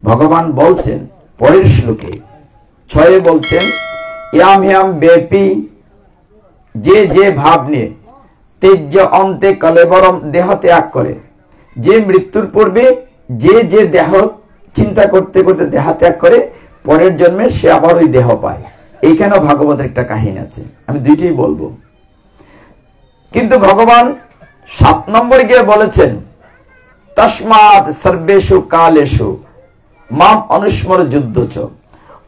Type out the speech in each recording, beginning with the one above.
ভগবান বলছেন পরের শ্লোকে 6 বলছেন ইয়াম হ্যাম ব্যাপী যে যে ভাব নিয়ে তেজ্য অন্তে কলেবরম দেহ ত্যাগ করে, যে মৃত্যুর পূর্বে যে যে দেহ চিন্তা করতে করতে দেহ ত্যাগ করে পরের জন্মে সে আবার ওই দেহ পায়। এইখানে ভাগবতের একটা কাহিনী আছে, আমি দুইটাই বলবো। কিন্তু ভগবান 7 নম্বরে গিয়ে বলেছেন তস্মাৎ সর্বেষু কালেষু মাম অনুস্মর যুদ্ধ,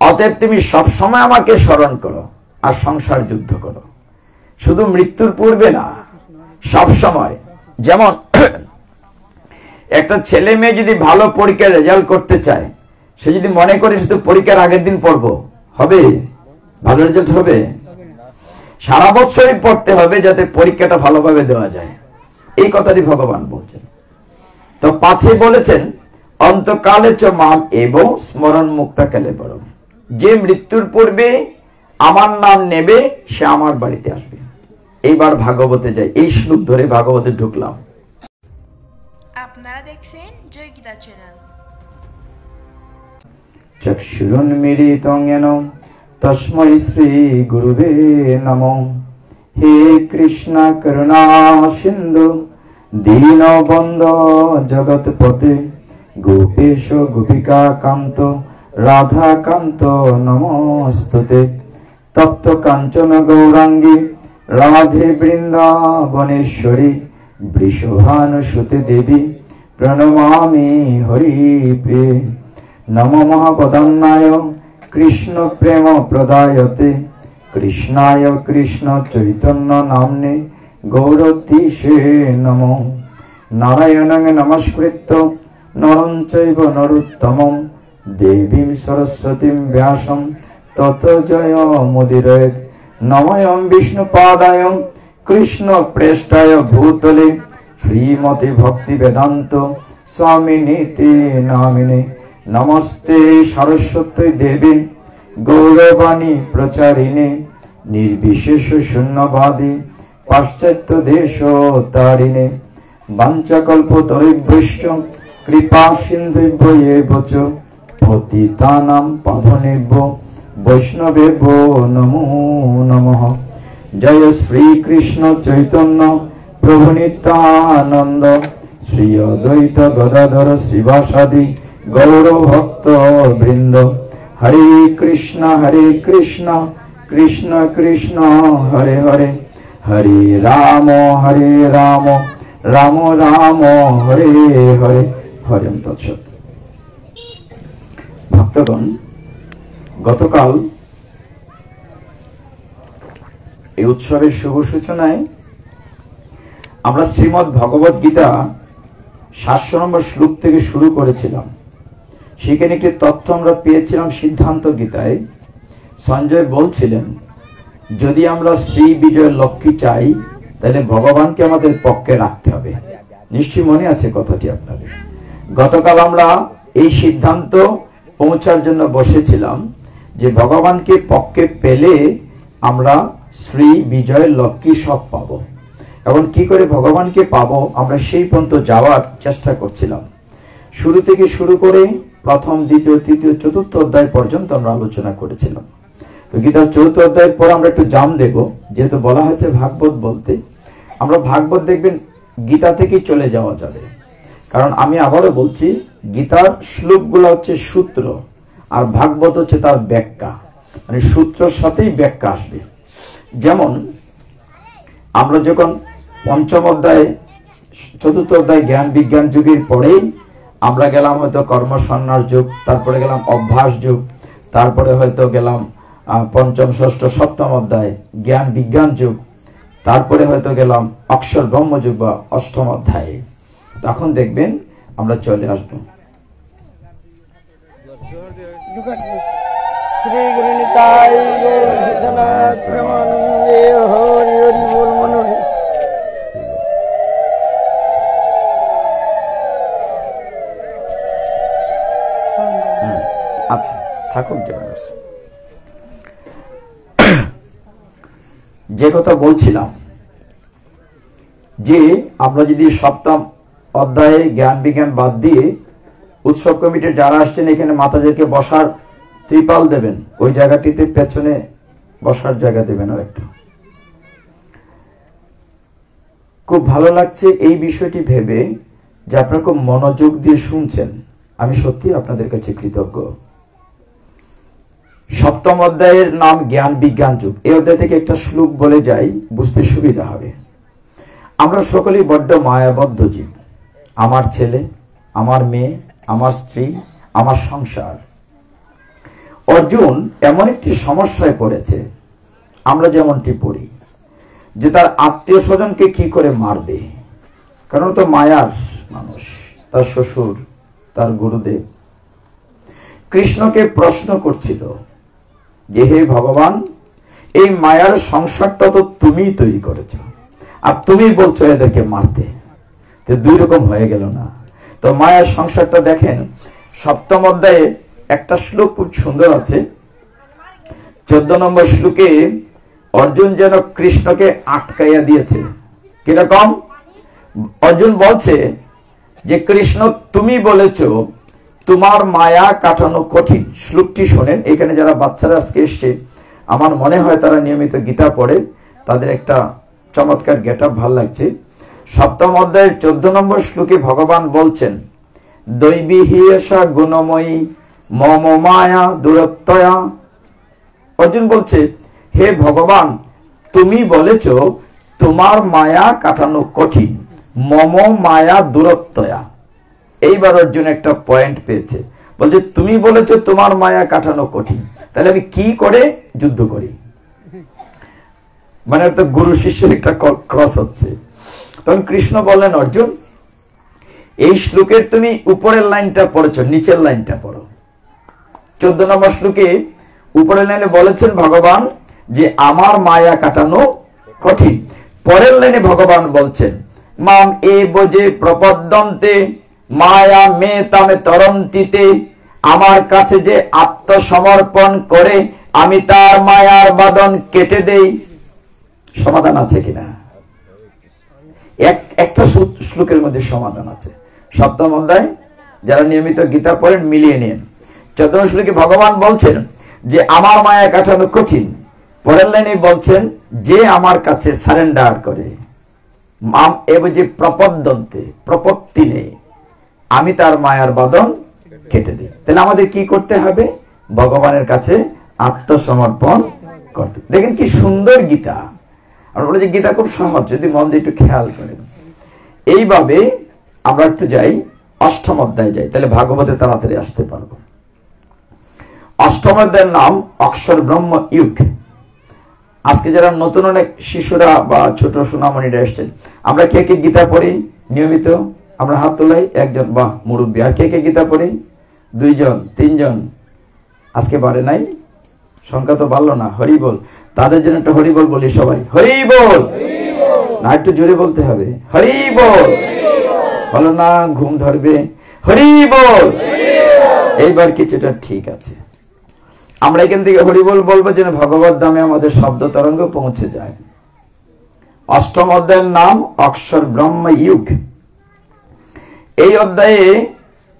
অতএব তুমি সবসময় আমাকে স্মরণ করো আর সংসার যুদ্ধ করো। শুধু মৃত্যুর পূর্বে না, সব সময়। যেমন একটা ছেলে মেয়ে যদি ভালো পরীক্ষার রেজাল্ট করতে চায়, সে যদি মনে করে শুধু পরীক্ষার আগের দিন পড়বো, হবে? ভালো রেজাল্ট হবে? সারা বছরই পড়তে হবে যাতে পরীক্ষাটা ভালোভাবে দেওয়া যায়। এই কথাটি ভগবান বলছেন। তো 5 বলেছেন অন্তকালে চ মাম এবং স্মরণ মুক্তা কালে পরম, যে মৃত্যুর পূর্বে আমার নাম নেবে সে আমার বাড়িতে আসবে। এইবার ভাগবতে যাই, এই শ্লোক ধরে ভাগবতে ঢুকলাম। আপনারা দেখছেন জয় গীতা চ্যানেল। চক্ষুরুন্মিলিতং येन তস্मै শ্রী গুরুবে নমঃ। হে কৃষ্ণ করুণা সিন্ধু দীনবন্ধু জগৎপতে গোপেশ গোপিকা কান্ত রাধা কান্ত নমস্তুতে। তপ্ত কাঞ্চন গৌরাঙ্গী রাধে বৃন্দাবনেশ্বরী বৃষভানুসুতে দেবী প্রণমামি হরিপ্রিয়ে। নমো মহাপদান্নায় কৃষ্ণ প্রেম প্রদায়তে কৃষ্ণায় কৃষ্ণ চৈতন্য নাম্নে গৌরতীশে নমো। নারায়ণং নমস্কৃত্য নরং চৈব নরোত্তমং দেবীং সরস্বতীং ব্যাসং ততো জয়মুদীরয়েৎ। নমঃ বিষ্ণুপাদায় কৃষ্ণ প্রেষ্ঠায় ভূতলে শ্রীমতি ভক্তি বেদান্ত স্বামিনীতি নামিনে। নমস্তে সরস্বতী দেবী গৌরবাণী প্রচারিণে নির্বিশেষ শূন্যবাদী পাশ্চাত্য দেশ তারিণে। বাঞ্ছাকল্পতরুভ্যশ্চ কৃপা সিন্ধুভ্যেব চ পতিতানাং পাবনেভ্যো বৈষ্ণবেভ্যো নমো নমঃ। জয় শ্রী কৃষ্ণ চৈতন্য প্রভু নিত্যানন্দ শ্রী অদ্বৈত গদাধর শ্রীবাসাদি গৌর ভক্ত বৃন্দ। হরে কৃষ্ণ কৃষ্ণ কৃষ্ণ হরে হরে, হরে রাম রাম রাম হরে হরে। হরে তৎসৎ। ভক্তগণ, গতকাল এই উৎসবের শুভ সূচনায় আমরা শ্রীমদ্ ভগবদ গীতা 700 নম্বর শ্লোক থেকে শুরু করেছিলাম। সেখানে একটি তথ্য আমরা পেয়েছিলাম সিদ্ধান্ত গীতায়। সঞ্জয় বলছিলেন যদি আমরা শ্রী বিজয় লক্ষ্মী চাই তাহলে ভগবানকে আমাদের পক্ষে রাখতে হবে। নিশ্চয়ই মনে আছে কথাটি আপনাদের। গতকাল আমরা এই সিদ্ধান্ত পৌঁছার জন্য বসেছিলাম যে ভগবানকে পক্ষে পেলে আমরা শ্রী বিজয় লক্ষ্মী সব পাবো। এখন কি করে ভগবানকে পাবো আমরা সেই পর্যন্ত যাওয়ার চেষ্টা করছিলাম। শুরু থেকে শুরু করে প্রথম, দ্বিতীয়, তৃতীয়, চতুর্থ অধ্যায় পর্যন্ত আমরা আলোচনা করেছিলাম। তো গীতার 4th অধ্যায়ের পর আমরা একটু জাম দেব, যেহেতু বলা হয়েছে ভাগবত বলতে। আমরা ভাগবত দেখবেন গীতা থেকেই চলে যাওয়া যাবে, কারণ আমি আবারও বলছি গীতার শ্লোকগুলো হচ্ছে সূত্র আর ভাগবত হচ্ছে তার ব্যাখ্যা, মানে সূত্রের সাথেই ব্যাখ্যা আসবে। যেমন আমরা যখন 5ম অধ্যায় 4th অধ্যায় জ্ঞান বিজ্ঞান যুগের পরেই আমরা গেলাম হয়তো কর্মসন্ন্যাস যুগ, তারপরে গেলাম অভ্যাস যুগ, তারপরে হয়তো গেলাম 5ম, 6ষ্ঠ, 7ম অধ্যায় জ্ঞান বিজ্ঞান যুগ, তারপরে হয়তো গেলাম অক্ষর ব্রহ্ম যুগ বা 8ম অধ্যায়ে। তখন দেখবেন আমরা চলে আসবো। শ্রী গুরু নিতাই সিদ্ধনাথ প্রেমানন্দে হরি হরি বল মনোরে। আচ্ছা থাকুন। যে কথা বলছিলাম যে আমরা যদি 7ম অধ্যায়ে জ্ঞান বিজ্ঞান বাদ দিয়ে উৎসব কমিটির যারা আসছেন এখানে মাতাদেরকে বসার ত্রিপাল দেবেন, ওই জায়গাটিতে পেছনে বসার জায়গা দেবেন। আর একটু খুব ভালো লাগছে এই বিষয়টি ভেবে যে আপনারা খুব মনোযোগ দিয়ে শুনছেন। আমি সত্যি আপনাদের কাছে কৃতজ্ঞ। সপ্তম অধ্যায়ের নাম জ্ঞান বিজ্ঞান যুগ। এই অধ্যায় থেকে একটা শ্লোক বলে যাই, বুঝতে সুবিধা হবে। আমরা সকলেই বড্ড মায়াবদ্ধ জীব। আমার ছেলে, আমার মেয়ে, আমার স্ত্রী, আমার সংসার। অর্জুন এমন একটি সমস্যায় পড়েছে, আমরা যেমনটি পড়ি, যে তার আত্মীয় স্বজনকে কি করে মারবে, কারণ তো মায়ার মানুষ, তার শ্বশুর, তার গুরুদেব। কৃষ্ণকে প্রশ্ন করছিল যে হে ভগবান, এই মায়ার সংসারটা তো তুমিই তৈরি করেছ, আর তুমি বলছো এদেরকে মারতে, তো দুই রকম হয়ে গেল না? তো মায়ার সংসারটা দেখেন, সপ্তম অধ্যায়ে একটা শ্লোক খুব সুন্দর আছে। 14 নম্বর শ্লোকে অর্জুন যেন কৃষ্ণকে আটকাইয়া দিয়েছে। কিরকম? অর্জুন বলছে যে কৃষ্ণ, তুমি বলেছ তোমার মায়া কাটানো কঠিন। শ্লোকটি শোনেন। এখানে যারা বাচ্চারা আজকে এসছে, আমার মনে হয় তারা নিয়মিত গীতা পড়ে, তাদের একটা চমৎকার গেটআপ ভাল লাগছে। সপ্তম অধ্যায়ের 14 নম্বর শ্লোকে ভগবান বলছেন, দৈবী হিয়েষা গুণময়ী মম মায়া দূরত্বয়া। অর্জুন বলছে, হে ভগবান, তুমি বলেছ তোমার মায়া কাটানো কঠিন, মম মায়া দূরত্বয়া। এইবার অর্জুন একটা পয়েন্ট পেয়েছে, বলছে তুমি বলেছো তোমার মায়া কাটানো কঠিন, তাহলে আমি কি করে যুদ্ধ করি? মানে তো গুরু শিষ্যের একটা ক্রস হচ্ছে। তখন কৃষ্ণ বললেন, অর্জুন, এই শ্লোকের তুমি উপরের লাইনটা পড়েছো, নিচের লাইনটা পড়ো। 14 নম্বর শ্লোকে উপরের লাইনে বলেছেন ভগবান যে আমার মায়া কাটানো কঠিন। পরের লাইনে ভগবান বলছেন, মাম এ বোঝে প্রপদ্যন্তে মায়া মে তামে তরন্তিতে। আমার কাছে যে আত্মসমর্পণ করে আমি তার মায়ার বাঁধন কেটে দেই। সমাধান আছে কিনা? একটা শ্লোকের মধ্যে সমাধান আছে। সপ্তম অধ্যায় যারা নিয়মিত গীতা পড়েন মিলিয়ে নিন। 14 শ্লোকে ভগবান বলছেন যে আমার মায়া কাটানো কঠিন। পরের লাইনে বলছেন যে আমার কাছে সারেন্ডার করে, মাম এব যে প্রপদ্যন্তে, প্রপত্তি নেই, আমি তার মায়ার বাঁধন কেটে দিই। তাহলে আমাদের কি করতে হবে? ভগবানের কাছে আত্মসমর্পণ করতে। দেখেন কি সুন্দর গীতা। আমরা বলি যে গীতা খুব সহজ, যদি মন দিয়ে একটু খেয়াল করেন। এইভাবে আমরা একটু যাই, অষ্টম অধ্যায় যাই, তাহলে ভাগবতে তাড়াতাড়ি আসতে পারবো। অষ্টম অধ্যায়ের নাম অক্ষর ব্রহ্ম যুগ। আজকে যারা নতুন অনেক শিশুরা বা ছোট সোনামণিরা এসছেন, আমরা কে কে গীতা পড়ি নিয়মিত? আমরা হাত তোলাই। একজন, বাহ, মুরব্বী। আর কে কে গীতা পড়ি? 2 জন, 3 জন। আজকে বাড়ে নাই, সংখ্যা তো বাড়লো না। হরি বল। তাদের জন্য একটা হরি বল বলি সবাই। হরি বল। না, একটু জোরে বলতে হবে। হরি বল। বলো না, ঘুম ধরবে। হরি বল। এইবার কিছুটা ঠিক আছে। আমরা এখান থেকে হরি বল বলবো যেন ভগবত ধামে আমাদের শব্দ তরঙ্গ পৌঁছে যায়। অষ্টম অধ্যায়ের নাম অক্ষর ব্রহ্ম যুগ। এই অধ্যায়ে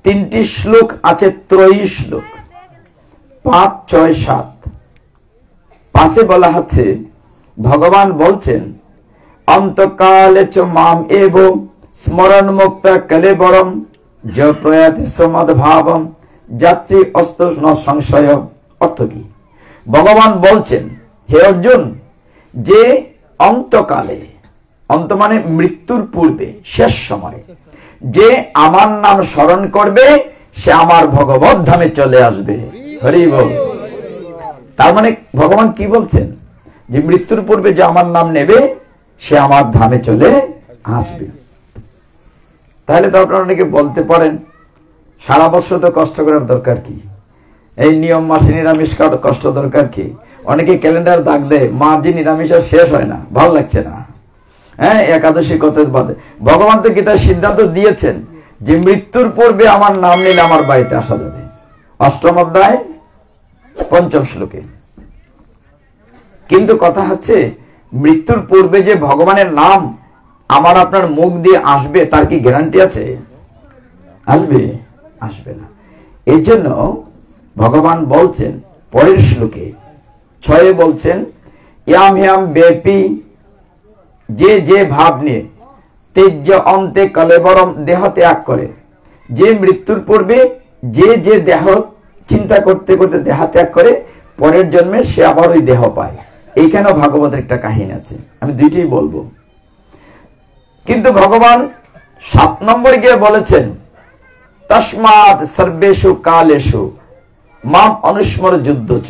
3টি শ্লোক আছে, ত্রয়ী শ্লোক, 5, 6, 7। 5-এ বলা হচ্ছে, ভগবান বলছেন, অন্তকালে চ মাম এব স্মরণ মুক্ত কলেবরম য প্রয়াতি সমদ্ভাবম যাত্রী অস্ত ন সংশয়। অর্থ কি? ভগবান বলছেন, হে অর্জুন, যে অন্তকালে, অন্ত মানে মৃত্যুর পূর্বে, শেষ সময়, যে আমার নাম স্মরণ করবে সে আমার ভগবত ধামে চলে আসবে। হরি বল। তার মানে ভগবান কি বলছেন? যে মৃত্যুর পূর্বে যে আমার নাম নেবে সে আমার ধামে চলে আসবে। তাহলে তো আপনারা অনেকে বলতে পারেন, সারা বছর তো কষ্ট করার দরকার কি? এই নিয়ম মাসে নিরামিষ কষ্ট দরকার কি? অনেকে ক্যালেন্ডার দাগ দেয়, মা যে নিরামিষ আর শেষ হয় না, ভালো লাগছে না, হ্যাঁ, একাদশী কত বাদে। ভগবান তো গীতার সিদ্ধান্ত দিয়েছেন যে মৃত্যুর পূর্বে আমার নাম নিলে আমার বাড়িতে আসা যাবে। অষ্টম অধ্যায় 5ম শ্লোকে। কিন্তু কথা হচ্ছে, মৃত্যুর পূর্বে যে ভগবানের নাম আমার আপনার মুখ দিয়ে আসবে তার কি গ্যারান্টি আছে? আসবে? আসবে না। এই জন্য ভগবান বলছেন পরের শ্লোকে 6 বলছেন ইয়াম হ্যাম ব্যাপী, যে যে ভাব নিয়ে তেজ্য অন্তে কলেবরম দেহ ত্যাগ করে, যে মৃত্যুর পূর্বে যে যে দেহ চিন্তা করতে করতে দেহ ত্যাগ করে, পরের জন্মে সে আবার ওই দেহ পায়। এইখানেও ভাগবতের একটা কাহিনী আছে, আমি দুইটাই বলবো। কিন্তু ভগবান 7 নম্বরে গিয়ে বলেছেন তস্মাৎ সর্বেষু কালেষু মাম অনুস্মর যুদ্ধ চ,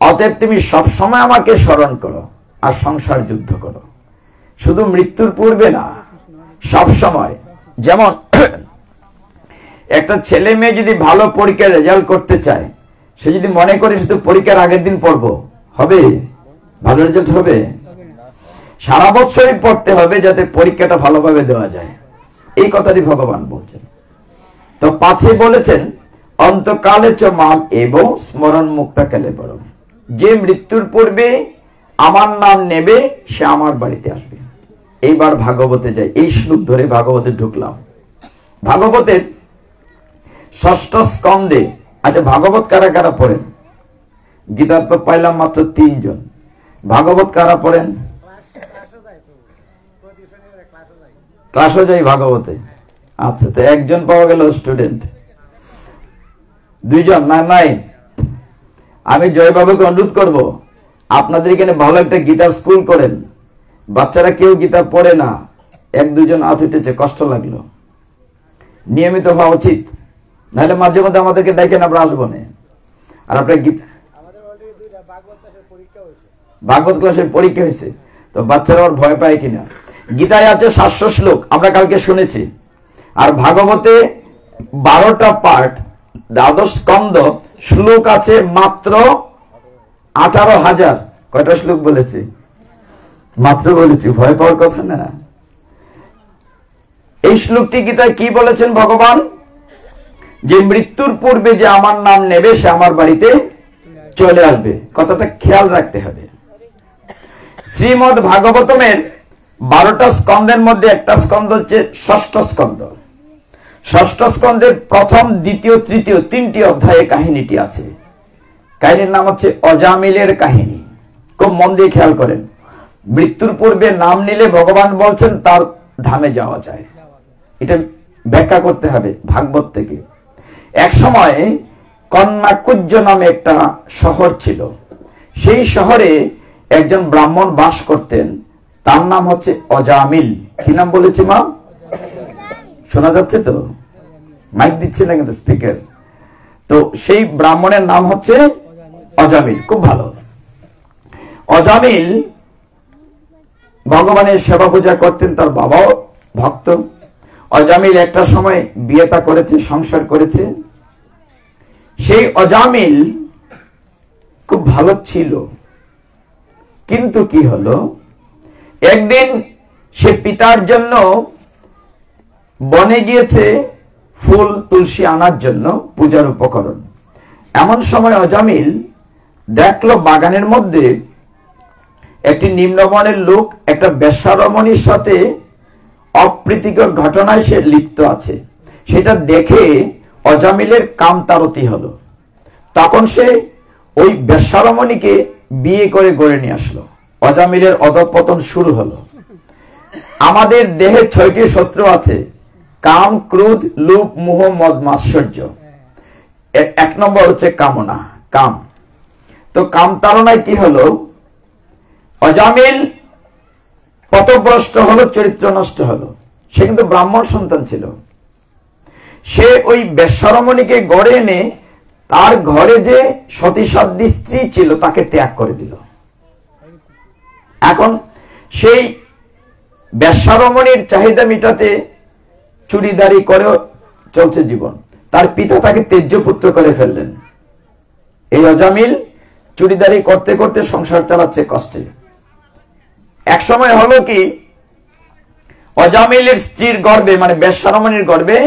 অতএব তুমি সবসময় আমাকে স্মরণ করো আর সংসার যুদ্ধ করো। শুধু মৃত্যুর পূর্বে না, সব সময়। যেমন একটা ছেলে মেয়ে যদি ভালো পরীক্ষার রেজাল্ট করতে চায়, সে যদি মনে করে শুধু পরীক্ষার আগের দিন পড়বো, হবে? ভালো রেজাল্ট হবে? সারা বছরই পড়তে হবে যাতে পরীক্ষাটা ভালোভাবে দেওয়া যায়। এই কথাটি ভগবান বলছেন। তো 5 বলেছেন অন্তকালে চ মাম এবং স্মরণ মুক্তা কালে পরম, যে মৃত্যুর পূর্বে আমার নাম নেবে সে আমার বাড়িতে আসবে। এইবার ভাগবতে যাই, এই শ্লোক ধরে ভাগবতে ঢুকলাম। ভাগবতের 6ষ্ঠ স্কন্ধে, আচ্ছা ভাগবত কারা কারা পড়েন? গীতার তো পাইলাম মাত্র 3 জন। ভাগবত কারা পড়েন? ক্লাসও যাই ভাগবতে। আচ্ছা, তো 1 জন পাওয়া গেল স্টুডেন্ট। 2 জন না? নাই। আমি জয়বাবুকে অনুরোধ করব, আপনাদের এখানে ভালো একটা গীতার স্কুল করেন। বাচ্চারা কেউ গীতা পড়ে না, 1-2 জন হাত উঠেছে, কষ্ট লাগলো। নিয়মিত হওয়া উচিত, নাহলে মাঝে মধ্যে আমাদেরকে ডাকেন, আমরা আসবো না। আর আপনার গীতা ভাগবত ক্লাসের পরীক্ষা হয়েছে, তো বাচ্চারা ওর ভয় পায় কিনা। গীতায় আছে 700 শ্লোক, আমরা কালকে শুনেছি। আর ভাগবতে 12টা পার্ট, দ্বাদশ স্কন্ধ, শ্লোক আছে মাত্র 18,000। কয়টা শ্লোক বলেছি? মাত্র বলেছি, ভয় পাওয়ার কথা না। এই শ্লোকটি গীতায় কি বলেছেন ভগবান? যে মৃত্যুর পূর্বে যে আমার নাম নেবে সে আমার বাড়িতে চলে আসবে। কথাটা খেয়াল রাখতে হবে। শ্রীমদ্ ভাগবতমের 12টা স্কন্ধের মধ্যে একটা স্কন্ধ হচ্ছে 6ষ্ঠ স্কন্ধ। 6ষ্ঠ স্কন্ধের 1ম, 2য়, 3য় 3টি অধ্যায়ে কাহিনীটি আছে। কাহিনীর নাম হচ্ছে অজামিলের কাহিনী। খুব মন দিয়ে খেয়াল করেন। মৃত্যুর পূর্বে নাম নিলে ভগবান বলছেন তার ধামে যাওয়া যায়। এটা ব্যাখ্যা করতে হবে ভাগবত থেকে। এক সময় কন্যাকুজ্জ নামে একটা শহর ছিল। সেই শহরে একজন ব্রাহ্মণ বাস করতেন, তার নাম হচ্ছে অজামিল। কি নাম বলেছি মা? শোনা যাচ্ছে তো? মাইক দিচ্ছে না কিন্তু স্পিকার। তো সেই ব্রাহ্মণের নাম হচ্ছে অজামিল। খুব ভালো। অজামিল ভগবানের সেবা পূজা করতেন, তার বাবাও ভক্ত। অজামিল একটা সময় বিয়েটা করেছে, সংসার করেছে। সেই অজামিল খুব ভালো ছিল, কিন্তু কি হলো, একদিন সে পিতার জন্য বনে গিয়েছে ফুল তুলসী আনার জন্য পূজার উপকরণ। এমন সময় অজামিল দেখলো বাগানের মধ্যে একটি নিম্নবর্ণের লোক একটা বেশ্যারমণীর সাথে অপ্রীতিকর ঘটনায় সে লিপ্ত আছে। সেটা দেখে অজামিলের কামতারতি হলো। তখন সে ওই বেশ্যারমণীকে বিয়ে করে গড়ে নিয়ে আসলো। অজামিলের অধঃপতন শুরু হলো। আমাদের দেহে 6টি শত্রু আছে: কাম, ক্রোধ, লোভ, মোহ, মদ, মাৎসর্য। 1 নম্বর হচ্ছে কামনা, কাম। তো কাম তাড়নায় কি হলো, অজামিল পথভ্রষ্ট হলো, চরিত্র নষ্ট হলো। সে কিন্তু ব্রাহ্মণ সন্তান ছিল। সে ওই বেশ্যারমণীকে গড়ে এনে তার ঘরে যে সতীসাধ্য স্ত্রী ছিল তাকে ত্যাগ করে দিল। এখন সেই বেশ্যারমণীর চাহিদা মিটাতে চুরিদারি করে চলছে জীবন। তার পিতা তাকে তেজ্য পুত্র করে ফেললেন। এই অজামিল চুরিদারি করতে করতে সংসার চালাচ্ছে কষ্টে। এক সময় হলো কি, অজামিলের স্ত্রীর গর্ভে, মানে বেশ্যারমণীর গর্ভে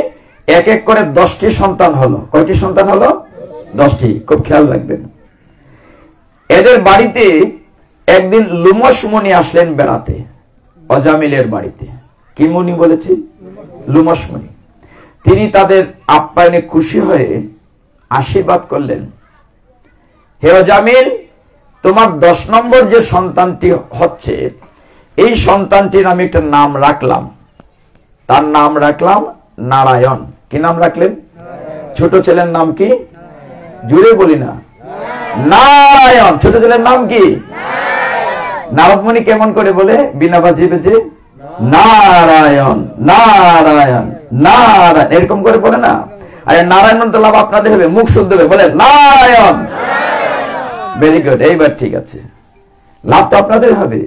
1 করে 10টি সন্তান হলো। কয়টি সন্তান হলো? 10টি। খুব খেয়াল রাখবেন। এদের বাড়িতে একদিন লুমস মুনি আসলেন বেড়াতে, অজামিলের বাড়িতে। কি মুনি বলেছি? লুমস মুনি। তিনি তাদের আপ্যায়নে খুশি হয়ে আশীর্বাদ করলেন, হে অজামিল, তোমার 10 নম্বর যে সন্তানটি হচ্ছে, এই সন্তানটির আমি একটা নাম রাখলাম, তার নাম রাখলাম নারায়ণ। কি নাম রাখলেন? ছোট ছেলের নাম কি? জুড়ে বলি না, নারায়ণ। ছোট ছেলের নাম কি? নারদমণি কেমন করে বলে? বিনা বাজিয়ে বেজে নারায়ণ নারায়ণ নারায়ণ, এরকম করে বলে না? আরে নারায়ণ তো লাভ আপনাদের হবে, মুখ শুদ্ধ হবে, বলে নারায়ণ। ভেরি গুড, এইবার ঠিক আছে, লাভ তো আপনাদের হবে,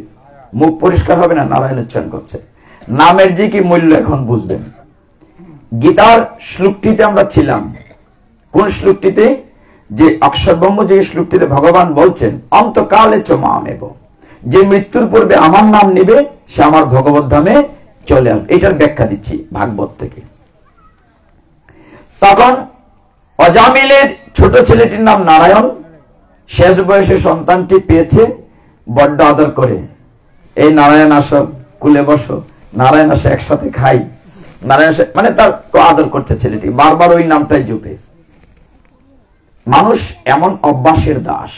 মুখ পরিষ্কার হবে না, নারায়ণ উচ্চারণ করছে। নামের যে কি মূল্য এখন বুঝবেন। গীতার শ্লোকটিতে আমরা ছিলাম, কোন শ্লোকটিতে? যে অক্ষরব্রহ্ম যে শ্লোকটিতে ভগবান বলছেন অন্তকালে চ মামেব, যে মৃত্যুর পূর্বে আমার নাম নেবে সে আমার ভগবত ধামে চলে আসবে। এটার ব্যাখ্যা দিচ্ছি ভাগবত থেকে। তখন অজামিলের ছোট ছেলেটির নাম নারায়ণ, শেষ বয়সে সন্তানটি পেয়েছে, বড্ড আদর করে, এই নারায়ণ আসো, কুলে বসো, নারায়ণ আসো, একসাথে খাই, নারায়ণ আসো, মানে তার আদর করছে ছেলেটি, বারবার ওই নামটাই জপে। মানুষ এমন অভ্যাসের দাস,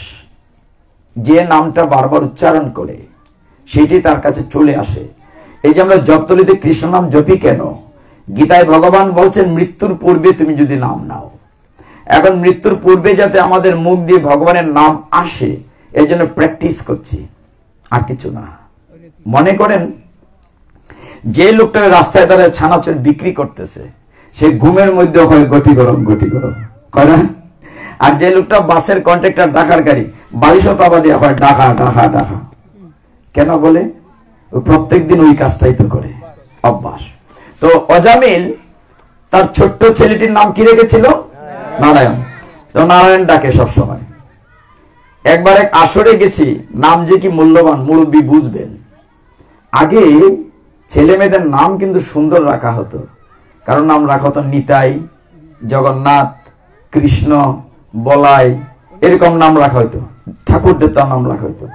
যে নামটা বারবার উচ্চারণ করে সেটি তার কাছে চলে আসে। এই যে আমরা জপতলিতে কৃষ্ণ নাম জপি কেন? গীতায় ভগবান বলছেন মৃত্যুর পূর্বে তুমি যদি নাম নাও। এখন মৃত্যুর পূর্বে যাতে আমাদের মুখ দিয়ে ভগবানের নাম আসে, এই জন্য প্র্যাকটিস করছি, আর কিছু না। মনে করেন যে লোকটা রাস্তায় দাঁড়ায় ছানাচুর বিক্রি করতেছে, সে ঘুমের মধ্যে হয় গটি গরম করে না? আর যে লোকটা বাসের কন্ট্রাক্টর, ডাকার গাড়ি, 22 দিয়ে হয় ডাকা ডাকা ডাকা, কেন বলে? প্রত্যেক দিন ওই কাজটাই তো করে, অভ্যাস। তো অজামিল তার ছোট্ট ছেলেটির নাম কি রেখেছিল? নারায়ণ। তো নারায়ণ ডাকে সব সময়। একবার এক আসরে গেছি, নাম যে কি মূল্যবান মুরব্বী বুঝবেন। আগে ছেলে মেয়েদের নাম কিন্তু সুন্দর রাখা হতো, কারণ নাম রাখা হতো নিতাই, জগন্নাথ, কৃষ্ণ, বলাই, এরকম নাম রাখা হইতো, ঠাকুর দেবতার নাম রাখা হইতো।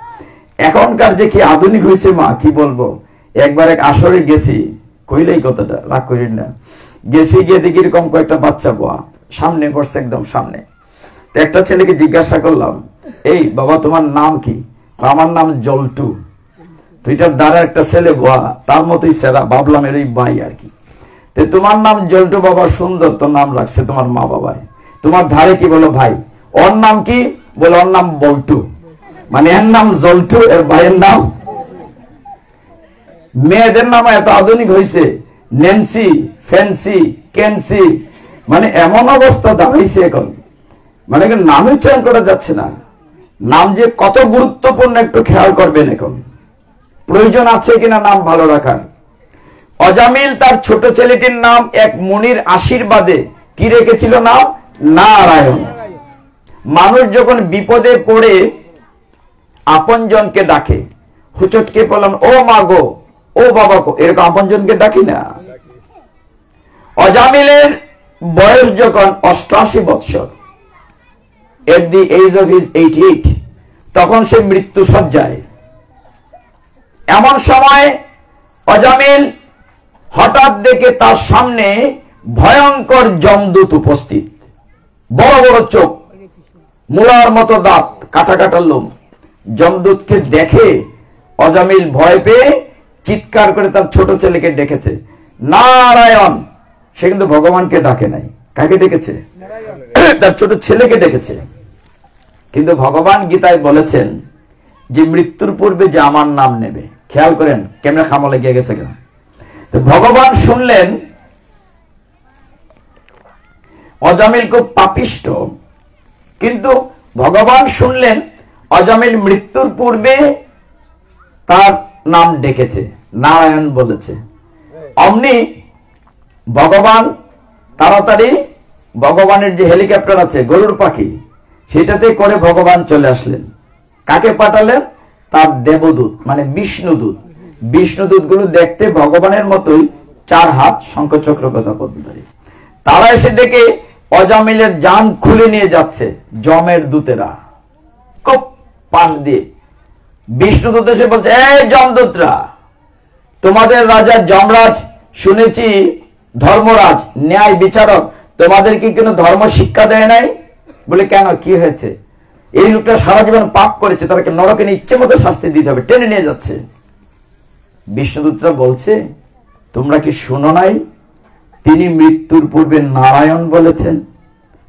এখনকার যে কি আধুনিক হয়েছে মা, কি বলবো। একবার এক আসরে গেছি, কইলেই কথাটা রাগ করেন না, গেছি, গিয়ে দেখি এরকম কয়েকটা বাচ্চা বোয়া সামনে বসছে, একদম সামনে। তো একটা ছেলেকে জিজ্ঞাসা করলাম, এই বাবা তোমার নাম কি? আমার নাম জল্টু। তো এটার দ্বারা একটা ছেলে বোয়া, তার মতোই সেরা, ভাবলাম এর ভাই আর কি। তো তোমার নাম জল্টু বাবা, সুন্দর তো নাম রাখছে তোমার মা বাবায়। তোমার ধারে কি? বলো ভাই। ওর নাম কি? বলে ওর নাম বল্টু, মানে এর নাম জল্টু, এর ভাইয়ের নাম। মেয়েদের নাম এত আধুনিক হয়েছে, নেন্সি, ফ্যান্সি, ক্যান্সি, মানে এমন অবস্থা দাঁড়াইছে এখন, মানে নাম উচ্চারণ করা যাচ্ছে না। নাম যে কত গুরুত্বপূর্ণ একটু খেয়াল করবেন, এখন প্রয়োজন আছে কিনা নাম ভালো রাখার। অজামিল তার ছোট ছেলেটির নাম এক মুনির আশীর্বাদে কি রেখেছিল? নাম নারায়ণ। মানুষ যখন বিপদে পড়ে আপনজনকে ডাকে, হুচটকে বললাম ও মা গো, ও বাবা গো, এরকম আপনজনকে ডাকি না। অজামিলের বয়স যখন 88 বৎসর, এট দি এজ অফ হিজ 88, তখন সে মৃত্যু সজ্জায়। এমন সময় অজামিল হঠাৎ দেখে তার সামনে ভয়ঙ্কর যমদূত উপস্থিত, বড় বড় চোখ, মূলার মতো দাঁত, কাটা কাটা লোম। যমদূতকে দেখে অজামিল ভয় পেয়ে চিৎকার করে তার ছোট ছেলেকে ডেকেছে, নারায়ণ। সে কিন্তু ভগবানকে ডাকে নাই, কাকে ডেকেছে? তার ছোট ছেলেকে ডেকেছে। কিন্তু ভগবান গীতায় বলেছেন যে মৃত্যুর পূর্বে যে আমার নাম নেবে, খেয়াল করেন কেমনে খামলে গিয়ে গেছে কেন। ভগবান শুনলেন অজামিল খুব পাপিষ্ট, কিন্তু ভগবান শুনলেন অজামিল মৃত্যুর পূর্বে তার নাম ডেকেছে, নারায়ণ বলেছে। অমনি ভগবান তাড়াতাড়ি ভগবানের যে হেলিকপ্টার আছে, গরুর পাখি, সেটাতে করে ভগবান চলে আসলেন। কাকে পাঠালেন? তার দেবদূত, মানে বিষ্ণুদূত। বিষ্ণুদূত গুলো দেখতে ভগবানের মতোই, 4 হাত, শঙ্খচক্র গদা পদ্মধারী। তারা এসে দেখে অজামিলের জান খুলে নিয়ে যাচ্ছে যমের দূতেরা, খুব পাশ দিয়ে। বিষ্ণুদূত এসে বলছে, এই যমদূতরা, তোমাদের রাজা যমরাজ শুনেছি ধর্মরাজ, ন্যায় বিচারক, তোমাদেরকে কোনো ধর্ম শিক্ষা দেয় নাই? বলে কেন, কি হয়েছে? এই লোকটা সারা জীবন পাপ করেছে, তাকে নরকে নিয়ে ইচ্ছে মতো শাস্তি দিতে হবে, টেনে নিয়ে যাচ্ছে। বিষ্ণুদূতরা বলছে, তোমরা কি শুনো নাই তিনি মৃত্যুর পূর্বে নারায়ণ বলেছেন?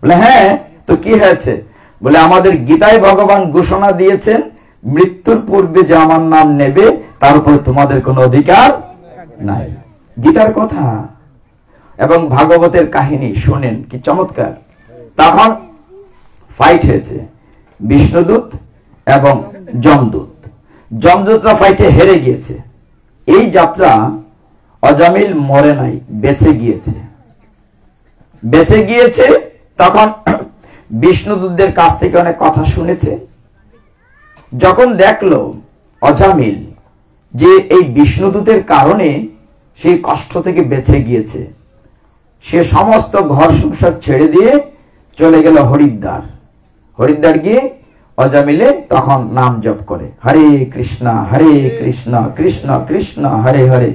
বলে হ্যাঁ, তো কি হয়েছে? বলে আমাদের গীতায় ভগবান ঘোষণা দিয়েছেন, মৃত্যুর পূর্বে যে আমার নাম নেবে তার উপর তোমাদের কোনো অধিকার নাই। গীতার কথা এবং ভাগবতের কাহিনী শুনেন, কি চমৎকার। তখন ফাইট হয়েছে বিষ্ণুদূত এবং যমদূত। যমদূতরা ফাইটে হেরে গিয়েছে। এই যাত্রা অজামিল মরে নাই, বেঁচে গিয়েছে। বেঁচে গিয়েছে তখন বিষ্ণুদূতদের কাছ থেকে অনেক কথা শুনেছে। যখন দেখলো অজামিল যে এই বিষ্ণুদূতের কারণে সেই কষ্ট থেকে বেঁচে গিয়েছে, সে সমস্ত ঘর সংসার ছেড়ে দিয়ে চলে গেল হরিদ্বার। হরিদ্বার গিয়ে অজামিলে তখন নাম জপ করে, হরে কৃষ্ণ কৃষ্ণ কৃষ্ণ হরে হরে,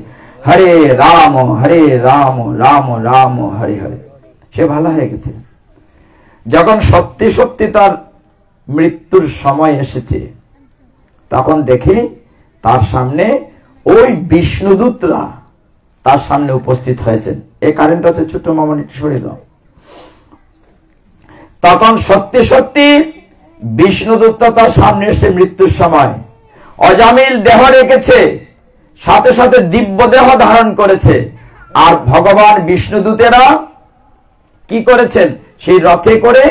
হরে রাম রাম রাম হরে হরে। সে ভালো হয়ে গেছে। যখন সত্যি সত্যি তার মৃত্যুর সময় এসেছে, তখন দেখে তার সামনে ওই বিষ্ণুদূতরা তার সামনে উপস্থিত হয়েছেন। এই কারেন্ট আছে, ছোট্ট মামনি সরিয়ে দাও। তখন সত্যি সত্যি বিষ্ণুদূতরা তার সামনে এসে মৃত্যুর সময় অজামিল দেহ রেখেছে, সাথে সাথে দিব্য দেহ ধারণ করেছে। আর ভগবান বিষ্ণুদূতেরা কি করেছেন? সেই রথে করে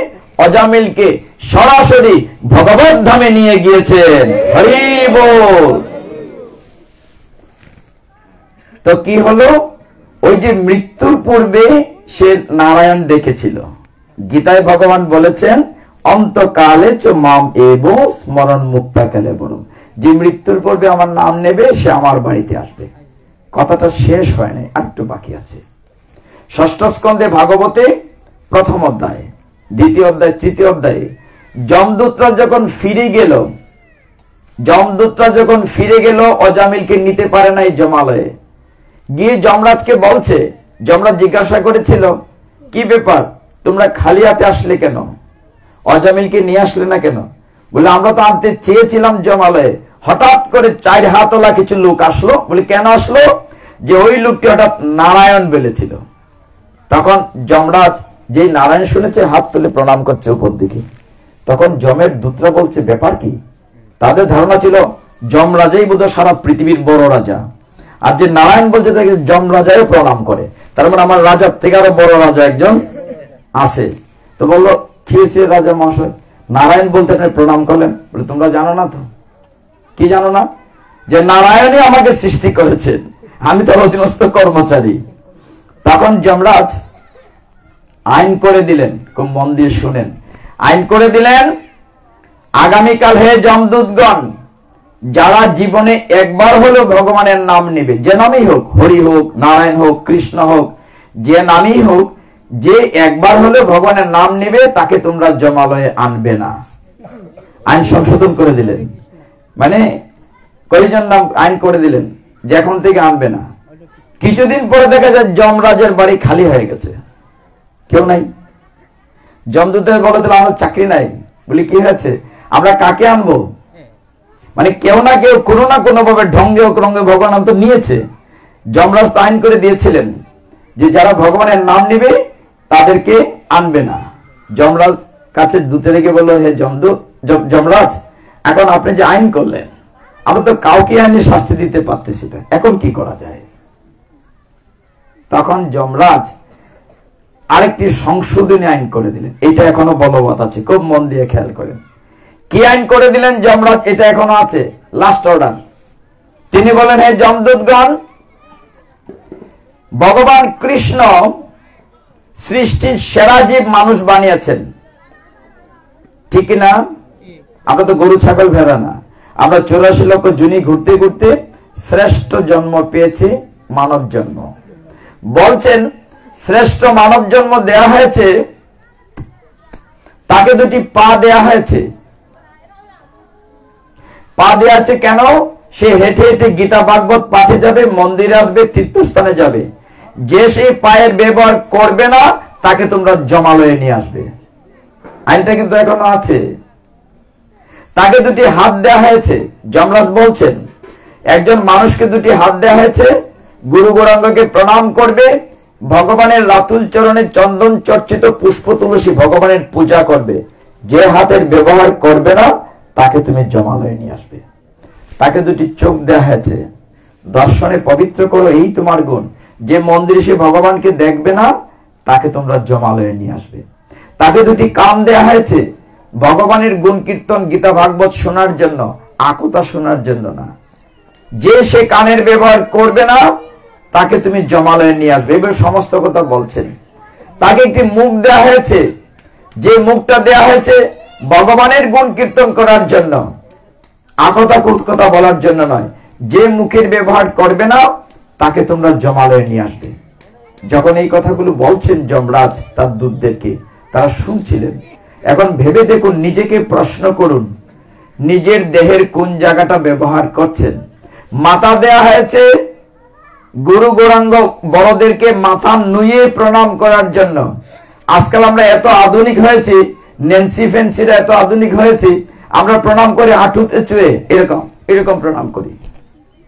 অজামিলকে সরাসরি ভগবত ধামে নিয়ে গিয়েছেন। হরি বল। তো কি হলো? ওই যে মৃত্যুর পূর্বে সে নারায়ণ দেখেছিল, গীতায় ভগবান বলেছেন, অন্তকালে চ মাম এব স্মরণ মুক্তা কালে বরম, যে মৃত্যুর পূর্বে আমার নাম নেবে সে আমার বাড়িতে আসবে। কথাটা শেষ হয় নাই, একটু বাকি আছে। ষষ্ঠ স্কন্ধে ভাগবতে প্রথম অধ্যায়, দ্বিতীয় অধ্যায়, তৃতীয় অধ্যায়ে যমদূতরা যখন ফিরে গেল অজামিলকে নিতে পারে নাই জমালয়ে গিয়ে যমরাজকে বলছে। যমরাজ জিজ্ঞাসা করেছিল, কি ব্যাপার, তোমরা খালি হাতে আসলে কেন? অজামিলকে নিয়ে আসলে না কেন? বলে আমরা তো আনতে চেয়েছিলাম জমালয়ে, হঠাৎ করে 4 হাতওয়ালা কিছু লোক আসলো। বলে কেন আসলো? যে ওই লোকটি হঠাৎ নারায়ণ বলেছিল। তখন যমরাজ যেই নারায়ণ শুনেছে হাত তুলে প্রণাম করছে উপর দিকে। তখন যমের দূতরা বলছে, ব্যাপার কি? তাদের ধারণা ছিল যমরাজাই বোধহয় সারা পৃথিবীর বড় রাজা, আর যে নারায়ণ বলছে তাকে যমরাজাও প্রণাম করে, তার মানে আমার রাজার থেকে আরো বড় রাজা একজন আছে। তো বললো, কি হয়েছে রাজা মহাশয়, নারায়ণ বলতে আপনি প্রণাম করলেন? বলে তোমরা জানো না তো? কি জানো না? যে নারায়ণই আমাকে সৃষ্টি করেছেন, আমি তার অধীনস্থ কর্মচারী। তখন যমরাজ আইন করে দিলেন, খুব মন দিয়ে শুনেন, আইন করে দিলেন, আগামীকাল হে যমদূতগণ, যারা জীবনে একবার হলো ভগবানের নাম নেবে, যে নামই হোক, হরি হোক, নারায়ণ হোক, কৃষ্ণ হোক, যে নামই হোক, যে একবার হলো ভগবানের নাম নেবে তাকে তোমরা জমালয়ে আনবে না। আইন সংশোধন করে দিলেন, মানে কয়জন নাম আইন করে দিলেন যে এখন থেকে আনবে না। কিছুদিন পরে দেখা যায় যমরাজের বাড়ি খালি হয়ে গেছে, কেউ নাই। যমদূতের বলে দিল, আমার চাকরি নাই। বলি কি হয়েছে? আমরা কাকে আনবো? মানে কেউ না কেউ কোনো না কোনো ভাবে ঢঙ্গে ও রঙ্গে ভগবান নাম তো নিয়েছে। যমরাজ তো আইন করে দিয়েছিলেন যে যারা ভগবানের নাম নেবে তাদেরকে আনবে না। যমরাজ কাছে দূতে রেখে বললো, হে যমরাজ, এখন আপনি যে আইন করলেন, আমরা তো কাউকে আইনে শাস্তি দিতে পারতেছি না, এখন কি করা যায়? তখন যমরাজ আরেকটি সংশোধনী আইন করে দিলেন, এটা এখনো বলবৎ আছে, খুব মন দিয়ে খেয়াল করেন। কি আইন করে দিলেন যমরাজ? এটা এখনো আছে, লাস্ট অর্ডার। তিনি বলেন, হে যমদূতগণ, ভগবান কৃষ্ণ সৃষ্টির সেরা জীব মানুষ বানিয়েছেন, ঠিক না? আমরা তো গরু ছাগল ভেড়া না, আমরা 84 লক্ষ জুনি ঘুরতে ঘুরতে শ্রেষ্ঠ জন্ম পেয়েছি, মানব জন্ম। বলছেন শ্রেষ্ঠ মানব জন্ম দেয়া হয়েছে, তাকে 2টি পা দেয়া হয়েছে। পা দেয়া আছে কেন? সে হেঁটে হেঁটে গীতা ভাগবত পাঠে যাবে, মন্দিরে আসবে, তীর্থস্থানে যাবে। যে সেই পায়ের ব্যবহার করবে না তাকে তোমরা জমালয়ে নিয়ে আসবে। আইনটা কিন্তু এখনো আছে। তাকে দুটি হাত দেওয়া হয়েছে। যমরাজ বলছেন একজন মানুষকে দুটি হাত দেওয়া হয়েছে, গুরু গৌরাঙ্গকে প্রণাম করবে, ভগবানের রাতুল চরণে চন্দন চর্চিত পুষ্প তুলসী ভগবানের পূজা করবে। যে হাতের ব্যবহার করবে না তাকে তুমি জমালয়ে নিয়ে আসবে। তাকে দুটি চোখ দেওয়া হয়েছে, দর্শনে পবিত্র করো, এই তোমার গুণ। যে মন্দিরে সে ভগবানকে দেখবে না তাকে তোমরা জমালয়ে নিয়ে আসবে। তাকে দুটি কান দেয়া হয়েছে, ভগবানের গুণ কীর্তন গীতা ভাগবত শোনার জন্য, আকতা শোনার জন্য না। যে সে কানের ব্যবহার করবে না তাকে তুমি জমালয়ে নিয়ে আসবে। এবার সমস্ত কথা বলছেন। তাকে একটি মুখ দেয়া হয়েছে, যে মুখটা দেয়া হয়েছে ভগবানের গুণ কীর্তন করার জন্য, আকতা কুৎকতা বলার জন্য নয়। যে মুখের ব্যবহার করবে না তাকে তোমরা জমালয়ে নিয়ে আসবে। যখন এই কথাগুলো বলছেন যমরাজ তার দূতদেরকে, তারা শুনছিলেন। এখন ভেবে দেখুন, নিজেকে প্রশ্ন করুন, নিজের দেহের কোন জায়গাটা ব্যবহার করছেন। মাথা দেয়া হয়েছে গুরু গৌরাঙ্গ বড়দেরকে মাথা নুয়ে প্রণাম করার জন্য। আজকাল আমরা এত আধুনিক হয়েছি, নেন্সি ফেন্সিরা এত আধুনিক হয়েছি, আমরা প্রণাম করে হাঁটুতে চুয়ে এরকম এরকম প্রণাম করি।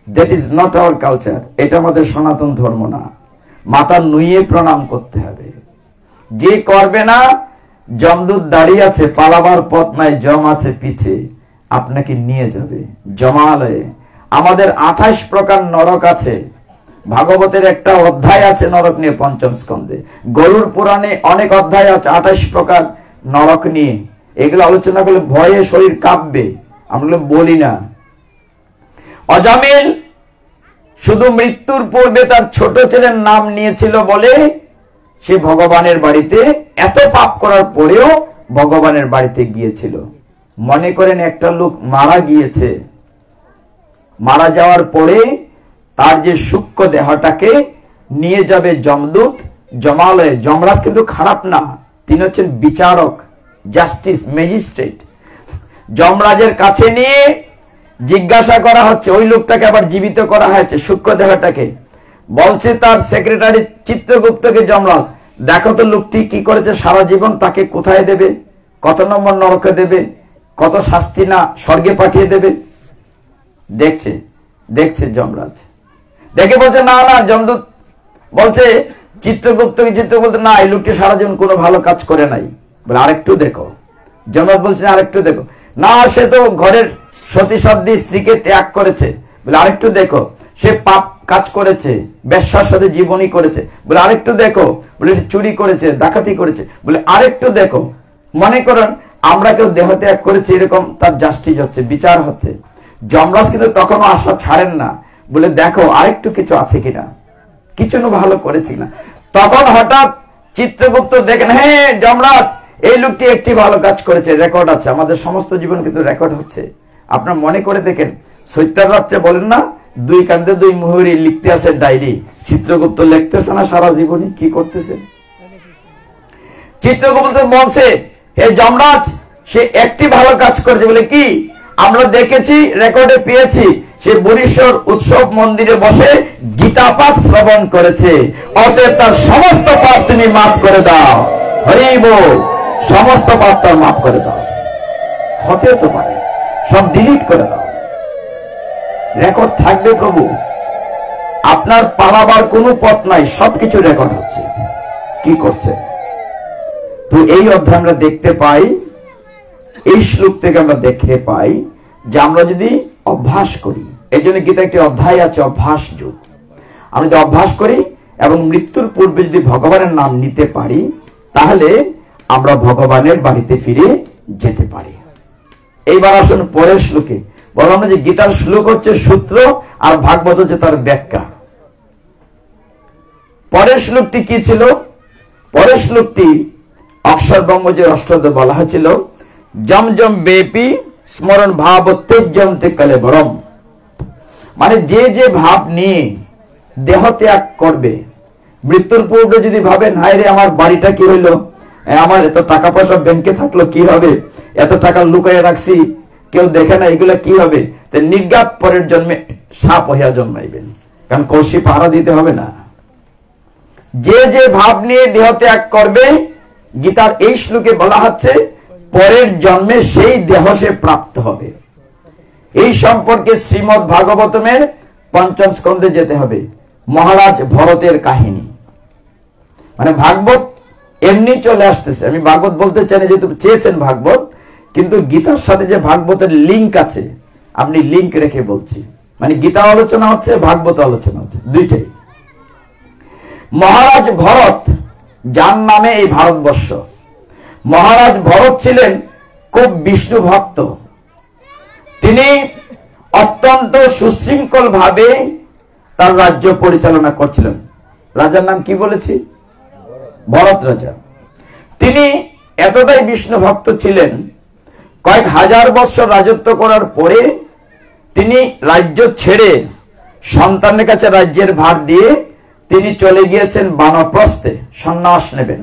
That is not our culture. এটা আমাদের সনাতন ধর্ম না। মাথা নুয়ে প্রণাম করতে হবে। যে করবে না, যমদূত দাঁড়িয়ে আছে, পালাবার পথ নাই, জম আছে পিছে, আপনাকে নিয়ে যাবে জমালয়ে। আমাদের 28 প্রকার নরক আছে। ভাগবতের একটা অধ্যায় আছে নরক নিয়ে, পঞ্চম স্কন্ধে। গরুর পুরাণে অনেক অধ্যায় আছে 28 প্রকার নরক নিয়ে। এগুলো আলোচনা করলে ভয়ে শরীর কাঁপবে, আমরা বলি না। অজামিল শুধু মৃত্যুর পূর্বে তার ছোট ছেলের নাম নিয়েছিল বলে সে ভগবানের বাড়িতে, এত পাপ করার পরেও ভগবানের বাড়িতে গিয়েছিল। মনে করেন একটা লোক মারা গিয়েছে, মারা যাওয়ার পরে তার যে সূক্ষ্ম দেহটাকে নিয়ে যাবে যমদূত জমালয়ে। যমরাজ কিন্তু খারাপ না, তিনি হচ্ছেন বিচারক, জাস্টিস, ম্যাজিস্ট্রেট। যমরাজের কাছে নিয়ে জিজ্ঞাসা করা হচ্ছে, ওই লোকটাকে আবার জীবিত করা হয়েছে, সূক্ষ্ম দেহটাকে। বলছে তার সেক্রেটারি চিত্রগুপ্তকে যমরাজ, দেখো তো লোকটি কি করেছে সারা জীবন, তাকে কোথায় দেবে, কত নম্বর নরকে দেবে, কত শাস্তি না স্বর্গে পাঠিয়ে দেবে। দেখছে দেখছে যমরাজ, দেখে বলছে না না। যমদূত বলছে চিত্রগুপ্তকে, চিত্রগুপ্ত না, এই লোকটি সারা জীবন কোনো ভালো কাজ করে নাই, বলে আরেকটু দেখো। যমরাজ বলছে আরেকটু দেখো। না, সে তো ঘরের সতী সাধ্বী স্ত্রীকে ত্যাগ করেছে, বলে আরেকটু দেখো। সে পাপ কাজ করেছে, ব্যবসার সাথে জীবনী করেছে, বলে আরেকটু দেখো। বলে সে চুরি করেছে, ডাকাতি করেছে, বলে আরেকটু দেখো। মনে করেন আমরা কেউ দেহ ত্যাগ করেছি, এরকম তার জাস্টিস হচ্ছে, বিচার হচ্ছে। যমরাজ কিন্তু তখনও আশা ছাড়েন না, বলে দেখো আরেকটু কিছু আছে কিনা, কিছু ভালো করেছি না। তখন হঠাৎ চিত্রগুপ্ত দেখেন, হ্যাঁ যমরাজ, এই লোকটি একটি ভালো কাজ করেছে, রেকর্ড আছে। আমাদের সমস্ত জীবন কিন্তু রেকর্ড হচ্ছে। আপনার মনে করে দেখেন, সৈত্যার রাত্রে বলেন না, দুই কান্দে দুই মুহুরি লিখতে আছে ডায়েরি। চিত্রগুপ্ত লিখতেছে না সারা জীবনী, কি করতেছে? চিত্রগুপ্ত বলছে, হে যমরাজ, সে একটি ভালো কাজ করেছে। বলে কি? আমরা দেখেছি, রেকর্ডে পেয়েছি, সে বুড়ীশ্বর উৎসব মন্দিরে বসে গীতা পাঠ শ্রবণ করেছে। অতএব তার সমস্ত পাপ তুমি মাফ করে দাও। হরি বল, সমস্ত পাপ তার মাফ করে দাও। হতে তো পারে, সব ডিলিট করে দাও, রেকর্ড থাকবে প্রভু। আপনার পালাবার কোনো পথ নাই, সবকিছু রেকর্ড হচ্ছে কি করছে। তো এই অধ্যায় আমরা দেখতে পাই, এই শ্লোক থেকে আমরা দেখতে পাই যে আমরা যদি অভ্যাস করি, এই জন্য গীতা একটি অধ্যায় আছে অভ্যাস যোগ। আমরা যদি অভ্যাস করি এবং মৃত্যুর পূর্বে যদি ভগবানের নাম নিতে পারি, তাহলে আমরা ভগবানের বাড়িতে ফিরে যেতে পারি। এইবার আসুন পরের শ্লোকে। বললাম যে গীতার শ্লোক হচ্ছে সূত্র আর ভাগবত হচ্ছে তার ব্যাখ্যা। পরের শ্লোকটি কি ছিল? পরের শ্লোকটি অক্ষরব্রহ্মযুজের অষ্টাধ্যায়ে বলা হয়েছিল, জম জম বেপি স্মরণ ভাব তেজ্যম তে কলেবরম। মানে যে যে ভাব নিয়ে দেহ ত্যাগ করবে, মৃত্যুর পূর্বে যদি ভাবেন, হায় রে আমার বাড়িটা কি হইলো, আমার এত টাকা পয়সা ব্যাংকে থাকলো কি হবে, এত টাকা লুকাইয়ে রাখছি কেউ দেখে না, এগুলা কি হবে, নির্ঘাত পরের জন্মে সাপ হইয়া জন্মাইবেন। কারণ কলসি পাহারা দিতে হবে না। যে যে ভাব নিয়ে দেহ ত্যাগ করবে, গীতার এই শ্লোকে বলা হচ্ছে পরের জন্মে সেই দেহ সে প্রাপ্ত হবে। এই সম্পর্কে শ্রীমদ্ ভাগবতমের পঞ্চম স্কন্ধে যেতে হবে। মহারাজ ভরতের কাহিনী, মানে ভাগবত এমনি চলে আসতেছে। আমি ভাগবত বলতে চাই না, যেহেতু চেয়েছেন ভাগবত, কিন্তু গীতার সাথে যে ভাগবতের লিঙ্ক আছে, আপনি লিঙ্ক রেখে বলছি। মানে গীতা আলোচনা হচ্ছে, ভাগবত আলোচনা হচ্ছে, দুইটাই। মহারাজ ভরত, যার নামে এই ভারতবর্ষ, মহারাজ ভরত ছিলেন খুব বিষ্ণু ভক্ত। তিনি অত্যন্ত সুশৃঙ্খল ভাবে তার রাজ্য পরিচালনা করছিলেন। রাজার নাম কি বলেছি? ভরত রাজা। তিনি এতটাই বিষ্ণু ভক্ত ছিলেন, কয়েক হাজার বছর রাজত্ব করার পরে তিনি রাজ্য ছেড়ে সন্তানের কাছে রাজ্যের ভার দিয়ে তিনি চলে গিয়েছেন বানপ্রস্থে, সন্ন্যাস নেবেন।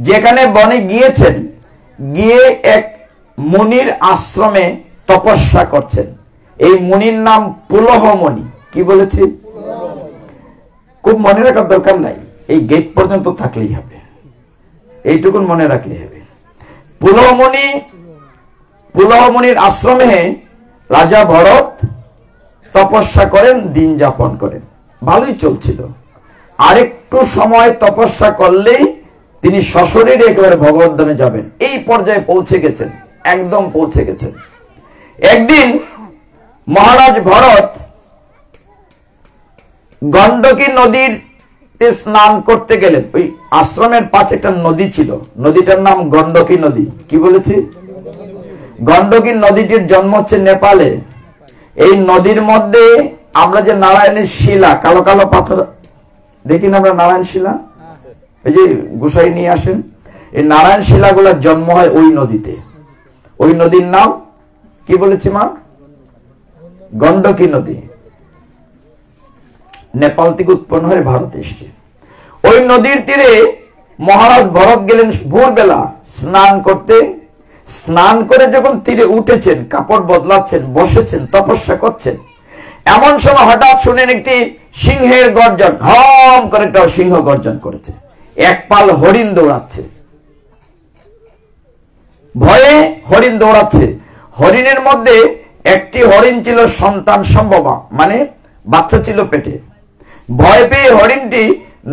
যেখানে বনে গিয়েছেন, গিয়ে এক মুনির আশ্রমে তপস্যা করছেন। এই মুনির নাম পুলহ মুনি। কি বলেছি? খুব মনে রাখার দরকার নাই, এই গেট পর্যন্ত থাকলেই হবে, এইটুকুন মনে রাখলেই হবে। পুলহ মুনির আশ্রমে রাজা ভরত তপস্যা করেন, দিন যাপন করেন, ভালোই চলছিল। আরেকটু সময় তপস্যা করলেই তিনি সশরীরে একেবারে ভগবত ধামে যাবেন। এই পর্যায়ে পৌঁছে গেছেন, একদম পৌঁছে গেছেন। একদিন মহারাজ ভরত গণ্ডকী নদীতে স্নান করতে গেলেন। ওই আশ্রমের পাশে একটা নদী ছিল, নদীটার নাম গণ্ডকী নদী। কি বলেছি? গণ্ডকী নদীটির জন্ম হচ্ছে নেপালে। এই নদীর মধ্যে আমরা যে নারায়ণের শিলা, কালো কালো পাথর দেখি না আমরা, নারায়ণ শিলা, এই যে গোসাই নিয়ে আসেন, এই নারায়ণ শিলাগুলোর জন্ম হয় ওই নদীতে। ওই নদীর নাম কি বলেছি মা? গণ্ডকী নদী। নেপাল থেকে উৎপন্ন হয়ে ভারতে এসছে। ওই নদীর তীরে মহারাজ ভরত গেলেন ভোরবেলা স্নান করতে। স্নান করে যখন তীরে উঠেছেন, কাপড় বদলাচ্ছেন, বসেছেন, তপস্যা করছেন, এমন সময় হঠাৎ শুনেন একটি সিংহের গর্জন, ঘম করে একটা সিংহ গর্জন করেছে। এক পাল হরিণ দৌড়াচ্ছে, ভয়ে হরিণ দৌড়াচ্ছে। হরিণের মধ্যে একটি হরিণ ছিল সন্তান সম্ভবা, মানে বাচ্চা ছিল পেটে। ভয় পেয়ে হরিণটি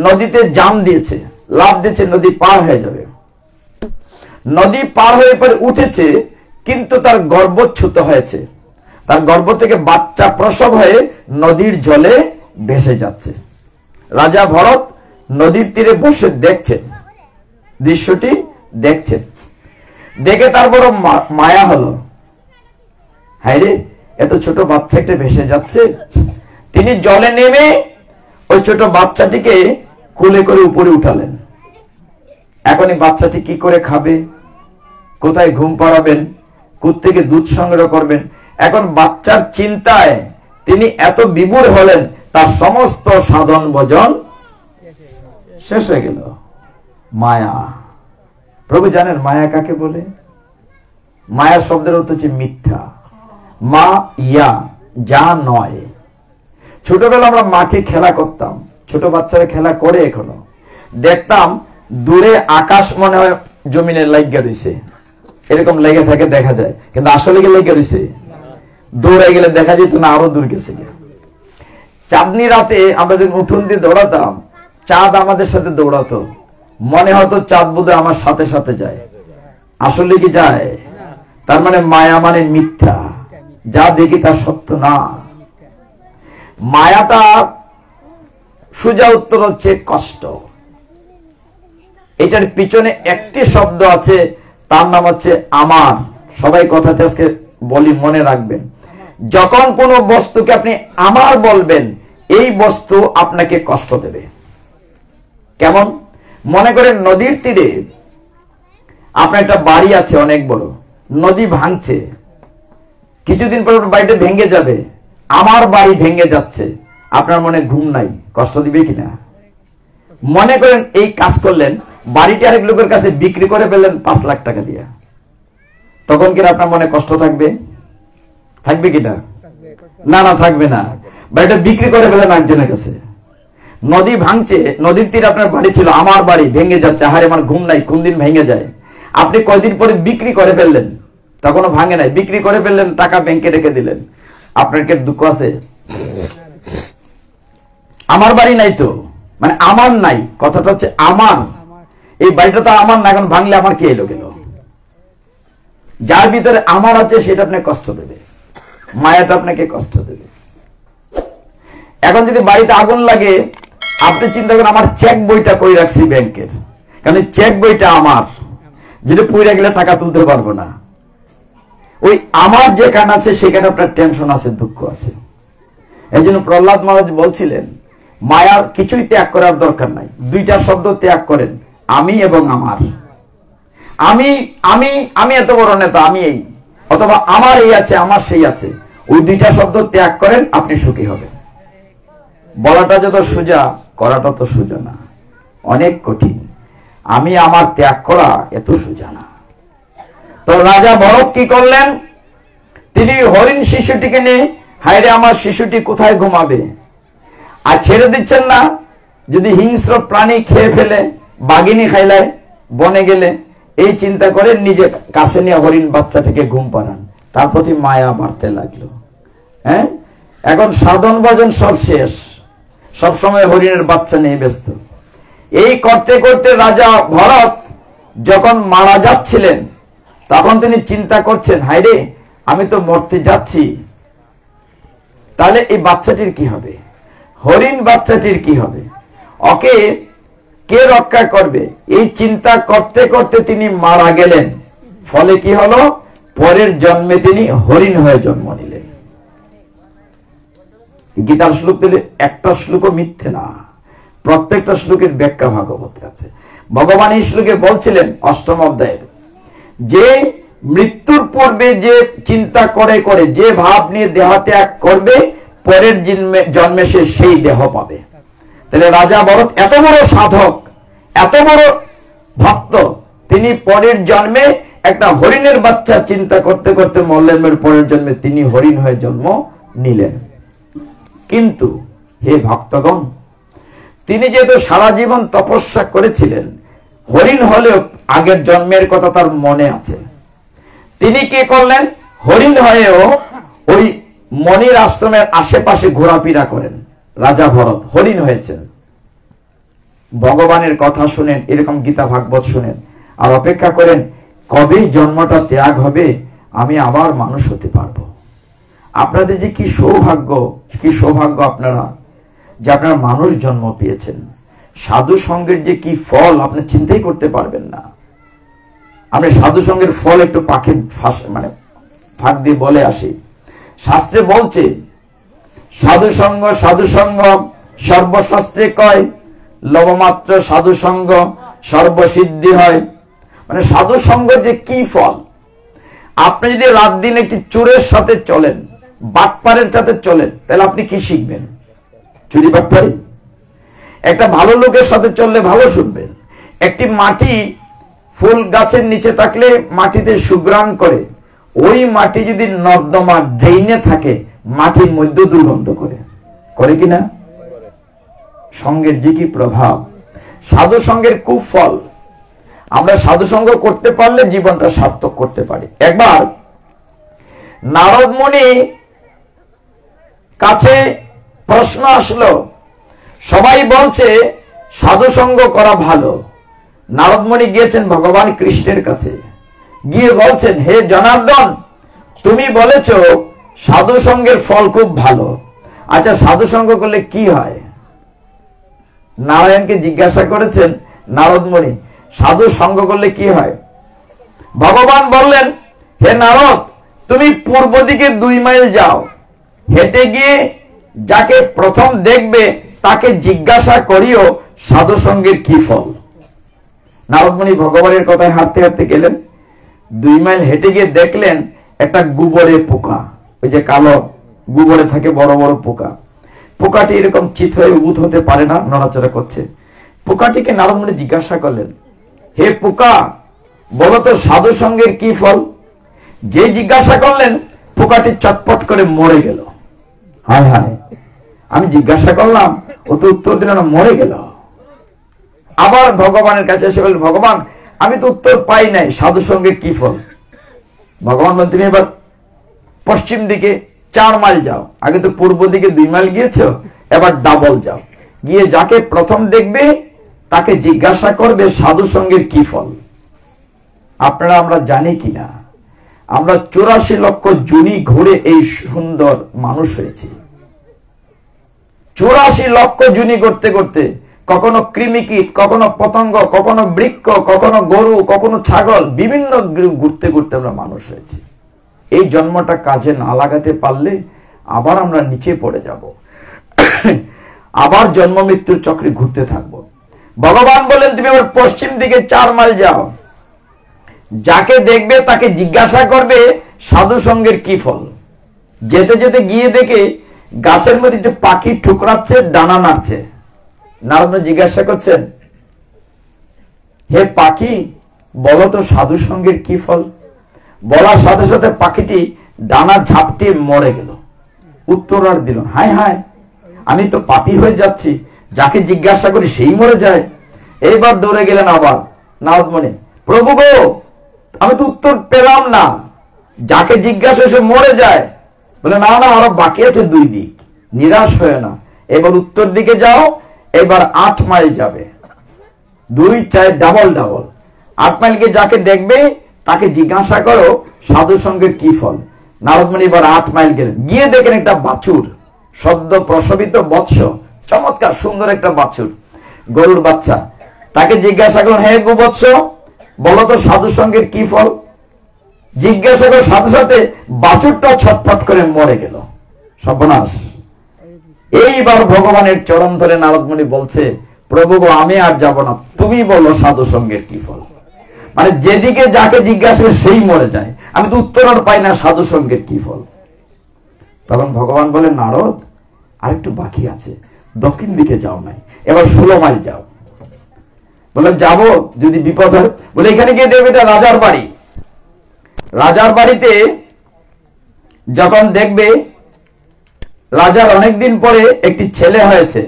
নদীতে জাম দিয়েছে, লাফ দিয়েছে, নদী পার হয়ে যাবে। নদী পার হয়ে পরে উঠেছে, কিন্তু তার গর্ভচ্যুত হয়েছে। তার গর্ভ থেকে বাচ্চা প্রসব হয়ে নদীর জলে ভেসে যাচ্ছে। রাজা ভরত নদীর তীরে বসে দেখছেন, দৃশ্যটি দেখছেন। দেখে তার বড় মায়া হলো, হায় রে, এত ছোট বাচ্চা একটা ভেসে যাচ্ছে। তিনি জলে নেমে ওই ছোট বাচ্চাটিকে কোলে করে উপরে উঠালেন। এখন এই বাচ্চাটি কি করে খাবে, কোথায় ঘুম পাড়াবেন, কোত্থেকে দুধ সংগ্রহ করবেন? এখন বাচ্চার চিন্তায় তিনি এত বিভোর হলেন, তার সমস্ত সাধন ভজন শেষ হয়ে গেল। মায়া, প্রভু জানেন মায়া কাকে বলে? মায়া শব্দের অর্থ হচ্ছে মিথ্যা। মা ইয়া, যা নয়। ছোটবেলা আমরা মাঠে খেলা করতাম, ছোট বাচ্চারা খেলা করে এখনো। দেখতাম দূরে আকাশ মনে হয় জমিনে লাগিয়ে রয়েছে, এরকম লেগে থাকে দেখা যায়, কিন্তু আসলে কি লেগে রয়েছে? দৌড়ে গেলে দেখা যেত না, আরো দূর গেছে। চাঁদনি রাতে আমরা যখন উঠোন দিয়ে দৌড়াতাম, চাঁদ আমাদের সাথে দৌড়াতো, মনে হতো চাঁদ বোধহয় আমার সাথে সাথে যায়, আসলে কি যায়? তার মানে মায়া মানে মিথ্যা, যা দেখি তা সত্য না। মায়াটা সোজা উত্তর হচ্ছে কষ্ট। এটার পিছনে একটি শব্দ আছে, তার নাম হচ্ছে আমার। সবাই কথাটা আজকে বলি, মনে রাখবেন। যখন কোন বস্তুকে আপনি আমার বলবেন, এই বস্তু আপনাকে কষ্ট দেবে। কেমন? মনে করেন নদীর তীরে আপনার একটা বাড়ি আছে অনেক বড়, নদী ভাঙছে, কিছুদিন পর বাড়িটা ভেঙে যাবে, আমার বাড়ি ভেঙে যাচ্ছে, আপনার মনে ঘুম নাই, কষ্ট দিবে কিনা? মনে করেন এই কাজ করলেন, বাড়িটি আরেক লোকের কাছে বিক্রি করে ফেললেন 5 লাখ টাকা দিয়ে, তখন কি আপনার মনে কষ্ট থাকবে? থাকবে কিনা? না, না, থাকবে না। বাড়িটা বিক্রি করে ফেলেন একজনের কাছে, নদী ভাঙছে, নদীর তীরে আপনার বাড়ি ছিল, আমার বাড়ি ভেঙে যাচ্ছে, হারে আমার ঘুম নাই, কোন দিন ভেঙে যায়। আপনি কয়দিন পরে বিক্রি করে ফেললেন, তখনও ভাঙে নাই, বিক্রি করে ফেললেন, টাকা ব্যাংকে রেখে দিলেন, আপনার কি দুঃখ আছে? আমার বাড়ি নাই তো, মানে আমার নাই, কথাটা হচ্ছে আমার, এই বাড়িটা তো আমার না, এখন ভাঙলে আমার কি এলো গেল? যার ভিতরে আমার আছে সেটা আপনাকে কষ্ট দেবে, মায়াটা আপনাকে কষ্ট দেবে। এখন যদি বাড়িতে আগুন লাগে, আপনি চিন্তা করেন আমার চেক বইটা কই রাখছি ব্যাংকের, কারণ চেক বইটা আমার, যেটা পুড়ে গেলে টাকা তুলতে পারবো না। ওই আমার যেখানে আছে সেখানে আপনার টেনশন আছে, দুঃখ আছে। এই জন্য প্রহ্লাদ মহারাজ বলছিলেন মায়ার কিছুই ত্যাগ করার দরকার নাই, দুইটা শব্দ ত্যাগ করেন, আমি এবং আমার। আমি আমি আমি এত বড় নেতা, আমি এই, অথবা আমার এই আছে, আমার সেই আছে, ওই দুইটা শব্দ ত্যাগ করেন, আপনি সুখী হবেন। বলাটা যত সোজা, করাটা তো সোজা না, অনেক কঠিন। আমি আমার ত্যাগ করা এত সোজা না। তো রাজা ভরত কি করলেন? তিনি হরিণ শিশুটিকে নিয়ে, হায়রে আমার শিশুটি কোথায় ঘুমাবে, আর ছেড়ে দিচ্ছেন না। যদি হিংস্র প্রাণী খেয়ে ফেলে, বাঘিনী খাইলায় বনে গেলে, এই চিন্তা করে নিজে কাছে নিয়ে হরিণ বাচ্চাটাকে ঘুম পাড়ান। তার প্রতি মায়া বাড়তে লাগলো। হ্যাঁ, এখন সাধন ভজন সব শেষ, সব সময় হরিণের বাচ্চা নিয়ে ব্যস্ত। এই করতে করতে রাজা ভরত যখন মারা যাচ্ছিলেন, তখন তিনি চিন্তা করছেন, হায়রে আমি তো মরতে যাচ্ছি, তাহলে এই বাচ্চাটির কি হবে, হরিণ বাচ্চাটির কি হবে, ওকে কে রক্ষা করবে? এই চিন্তা করতে করতে তিনি মারা গেলেন। ফলে কি হলো? পরের জন্মে তিনি হরিণ হয়ে জন্ম নিলেন। গীতার শ্লোক দিলে একটা শ্লোকও মিথ্যে না, প্রত্যেকটা শ্লোকের ব্যাখ্যা ভাগবতে আছে। ভগবান এই শ্লোকে বলছিলেন অষ্টম অধ্যায়ের, যে মৃত্যুর পূর্বে যে চিন্তা করে করে, যে ভাব নিয়ে দেহত্যাগ করবে, পরের জন্মে সে সেই দেহ পাবে। তাহলে রাজা ভরত এত বড় সাধক, এত বড় ভক্ত, তিনি পরের জন্মে একটা হরিণের বাচ্চা চিন্তা করতে করতে মরলেন, পরের জন্মে তিনি হরিণ হয়ে জন্ম নিলেন। কিন্তু হে ভক্তগণ, তিনি যেহেতু সারা জীবন তপস্যা করেছিলেন, হরিণ হলেও আগের জন্মের কথা তার মনে আছে। তিনি কি করলেন? হরিণ হয়েও ওই মনির আশ্রমের আশেপাশে ঘোরাফেরা করেন। রাজা ভরত হরিণ হয়েছেন, ভগবানের কথা শুনেন, এরকম গীতা ভাগবত শুনেন, আর অপেক্ষা করেন কবে জন্মটা ত্যাগ হবে, আমি আবার মানুষ হতে পারবো। আপনাদের যে কি সৌভাগ্য, কি সৌভাগ্য আপনারা, যে আপনারা মানুষ জন্ম পেয়েছেন। সাধু সঙ্গের যে কি ফল আপনি চিন্তাই করতে পারবেন না। আমি সাধু সঙ্গের ফল একটু পাখি মানে ফাঁক দিয়ে বলে আসি। শাস্ত্রে বলছে, সাধু সঙ্গ সর্বশাস্ত্রে কয়, লবমাত্র সাধু সঙ্গ সর্বসিদ্ধি হয়। মানে সাধু সঙ্গ যে কি ফল। আপনি যদি রাত দিন একটি চোরের সাথে চলেন, বাটপারের সাথে চলেন, তাহলে আপনি কি শিখবেন? চুরি বাটপারি। একটা ভালো লোকের সাথে চললে ভালো শুনবেন। একটি মাটি ফুল গাছের নিচে থাকলে মাটিতে সুঘ্রাণ করে, ওই মাটি যদি নর্দমা ড্রেইনে থাকে, মাটির মধ্যে দুর্গন্ধ করে, করে কিনা? সঙ্গের যে কি প্রভাব, সাধু সঙ্গের কুফল। আমরা সাধু সঙ্গ করতে পারলে জীবনটা সার্থক করতে পারি। একবার নারদ মুনি কাছে প্রশ্ন আসলো, সবাই বলছে সাধু সঙ্গ করা ভালো। নারদ মুনি গিয়েছেন ভগবান কৃষ্ণের কাছে, গিয়ে বলছেন, হে জনার্দন, তুমি বলেছ সাধু সঙ্গের ফল খুব ভালো, আচ্ছা সাধু সঙ্গ করলে কি হয়? নারায়ণকে জিজ্ঞাসা করেছেন নারদ মুনি, সাধু সঙ্গ করলে কি হয়? ভগবান বললেন, হে নারদ, তুমি পূর্ব দিকে 2 মাইল যাও, হেঁটে গিয়ে যাকে প্রথম দেখবে তাকে জিজ্ঞাসা করিও সাধু সঙ্গের কি ফল। নারদ মুনি ভগবানের কথায় হাঁটতে হাঁটতে গেলেন, 2 মাইল হেঁটে গিয়ে দেখলেন একটা গোবরে পোকা, ওই যে কালো গোবরে থাকে বড় বড় পোকা। পোকাটি এরকম চিত হয়ে উবুত হতে পারে না, নড়াচড়া করছে। পোকাটিকে নারদ মুনি জিজ্ঞাসা করলেন, হে পোকা, বলো তো সাধু সঙ্গের কি ফল? যে জিজ্ঞাসা করলেন, পোকাটি চটপট করে মরে গেল। হায় হায়, আমি জিজ্ঞাসা করলাম, ও তো উত্তর দিল না, মরে গেল। আবার ভগবানের কাছে এসে বললেন, ভগবান আমি তো উত্তর পাই নাই, সাধু সঙ্গের কি ফল? ভগবান বলেন, তুমি এবার পশ্চিম দিকে 4 মাইল যাও, আগে তো পূর্ব দিকে 2 মাইল গিয়েছো, এবার ডাবল যাও, গিয়ে যাকে প্রথম দেখবে তাকে জিজ্ঞাসা করবে সাধু সঙ্গের কি ফল। আপনারা আমরা জানি কিনা, আমরা 84 লক্ষ জুনি ঘুরে এই সুন্দর মানুষ হয়েছি। 84 লক্ষ জুনি করতে করতে কখনো কৃমিকীট, কখনো পতঙ্গ, কখনো বৃক্ষ, কখনো গরু, কখনো ছাগল, বিভিন্ন ঘুরতে ঘুরতে আমরা মানুষ হয়েছি। এই জন্মটা কাজে না লাগাতে পারলে আবার আমরা নিচে পড়ে যাব, আবার জন্ম মৃত্যুর চক্রে ঘুরতে থাকবো। ভগবান বলেন, তুমি আবার পশ্চিম দিকে 4 মাইল যাও, যাকে দেখবে তাকে জিজ্ঞাসা করবে সাধু সঙ্গের কি ফল। যেতে যেতে গিয়ে দেখে গাছের মধ্যে একটা পাখি ঠুকরাচ্ছে, ডানা নাড়ছে। নারদ জিজ্ঞাসা করছেন, হে পাখি বলো তো সাধু সঙ্গের কি ফল? বলার সাথে সাথে পাখিটি ডানা ঝাপটিয়ে মরে গেল। উত্তর আর দিল, হায় হায়, আমি তো পাপী হয়ে যাচ্ছি, যাকে জিজ্ঞাসা করি সেই মরে যায়। এইবার দৌড়ে গেলেন আবার নারদ মুনি, প্রভু গো আমি তো উত্তর পেলাম না, যাকে জিজ্ঞাসা সে মরে যায়। বলে, না না, আরো বাকি আছে 2 দিক, নিরাশ হয় না, এবার উত্তর দিকে যাও, এবার 8 মাইল যাবে, 2 4 ডাবল ডাবল। 8 মাইল গিয়ে যাকে দেখবে তাকে জিজ্ঞাসা করো সাধু সঙ্গের কি ফল। নারদ মুনি এবার 8 মাইল গেলেন, গিয়ে দেখেন একটা বাছুর, সদ্য প্রসবিত বৎস, চমৎকার সুন্দর একটা বাছুর, গরুর বাচ্চা। তাকে জিজ্ঞাসা করুন, হে গোবৎস বলো তো সাধু সঙ্গের কি ফল? জিজ্ঞাসা করার সাথে সাথে বাছুরটা ছটফট করে মরে গেল। সর্বনাশ। এইবার ভগবানের চরণ ধরে নারদ মুনি বলছে, প্রভু গো আমি আর যাব না, তুমি বলো সাধু সঙ্গের কি ফল। মানে যেদিকে যাকে জিজ্ঞাসা করে সেই মরে যায়, আমি তো উত্তর আর পাই না, সাধু সঙ্গের কি ফল। তখন ভগবান বলেন, নারদ আরেকটু বাকি আছে, দক্ষিণ দিকে যাও নাই, এবার 16 মাইল যাও। বলে, যাব যদি বিপদ হয়। বলে, এখানে গিয়ে দেখবে এটা রাজার বাড়ি। রাজার বাড়িতে যখন দেখবে রাজার অনেকদিন পরে একটি ছেলে হয়েছে,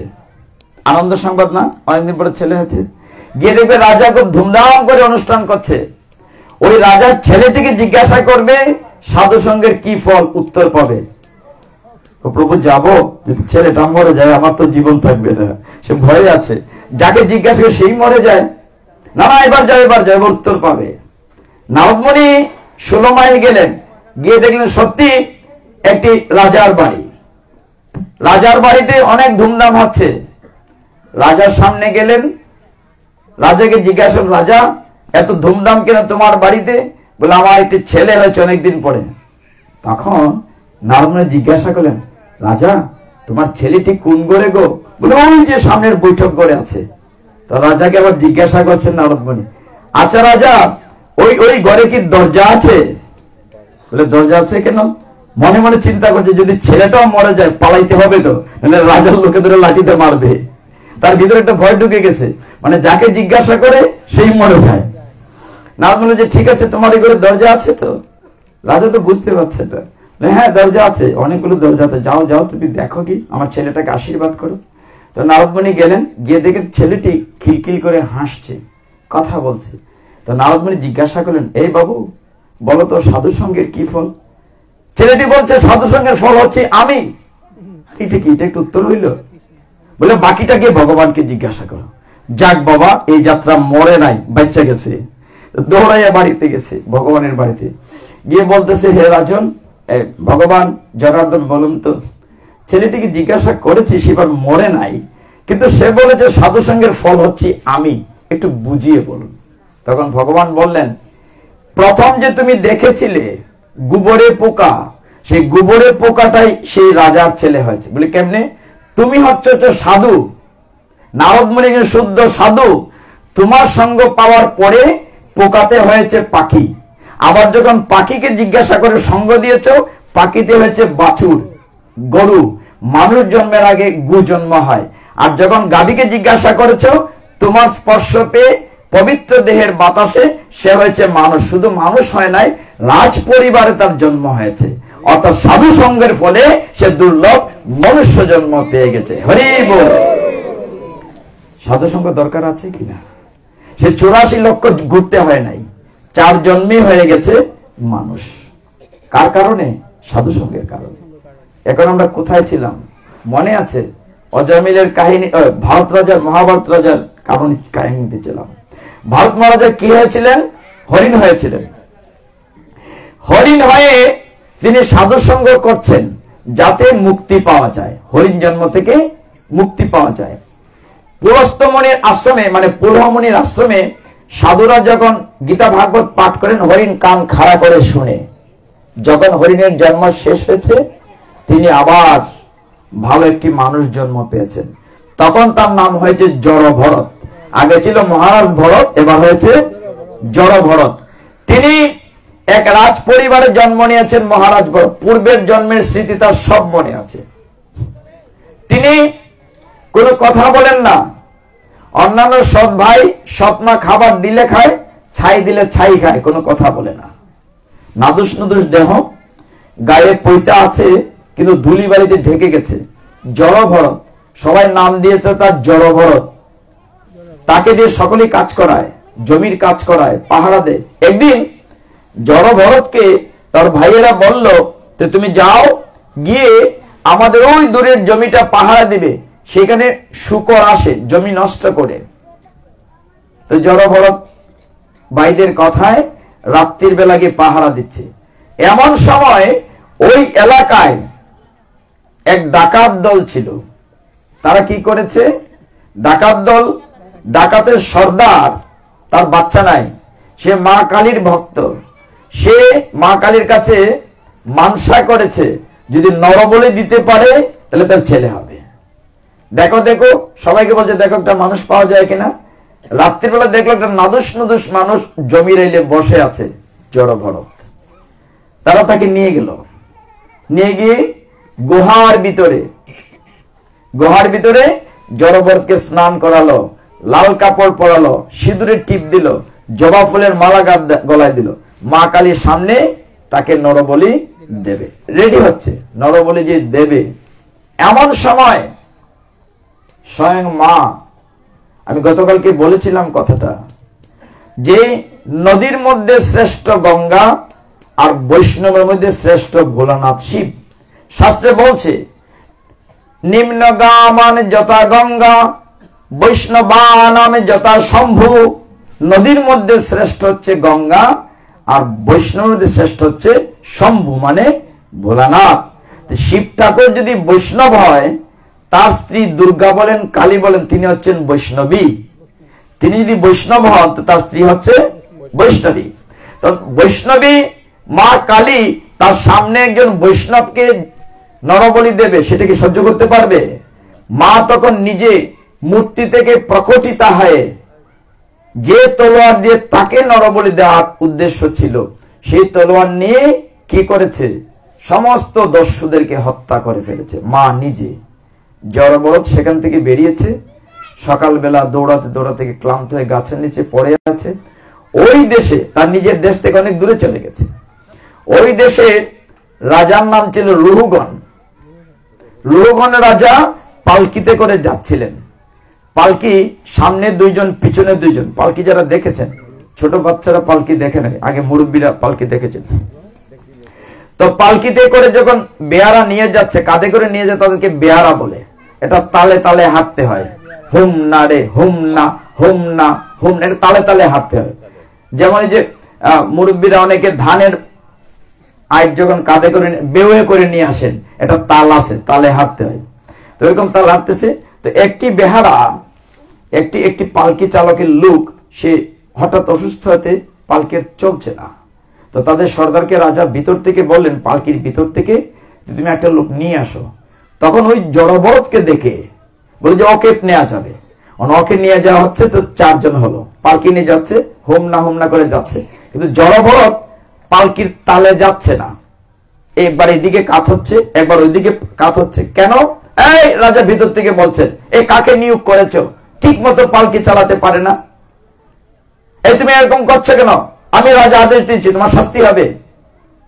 আনন্দ সংবাদ না, অনেকদিন পরে ছেলে হয়েছে, গিয়ে দেখবে রাজা খুব ধুমধাম করে অনুষ্ঠান করছে। ওই রাজার ছেলেটিকে জিজ্ঞাসা করবে সাধু সঙ্গের কি ফল, উত্তর পাবে। প্রভু যাব, যদি ছেলেটা মরে যায় আমার তো জীবন থাকবে না, সে ভয়ে আছে, যাকে জিজ্ঞাসা করে সেই মরে যায়। না না, এবার যাও, এবার যাও, উত্তর পাবে। নারদ মুনি 16 মাইল গেলেন, গিয়ে দেখলেন সত্যি একটি রাজার বাড়ি। রাজার বাড়িতে অনেক ধুমধাম হচ্ছে। রাজার সামনে গেলেন, রাজাকে জিজ্ঞাসা, রাজা এত ধুমধাম কেন তোমার বাড়িতে? বলে, আমার একটি ছেলে হয়েছে অনেকদিন পরে। তখন নারদ মুনি জিজ্ঞাসা করলেন, রাজা তোমার ছেলেটি কোন ঘরে গো? বলে, ওই যে সামনের বৈঠক ঘরে আছে। তো রাজাকে আবার জিজ্ঞাসা করছেন নারদ মুনি, আচ্ছা রাজা ওই ওই ঘরে কি দরজা আছে? বলে, দরজা আছে কেন? মনে মনে চিন্তা করছে, যদি ছেলেটাও মরে যায় পালাইতে হবে তো, রাজার লোকে ধরে লাঠিতে মারবে। তার ভিতরে একটা ভয় ঢুকে গেছে, মানে যাকে জিজ্ঞাসা করে সেই মরে যায়। নারদ মুনি যে, ঠিক আছে তোমার এই ঘরে দরজা আছে তো? রাজা তো বুঝতে পারছে এটা, হ্যাঁ দরজা আছে, অনেকগুলো দরজা আছে, যাও যাও তুমি দেখো কি, আমার ছেলেটাকে আশীর্বাদ করো। তো নারদ মুনি গেলেন, গিয়ে দেখেন ছেলেটি খিলখিল করে হাসছে, কথা বলছে। তো নারদ মুনি জিজ্ঞাসা করলেন, এই বাবু বলো তো সাধু সঙ্গের কি ফল? ছেলেটি বলছে, সাধু সঙ্গের ফল হচ্ছে আমি। এটা কি, এটা একটু উত্তর হইল? বলে, বাকিটাকে ভগবানকে জিজ্ঞাসা করো। যাক বাবা, এই যাত্রা মরে নাই, বাচ্চা গেছে। দৌড়াইয়া বাড়িতে গেছে, ভগবানের বাড়িতে গিয়ে বলতেছে, হে রাজন, ভগবান জনার্দন বলুন তো, ছেলেটিকে জিজ্ঞাসা করেছি সেবার মরে নাই, কিন্তু সে বলেছে সাধু সঙ্গের ফল হচ্ছে আমি, একটু বুঝিয়ে বলুন। তখন ভগবান বললেন, প্রথম যে তুমি দেখেছিলে গোবরে পোকা, সেই গোবরে পোকাটাই সেই রাজার ছেলে হয়েছে। বলে, কেমনে? তুমি হচ্ছে সাধু, নারদ মুনি শুদ্ধ সাধু, তোমার সঙ্গ পাওয়ার পরে পোকাতে হয়েছে পাখি, আবার যখন পাখিকে জিজ্ঞাসা করে সঙ্গ দিয়েছ, পাখিতে হয়েছে বাছুর, গরু, মানুষ জন্মের আগে গু জন্ম হয়। আর যখন গাভীকে জিজ্ঞাসা করেছ, তোমার স্পর্শ পেয়ে পবিত্র দেহের বাতাসে সে হয়েছে মানুষ, শুধু মানুষ হয় নাই, রাজ পরিবারে তার জন্ম হয়েছে। অর্থাৎ সাধু সঙ্গের ফলে সে দুর্লভ মনুষ্য জন্ম পেয়ে গেছে। হরি বল। সাধুসঙ্গ দরকার আছে কিনা? সে 84 লক্ষ ঘুরতে হয় নাই, 4 জন্মে হয়ে গেছে মানুষ। কার কারণে? সাধুসঙ্গের কারণে। এখন আমরা কোথায় ছিলাম মনে আছে? অজামিলের কাহিনী, ভারত রাজার, মহাভারত রাজার কাহিনীতে ছিলাম। ভারত মহারাজা কি হয়েছিলেন? হরিণ হয়েছিলেন। হরিণ হয়ে তিনি সাধুসঙ্গ করছেন যাতে মুক্তি পাওয়া যায়, হরিণ জন্ম থেকে মুক্তি পাওয়া যায়। পুলস্তমণির আশ্রমে, মানে পুলহমণির আশ্রমে সাধুরা যখন গীতা ভাগবত পাঠ করেন, হরিণ কান খাড়া করে শুনে। যখন হরিণের জন্ম শেষ হয়েছে, তিনি আবার ভালো একটি মানুষ জন্ম পেয়েছেন। তখন তার নাম হয়েছে জড় ভরত। আগে ছিল মহারাজ ভরত, এবার হয়েছে জড় ভরত। তিনি এক রাজ পরিবারে জন্ম নিয়েছেন মহারাজ ভরত। পূর্বের জন্মের স্মৃতি তার সব মনে আছে। তিনি কোনো কথা বলেন না। অন্যান্য সৎ ভাই সৎমা খাবার দিলে খায়, ছাই দিলে ছাই খায়, কোনো কথা বলে না। নাদুস নুদুস দেহ, গায়ে পৈতা আছে কিন্তু ধুলি বাড়িতে ঢেকে গেছে। জড় ভরত, সবাই নাম দিয়েছে তার জড় ভরত। তাকে দিয়ে সকলেই কাজ করায়, জমির কাজ করায়, পাহারা দেয়। একদিন জড় ভরতকে তার ভাইয়েরা বলল যে তুমি যাও, গিয়ে আমাদের ওই দূরের জমিটা পাহারা দিবে, সেখানে শুকর আসে জমি নষ্ট করে। তো জড় ভরত ভাইদের কথায় রাত্রির বেলা গিয়ে পাহারা দিচ্ছে। এমন সময় ওই এলাকায় এক ডাকাত দল ছিল। তারা কি করেছে? ডাকাত দল, ডাকাতের সর্দার, তার বাচ্চা নাই, সে মা কালীর ভক্ত। সে মা কালীর কাছে মানসা করেছে যদি নরবলি দিতে পারে তাহলে তার ছেলে হবে। দেখো দেখো, সবাইকে বলছে দেখো একটা মানুষ পাওয়া যায় কিনা। রাত্রিবেলা দেখলো একটা নাদুস নুদুস মানুষ জমির এলে বসে আছে, জড় ভরত। তারা তাকে নিয়ে গেল, নিয়ে গিয়ে গুহার ভিতরে জড় ভরতকে স্নান করালো, লাল কাপড় পরালো, সিঁদুরের টিপ দিল, জবা ফুলের মালা গলায় দিল। মা কালীর সামনে তাকে নরবলি দেবে, রেডি হচ্ছে নরবলি যে দেবে। এমন সময় স্বয়ং মা, আমি গতকালকে বলেছিলাম কথাটা, যে নদীর মধ্যে শ্রেষ্ঠ গঙ্গা আর বৈষ্ণবের মধ্যে শ্রেষ্ঠ ভোলানাথ শিব। শাস্ত্রে বলছে নিম্নগামান যথা গঙ্গা বৈষ্ণবানামে যথা শম্ভু। নদীর মধ্যে শ্রেষ্ঠ হচ্ছে গঙ্গা আর বৈষ্ণবের মধ্যে শ্রেষ্ঠ হচ্ছে শম্ভু, মানে ভোলানাথ। শিব ঠাকুর যদি বৈষ্ণব হয়, তার স্ত্রী দুর্গা বলেন, কালী বলেন, তিনি হচ্ছেন বৈষ্ণবী। তিনি যদি বৈষ্ণব হন, তার স্ত্রী হচ্ছে বৈষ্ণবী। তো বৈষ্ণবী মা কালী তার সামনে একজন বৈষ্ণবকে নরবলি দেবে, সেটা কি সহ্য করতে পারবে? মা তখন নিজে মূর্তি থেকে প্রকটিতা হয়ে যে তলোয়ার দিয়ে তাকে নরবলি দেওয়ার উদ্দেশ্য ছিল, সেই তলোয়ার নিয়ে কি করেছে? সমস্ত দস্যুদেরকে হত্যা করে ফেলেছে মা নিজে। জড় ভরত সেখান থেকে বেরিয়েছে। সকালবেলা দৌড়াতে দৌড়াতে ক্লান্ত হয়ে গাছের নিচে পড়ে আছে। ওই দেশে, তার নিজের দেশ থেকে অনেক দূরে চলে গেছে, ওই দেশে রাজার নাম ছিল রুহুগণ। রুহুগণ রাজা পালকিতে করে যাচ্ছিলেন। পালকি সামনে দুইজন, পিছনে দুইজন। পালকি যারা দেখেছেন, ছোট বাচ্চারা পালকি দেখে নাই, আগে মুরব্বীরা পালকি দেখেছেন। তো পালকিতে করে যখন বেয়ারা নিয়ে যাচ্ছে, কাঁধে করে নিয়ে যায়, তাদেরকে বেয়ারা বলে। এটা তালে তালে হাঁটতে হয়, হুম না রে, হুম না, হুম না, হুম না, তালে তালে হাঁটতে হয়। যেমন যে মুরব্বীরা অনেকে ধানের আইট যখন কাঁধে করে বেউয়ে করে নিয়ে আসেন, এটা তাল আছে, তালে হাঁটতে হয়। তো এরকম তাল হাঁটতেছে। তো একটি বেহারা, একটি পালকি চালকের লোক, সে হঠাৎ অসুস্থ হতে পালকির চলছে না। তো তাদের সর্দারকে রাজা ভিতর থেকে বললেন, পালকির ভিতর থেকে তুমি একটা লোক নিয়ে আসো। তখন ওই জড় ভরতকে দেখে বলে যে ওকে নেওয়া যাবে। ওকে নিয়ে যাওয়া হচ্ছে। তো 4 জন হলো, পালকি নিয়ে যাচ্ছে, হোম না করে যাচ্ছে। কিন্তু জড় ভরত পালকির তালে যাচ্ছে না। একবার এদিকে কাত হচ্ছে, একবার ওইদিকে কাত হচ্ছে। কেন? এই রাজা ভিতর থেকে বলছেন, এই কাকে নিয়োগ করেছো? ঠিক মতো পালকি চালাতে পারে না, এই তুমি এরকম করছো কেন? আমি রাজা আদেশ দিচ্ছি, তোমার শাস্তি হবে।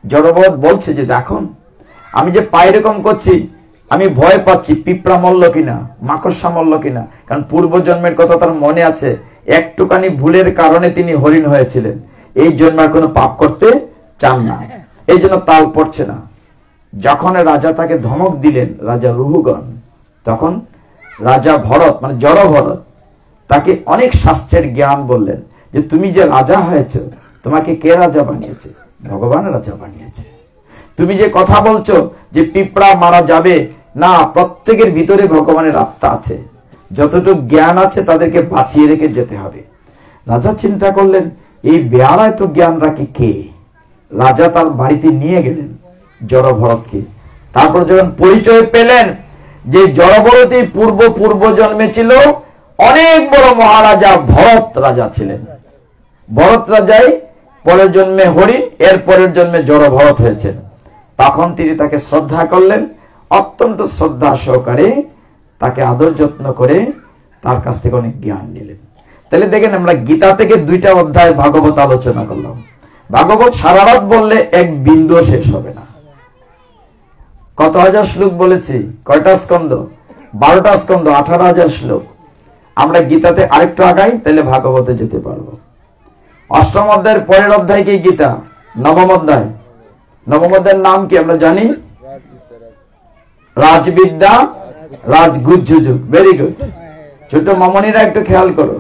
জড় ভরত বলছে যে দেখুন, আমি যে পায়ে এরকম করছি, আমি ভয় পাচ্ছি পিঁপড়া মরল কিনা, মাকড়সা মরল কিনা, কারণ পূর্বজন্মের কথা তার মনে আছে, একটুখানি ভুলের কারণে তিনি হরিণ হয়েছিলেন, এই জন্য আর কোনো পাপ করতে চান না, এই জন্য তাল পড়ছে না। যখন রাজা তাকে ধমক দিলেন, রাজা রুহুগণ, তখন রাজা ভরত মানে জড় ভরত তাকে অনেক শাস্ত্রের জ্ঞান বললেন, যে তুমি যে রাজা হয়েছ, তোমাকে কে রাজা বানিয়েছে? ভগবান রাজা বানিয়েছে। তুমি যে কথা বলছো যে পিঁপড়া মারা যাবে না, প্রত্যেকের ভিতরে ভগবানের আত্মা আছে, যতটুকু জ্ঞান আছে তাদেরকে বাঁচিয়ে রেখে যেতে হবে। রাজা চিন্তা করলেন, এই বেয়ারায় তো জ্ঞান রাখি কে? রাজা তার বাড়িতে নিয়ে গেলেন জড় ভরতকে। তারপর যখন পরিচয় পেলেন যে জড় ভরতই পূর্ব জন্মে ছিল অনেক বড় মহারাজা ভরত রাজা ছিলেন, ভরত রাজাই পরের জন্মে হরিণ, এর পরের জন্মে জড় ভরত হয়েছেন। তখন তিনি তাকে শ্রদ্ধা করলেন, অত্যন্ত শ্রদ্ধা সহকারে তাকে আদর যত্ন করে তার কাছ থেকে অনেক জ্ঞান নিলেন। তাহলে দেখেন, আমরা গীতা থেকে 2টা অধ্যায় ভাগবত আলোচনা করলাম। ভাগবত সারা রাত বললে এক বিন্দু শেষ হবে না। কত হাজার শ্লোক বলেছি? কয়টা স্কন্ধ? 12টা স্কন্ধ, 18,000 শ্লোক। আমরা গীতাতে আরেকটু আগাই, তাহলে ভাগবতে যেতে পারবো। 8ম অধ্যায়ের পরের অধ্যায় কি গীতা? 9ম অধ্যায়। 9ম অধ্যায়ের নাম কি আমরা জানি? রাজবিদ্যা রাজগুজ্জুযুগ। ভেরি গুড, ছোট মামনিরা একটু খেয়াল করো,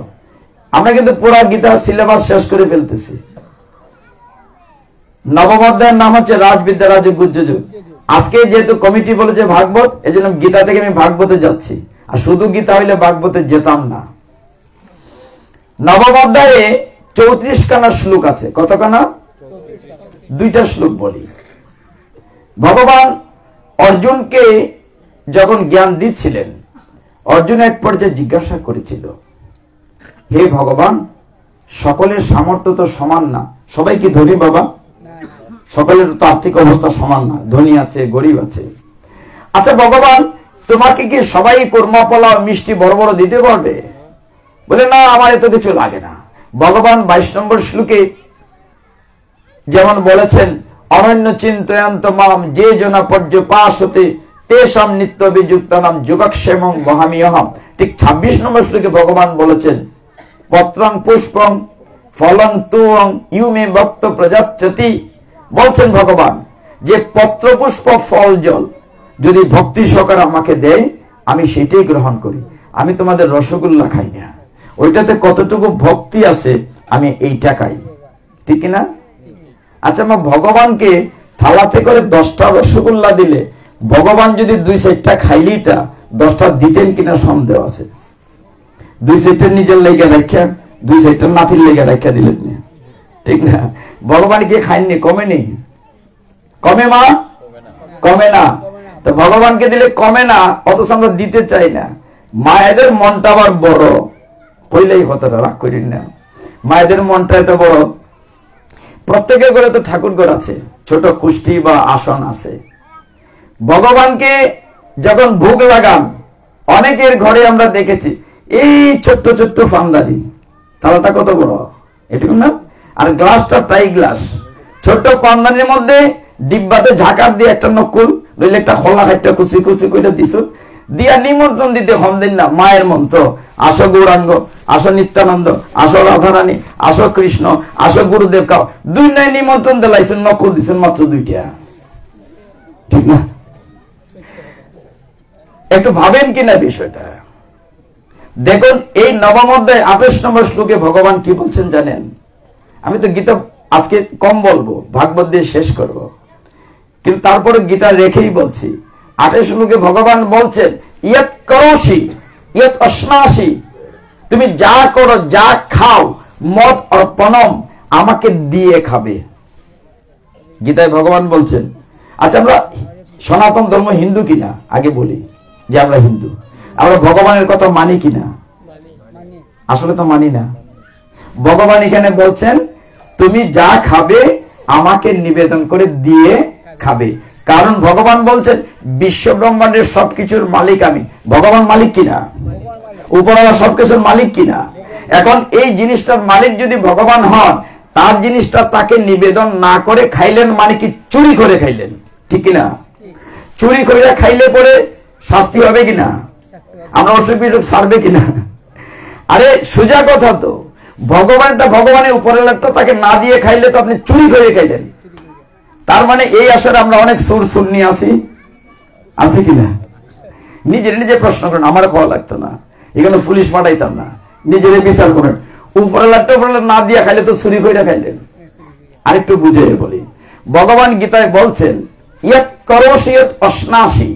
আমরা কিন্তু পুরো গীতার সিলেবাস শেষ করে ফেলতেছি। 9ম অধ্যায়ের নাম হচ্ছে রাজবিদ্যা রাজগুজ্জুযুগ। আজকে যেহেতু কমিটি বলেছে ভাগবত, এই জন্য গীতা থেকে আমি ভাগবতে যাচ্ছি, আর শুধু গীতা হইলে ভাগবতে যেতাম না। 9ম অধ্যায়ে 34খানা শ্লোক আছে। কতখানা? 2টা শ্লোক বলি। ভগবান অর্জুনকে যখন জ্ঞান দিচ্ছিলেন, অর্জুন এক পর্যায়ে জিজ্ঞাসা করেছিল, হে ভগবান, সকলের সামর্থ্য তো সমান না, সবাই কি ধনী বাবা? সকলের তো আর্থিক অবস্থা সমান না, ধনী আছে গরিব আছে। আচ্ছা ভগবান, তোমাকে কি সবাই কোরমা পোলাও মিষ্টি বড় বড় দিতে পারবে? বলে না, আমার এত কিছু লাগে না। ভগবান 22 নম্বর শ্লোকে যেমন বলেছেন, অনন্য চিন্তয়ন্ত মাম যে জনা পর্যপাসতে তেষাম নিত্য বিযুক্তানাম যোগক্ষেমং বহামিয়হম। ঠিক 26 নম্বর শ্লোকে ভগবান বলেছেন, পত্রং পুষ্পং ফলং তুয়ং ইউমে ভক্ত প্রজাচ্যতি। বলছেন ভগবান যে পত্র পুষ্প ফল জল যদি ভক্তি সহকারে আমাকে দেয়, আমি সেটাই গ্রহণ করি। আমি তোমাদের রসগোল্লা খাই না, ওইটাতে কতটুকু ভক্তি আছে আমি এইটা খাই, ঠিক না? আচ্ছা, আমার ভগবানকে থালাতে করে 10টা রসগোল্লা দিলে ভগবান যদি 2-4টা খাইলেই তা 10টা দিতেন কিনা সন্দেহ আছে। 2-4টা নিজের লেগে রাখা, 2-4টা নাতির লেগে রাখা দিলেন না, ঠিক না? ভগবান কে খাইনি, কমে নেই, কমে মা, কমে না। তো ভগবানকে দিলে কমে না, অথচ আমরা দিতে চাই না। মায়েদের মনটা আবার বড়, কইলেই কথাটা রাগ করিন না। মায়েদের মনটা এত বড়, প্রত্যেকের ঘরে তো ঠাকুর ঘর আছে, ছোট কুষ্টি বা আসন আছে। ভগবানকে যখন ভোগ লাগান, অনেকের ঘরে আমরা দেখেছি এই ছোট্ট ছোট্ট ফান্দারি, থালাটা কত বড় এটুকু না, আর গ্লাসটা টাই গ্লাস, ছোট্ট পান্দানির মধ্যে ডিব্বাতে ঝাঁকার দিয়ে একটা নকুল নইলে একটা খোলা একটা খুশি খুশি করে দিছ দিয়া নিমন্ত্রণ দিতে হম দিন না। মায়ের মন্ত্র, আসো গৌরাঙ্গ, আসো নিত্যানন্দ, আসো রাধারানী, আসো কৃষ্ণ, আসো গুরুদেব কাও, 2 নাই নিমন্ত্রণ দিলাইছেন, নকুল দিছেন মাত্র 2টা, ঠিক না? একটু ভাবেন কিনা বিষয়টা। দেখুন এই 9ম অধ্যায় 28 নম্বর শ্লোকে ভগবান কি বলছেন জানেন? আমি তো গীতা আজকে কম বলবো, ভাগবত দিয়ে শেষ করব, কিন্তু তারপরে গীতা রেখেই বলছি। 28 শ্লোকে ভগবান বলছেন, ইয়ৎ করোষি ইয়ৎ অশ্নাসি, তুমি যা করো যা খাও মদ অর্পণম, আমাকে দিয়ে খাবে। গীতায় ভগবান বলছেন। আচ্ছা, আমরা সনাতন ধর্ম হিন্দু কিনা আগে বলি যে আমরা হিন্দু, আমরা ভগবানের কথা মানি কিনা? আসলে তো মানি না। ভগবান এখানে বলছেন তুমি যা খাবে আমাকে নিবেদন করে দিয়ে খাবে, কারণ ভগবান বলছেন বিশ্ব ব্রহ্মাণ্ডের সবকিছুর মালিক আমি। ভগবান মালিক কিনা? উপরওয়ালা সবকিছুর মালিক কিনা? এখন এই জিনিসটার মালিক যদি ভগবান হন, তার জিনিসটা তাকে নিবেদন না করে খাইলেন মানে কি চুরি করে খাইলেন, ঠিক কিনা? চুরি করে খাইলে পরে শাস্তি হবে কিনা, আমরা অসুবিধা ছাড়বে কিনা? আরে সোজা কথা তো, ভগবানটা ভগবানের উপরের একটা তাকে না দিয়ে খাইলে তো আপনি চুরি করে খাইলেন। তার মানে এই আসলে আমরা অনেক সুর সুন্নি আছি কিনা? নিজে প্রশ্ন করেন, আমার খাওয়া লাগতো না, এখানে পুলিশ পাঠাইতাম না, নিজের বিচার করেন। উপরের না দিয়ে খাইলে তো চুরি করে খাইলেন। আরেকটু বুঝে বলি, ভগবান গীতায় বলছেন ইয়ৎ করোষিয়ৎ অশ্নাসি,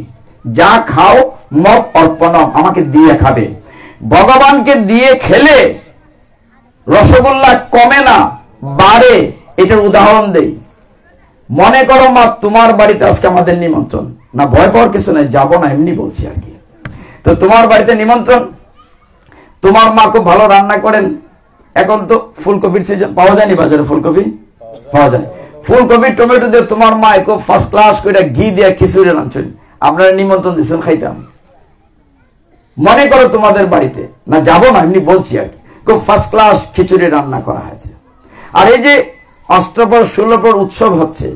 যা খাও মত অর্পণম, আমাকে দিয়ে খাবে। ভগবানকে দিয়ে খেলে রসগোল্লা কমে না, বাড়ে। এটার উদাহরণ দেই। মনে করো মা, তোমার বাড়িতে আজকে আমাদের নিমন্ত্রণ, না ভয় পাওয়ার কিছু নাই, যাবো না, এমনি বলছি আর কি। তো তোমার বাড়িতে নিমন্ত্রণ, তোমার মা খুব ভালো রান্না করেন। এখন তো ফুলকপির সিজন, পাওয়া যায়নি বাজারে? ফুলকপি পাওয়া যায়। ফুলকপি টমেটো দিয়ে তোমার মা খুব ফার্স্ট ক্লাস করে ঘি দিয়ে খিচুড়ি রাঁধছেন, আপনারা নিমন্ত্রণ দিচ্ছেন, খাইতাম। মনে করো তোমাদের বাড়িতে, না যাবো না, এমনি বলছি আর কি, খুব ফার্স্ট ক্লাস খিচুড়ি রান্না করা হয়েছে। আর এই যে অষ্টপ্রহর 16 প্রহর উৎসব হচ্ছে,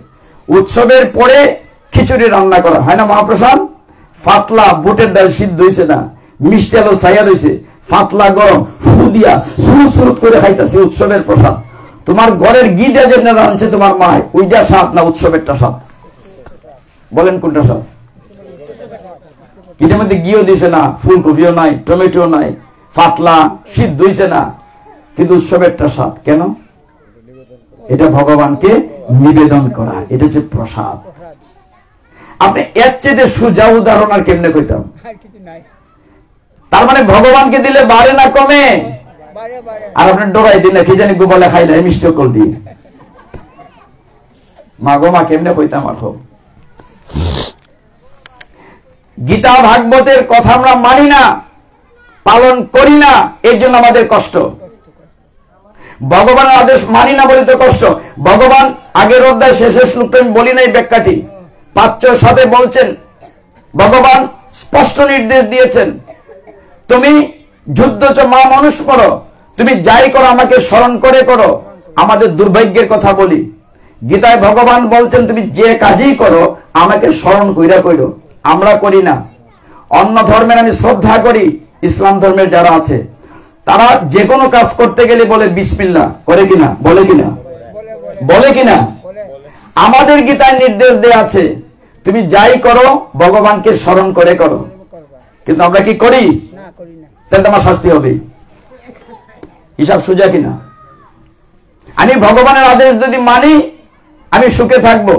উৎসবের পরে খিচুড়ি রান্না করা হয় না মহাপ্রসাদ? ফাতলা বুটের ডাল সিদ্ধ হয়েছে না, মিষ্টি আলো ছাইয়া রয়েছে, ফাতলা গরম ফু দিয়া সুরুত করে খাইতেছে উৎসবের প্রসাদ। তোমার ঘরের গিটা যে রাঁধছে তোমার মা, ওইটা স্বাদ না উৎসবেরটা স্বাদ? বলেন কোনটা স্বাদ? গিটার মধ্যে ঘিও দিছে না, ফুলকপিও নাই, টমেটো নাই, ফাতলা সিদ্ধ হয়েছে না, কিন্তু উৎসবেরটা স্বাদ কেন? এটা ভগবানকে নিবেদন করা, এটা হচ্ছে প্রসাদ। আপনি এর চেয়ে সোজা উদাহরণ আর কেমনে কইতাম? তার মানে ভগবানকে দিলে বাড়ে না কমে? আর আপনার ডোরাই দিলে কি জানি গোপালে খাইলে মিষ্টি করবি, মা গো মা কেমনে কইতাম? আর গীতা ভাগবতের কথা আমরা মানি না, পালন করি না, এই জন্য আমাদের কষ্ট। ভগবানের আদেশ মানি না বলে তো কষ্ট। ভগবান আগের অধ্যায় শেষের শ্লোকটা আমি বলি নাই, ব্যাখ্যাটি 5-6 সাথে বলছেন, ভগবান স্পষ্ট নির্দেশ দিয়েছেন, তুমি যুদ্ধ মা মানুষ করো, তুমি যাই করো আমাকে স্মরণ করে করো। আমাদের দুর্ভাগ্যের কথা বলি, গীতায় ভগবান বলছেন তুমি যে কাজই করো আমাকে স্মরণ কইরা করো, আমরা করি না। অন্য ধর্মের আমি শ্রদ্ধা করি, ইসলাম ধর্মের যারা আছে তারা যে কোনো কাজ করতে গেলে বলে বিসমিল্লাহ, করে কিনা? বলে কিনা? বলে কিনা? আমাদের গীতায় নির্দেশ দেয়া আছে তুমি যাই করো ভগবানকে স্মরণ করে করো, কিন্তু আমরা কি করি? তাহলে তোমার শাস্তি হবে। হিসাব সোজা কিনা? আমি ভগবানের আদেশ যদি মানি আমি সুখে থাকবো।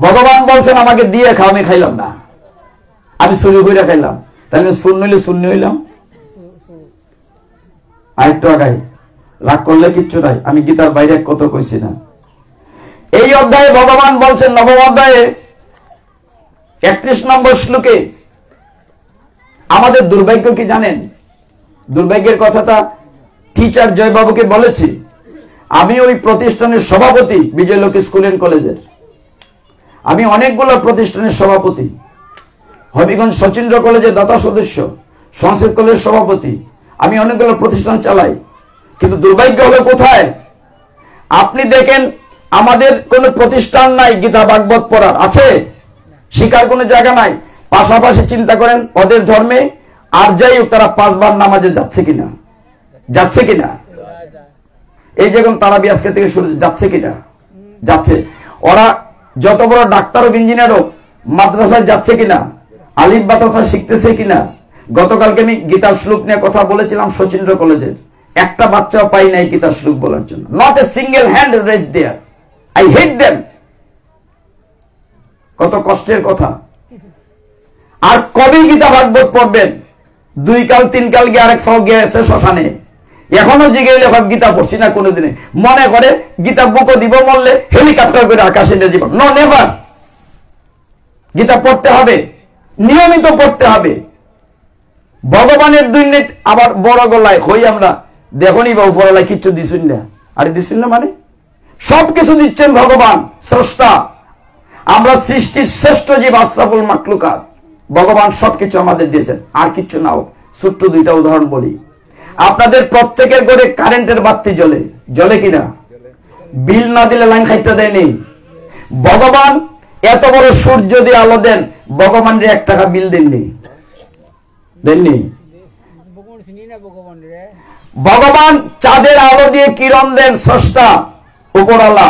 ভগবান বলছেন আমাকে দিয়ে খাও, আমি খাইলাম না, আমি চুরি করে খাইলাম, তাহলে শূন্য হইলাম। আরেকটু আগাই রাগ করলে কিচ্ছু নাই, আমি গীতার বাইরে কত কইছি না। এই অধ্যায়ে ভগবান বলছেন, নবম অধ্যায়ে 31 নম্বর শ্লোকে, আমাদের দুর্ভাগ্য কি জানেন? দুর্ভাগ্যের কথাটা টিচার জয়বাবুকে বলেছি। আমি ওই প্রতিষ্ঠানের সভাপতি, বিজয়লক্ষ্মী স্কুল এন্ড কলেজের। আমি অনেকগুলো প্রতিষ্ঠানের সভাপতি, হবিগঞ্জ সচিন্দ্র কলেজের দাতা সদস্য, সংস্কৃত কলেজের সভাপতি, আমি অনেকগুলো প্রতিষ্ঠান চালাই। কিন্তু দুর্ভাগ্য হলো কোথায়? আপনি দেখেন আমাদের কোন প্রতিষ্ঠান নাই গীতা ভাগবত পড়ার, আছে? শিকার কোন জায়গা নাই। পাশাপাশি চিন্তা করেন ওদের ধর্মে আর যাই হোক তারা 5 বার নামাজে যাচ্ছে কিনা? যাচ্ছে কিনা? এই যেমন তারাবি আজকে থেকে শুরু, যাচ্ছে কিনা? যাচ্ছে। ওরা যত বড় ডাক্তার হোক, ইঞ্জিনিয়ার হোক, মাদ্রাসায় যাচ্ছে কিনা? আলিফ বাতাসা শিখতেছে কিনা? গতকালকে আমি গীতার শ্লোক নিয়ে কথা বলেছিলাম সচিন্দ্র কলেজের, একটা বাচ্চাও পাই নাই গীতার শ্লোক বলার জন্য। Not a single hand raise there, I hate them. কত কষ্টের কথা। আর কবে গীতা ভাগবত পড়বেন? 2 কাল 3 কাল গিয়ে আরেক ফাও গিয়েছে শ্মশানে, এখনো জিগে গীতা পড়ছি না কোনোদিনে। মনে করে গীতা বুকও দিব, মরলে হেলিকপ্টার করে আকাশে নিয়ে যাব। No, never. গীতা পড়তে হবে, নিয়মিত পড়তে হবে। ভগবানের দুর্নীত আবার বড় গলায় হই আমরা, দেখনি বা উপরলায় কিচ্ছু দিচ্ছেন না। আরে দিচ্ছেন না মানে সবকিছু দিচ্ছেন ভগবান স্রষ্টা। আমরা সৃষ্টির শ্রেষ্ঠ জীব, আশরাফুল মাখলুকাত। ভগবান সবকিছু আমাদের দিয়েছেন, আর কিচ্ছু নাও। ছোট্ট 2টা উদাহরণ বলি। আপনাদের প্রত্যেকের ঘরে কারেন্টের বাতি জ্বলে, জ্বলে কিনা? বিল না দিলে লাইন খাইতে দেয়নি। ভগবান এত বড় সূর্য দিয়ে আলো দেন, ভগবানের 1 টাকা বিল দেননি। দেননি? ভগবান চাঁদের আলো দিয়ে কিরণ দেন, স্রষ্টা উপরওয়ালা।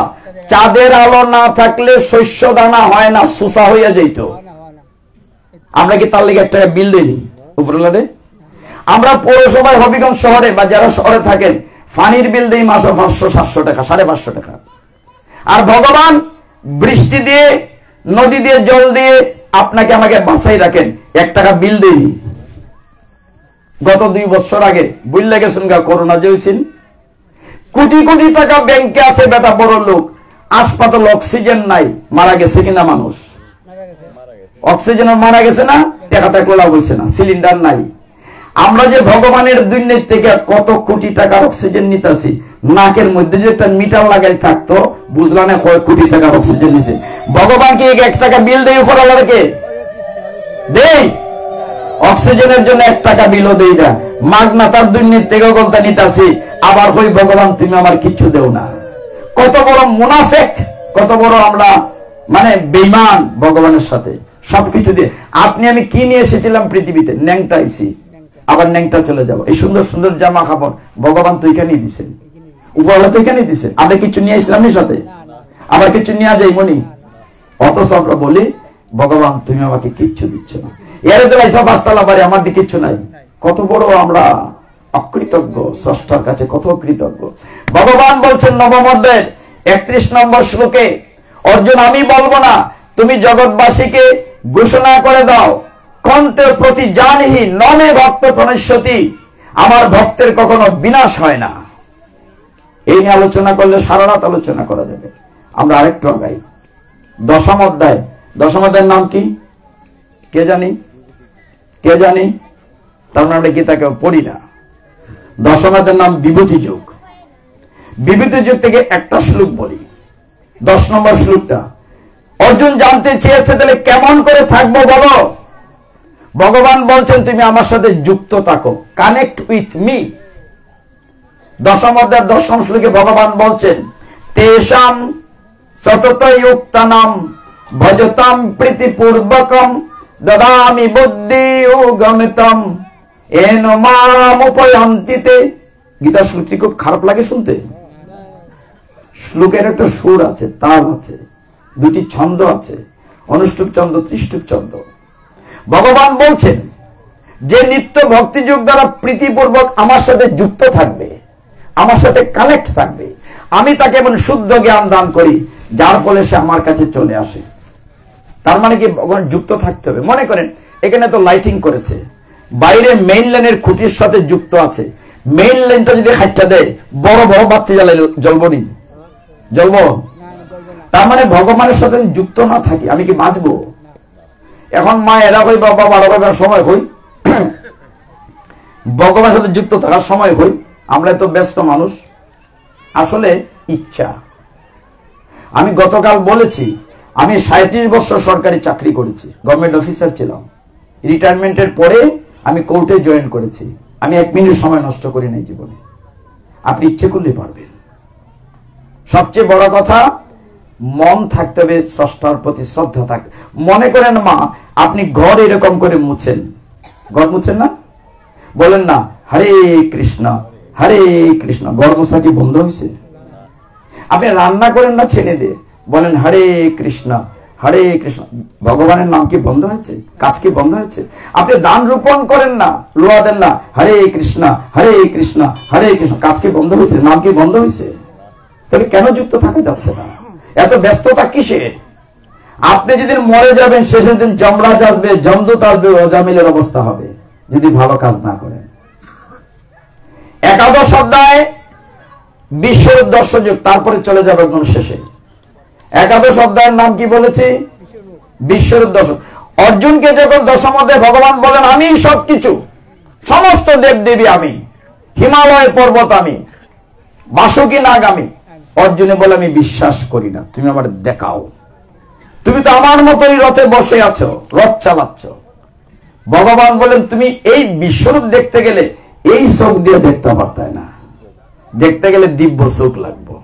চাঁদের আলো না থাকলে শস্য দানা হয় না, সুসা হইয়া যেত। আমরা কি তার লেগে 1 টাকা বিল দিইনি উপরওয়ালা রে? আমরা পৌরসভায় হবিগঞ্জ শহরে বা যারা শহরে থাকেন পানির বিল দিই মাসে 500-700 টাকা, 550 টাকা। আর ভগবান বৃষ্টি দিয়ে, নদী দিয়ে, জল দিয়ে আপনাকে আমাকে বাঁচাই রাখেন, 1 টাকা বিল দেয়নি। গত 2 বছর আগে বুঝলে গেছেন গা, করোনা যে হয়েছিল, কোটি কোটি টাকা ব্যাংকে আছে, বেটা বড় লোক, হাসপাতাল অক্সিজেন নাই, মারা গেছে কিনা মানুষ? অক্সিজেন মারা গেছে না, টাকা থাকলে লাভ হয়েছে না, সিলিন্ডার নাই। আমরা যে ভগবানের দুনিয়া থেকে কত কোটি টাকার অক্সিজেন নিতেছি, নাকের মধ্যে যে একটা মিটার লাগাই থাকতো, বুঝলা না কয় কোটি টাকার অক্সিজেন নিছে। ভগবান কি 1 টাকা বিল দেয় উপর আল্লাহকে? দেই? অক্সিজেনের জন্য 1 টাকা বিলও দেই না, মাগনা তার দুনিয়া থেকে গলতা নিতাছি, আবার কই ভগবান তুমি আমার কিচ্ছু দেও না। কত বড় মুনাফেক, কত বড় আমরা মানে বেঈমান ভগবানের সাথে। সবকিছু দিয়ে আপনি আমি কি নিয়ে এসেছিলাম পৃথিবীতে? ন্যাংটা আইছি, আবার ন্যাংটা চলে যাব। এই সুন্দর সুন্দর জামা কাপড় ভগবান তো এখানেই দিছেন, উপরওয়ালা তো এখানেই দিছেন। আমরা কিছু নিয়ে আসলাম না সাথে, আবার কিছু নিয়ে যাই মনি। অথচ আমরা বলি ভগবান তুমি আমাকে কিচ্ছু দিচ্ছ না, এর তো এইসব বাস্তালা বাড়ি আমার দিকে কিচ্ছু নাই। কত বড় আমরা অকৃতজ্ঞ, স্রষ্টার কাছে কত কৃতজ্ঞ। ভগবান বলছেন নবম অধ্যায়ের 31 নম্বর শ্লোকে, অর্জুন আমি বলবো না, তুমি জগৎবাসীকে ঘোষণা করে দাও, কন্তের প্রতি জানহি নমে ভক্ত প্রণশ্যতি, আমার ভক্তের কখনো বিনাশ হয় না। এই নিয়ে আলোচনা করলে সারা রাত আলোচনা করা যাবে। আমরা আরেকটু আগাই। 10ম অধ্যায়, 10ম অধ্যায়ের নাম কি কে জানি? কে জানি? তার মানে আমরা গীতাকে পড়ি না। 10ম অধ্যায়ের নাম বিভূতি যোগ। বিভূতি যোগ থেকে একটা শ্লোক বলি, 10 নম্বর শ্লোকটা। অর্জুন জানতে চেয়েছে তাহলে কেমন করে থাকবো বলো? ভগবান বলছেন তুমি আমার সাথে যুক্ত থাকো, কানেক্ট উইথ মি। 10ম অধ্যায়ের 10ম শ্লোকে ভগবান বলছেন, তেষাম সততয়ুক্তানাম ভজতাম প্রীতিপূর্বকম দদামি বুদ্ধি উগমিতম এন মাম উপয়ন্তিতে। গীতা শ্লোকটি খুব খারাপ লাগে শুনতে। শ্লোকের একটা সুর আছে, তাল আছে, 2টি ছন্দ আছে, অনুষ্টুপ ছন্দ, ত্রিষ্টুপ ছন্দ। ভগবান বলছেন যে নিত্য ভক্তিযোগ দ্বারা প্রীতিপূর্বক আমার সাথে যুক্ত থাকবে, আমার সাথে কানেক্ট থাকবে, আমি তাকে এমন শুদ্ধ জ্ঞান দান করি যার ফলে সে আমার কাছে চলে আসে। তার মানে কি ভগবান যুক্ত থাকতে হবে। মনে করেন এখানে তো লাইটিং করেছে, বাইরে মেইন লাইনের খুঁটির সাথে যুক্ত আছে, মেইন লাইনটা যদি হাইটটা দেয়, বড় বড় বাতি জ্বালাই জ্বলবো নি? জ্বলবো? তার মানে ভগবানের সাথে যুক্ত না থাকি আমি কি বাঁচবো? এখন মা এরা হই, বাবা বারো হইবার সময় হই, ভগবানের সাথে যুক্ত থাকার সময় হই। আমরা তো ব্যস্ত মানুষ। আসলে ইচ্ছা। আমি গতকাল বলেছি আমি 37 বছর সরকারি চাকরি করেছি, গভর্নমেন্ট অফিসার ছিলাম। রিটায়ারমেন্টের পরে আমি কোর্টে জয়েন করেছি। আমি 1 মিনিট সময় নষ্ট করি নাই জীবনে। আপনি ইচ্ছে করলে পারবেন। সবচেয়ে বড় কথা মন থাকতে হবে, স্রষ্টার প্রতি শ্রদ্ধা থাকতে। মনে করেন মা আপনি ঘর এরকম করে মুছেন, ঘর মুছেন না? বলেন না হরে কৃষ্ণ হরে কৃষ্ণ, ঘর মোছা কি বন্ধ হয়েছে? আপনি রান্না করেন না ছেড়ে দিয়ে, বলেন হরে কৃষ্ণ হরে কৃষ্ণ, ভগবানের নাম কি বন্ধ হয়েছে? কাজ কি বন্ধ হয়েছে? আপনি দান রোপণ করেন না, লোয়া দেন না, হরে কৃষ্ণ হরে কৃষ্ণ হরে কৃষ্ণ, কাজ কি বন্ধ হয়েছে? নাম কি বন্ধ হয়েছে? তাহলে কেন যুক্ত থাকা যাচ্ছে না? এত ব্যস্ততা কিসের? আপনি যেদিন মরে যাবেন শেষের দিন যমরাজ আসবে, যমদূত আসবে, অজামিলের অবস্থা হবে যদি ভালো কাজ না করেন। 11 অধ্যায় বিশ্বের দর্শযুগ, তারপরে চলে যাবে একদম শেষে। 11 অধ্যায়ের নাম কি বলেছি? বিশ্বের দর্শন। অর্জুনকে যখন 10ম অধ্যায়ে ভগবান বলেন আমি সবকিছু, সমস্ত দেব দেবী আমি, হিমালয় পর্বত আমি, বাসুকি নাগ আমি, অর্জুনে বলে আমি বিশ্বাস করি না, তুমি আমার দেখাও। তুমি তো আমার মতোই রথে বসে আছো, রথ চালাচ্ছ। ভগবান বলেন তুমি এই বিশ্বরূপ দেখতে গেলে এই চোখ দিয়ে দেখতে পারতে না, দেখতে গেলে দিব্য চোখ লাগবে।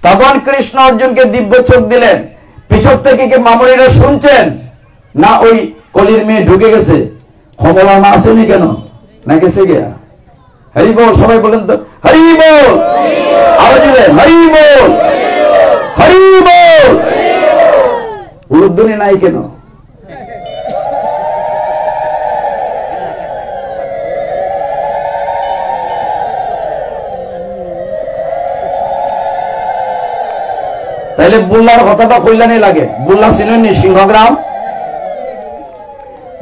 তখন কৃষ্ণ অর্জুনকে দিব্য চোখ দিলেন। পিছন থেকে কি মামুনিরা শুনছেন না ওই কলির মেয়ে ঢুকে গেছে? কমলা না আসেনি কেন, না গেছে গিয়া? হরি বল, সবাই বলেন তো হরি বল, আওয়াজ দিলে হরি বল, হরি বল। উলুধ্বনি নাই কেন? তাইলে বুল্লার কথাটা কইলানি লাগে। বুল্লা চিনেননি? সিংহগ্রাম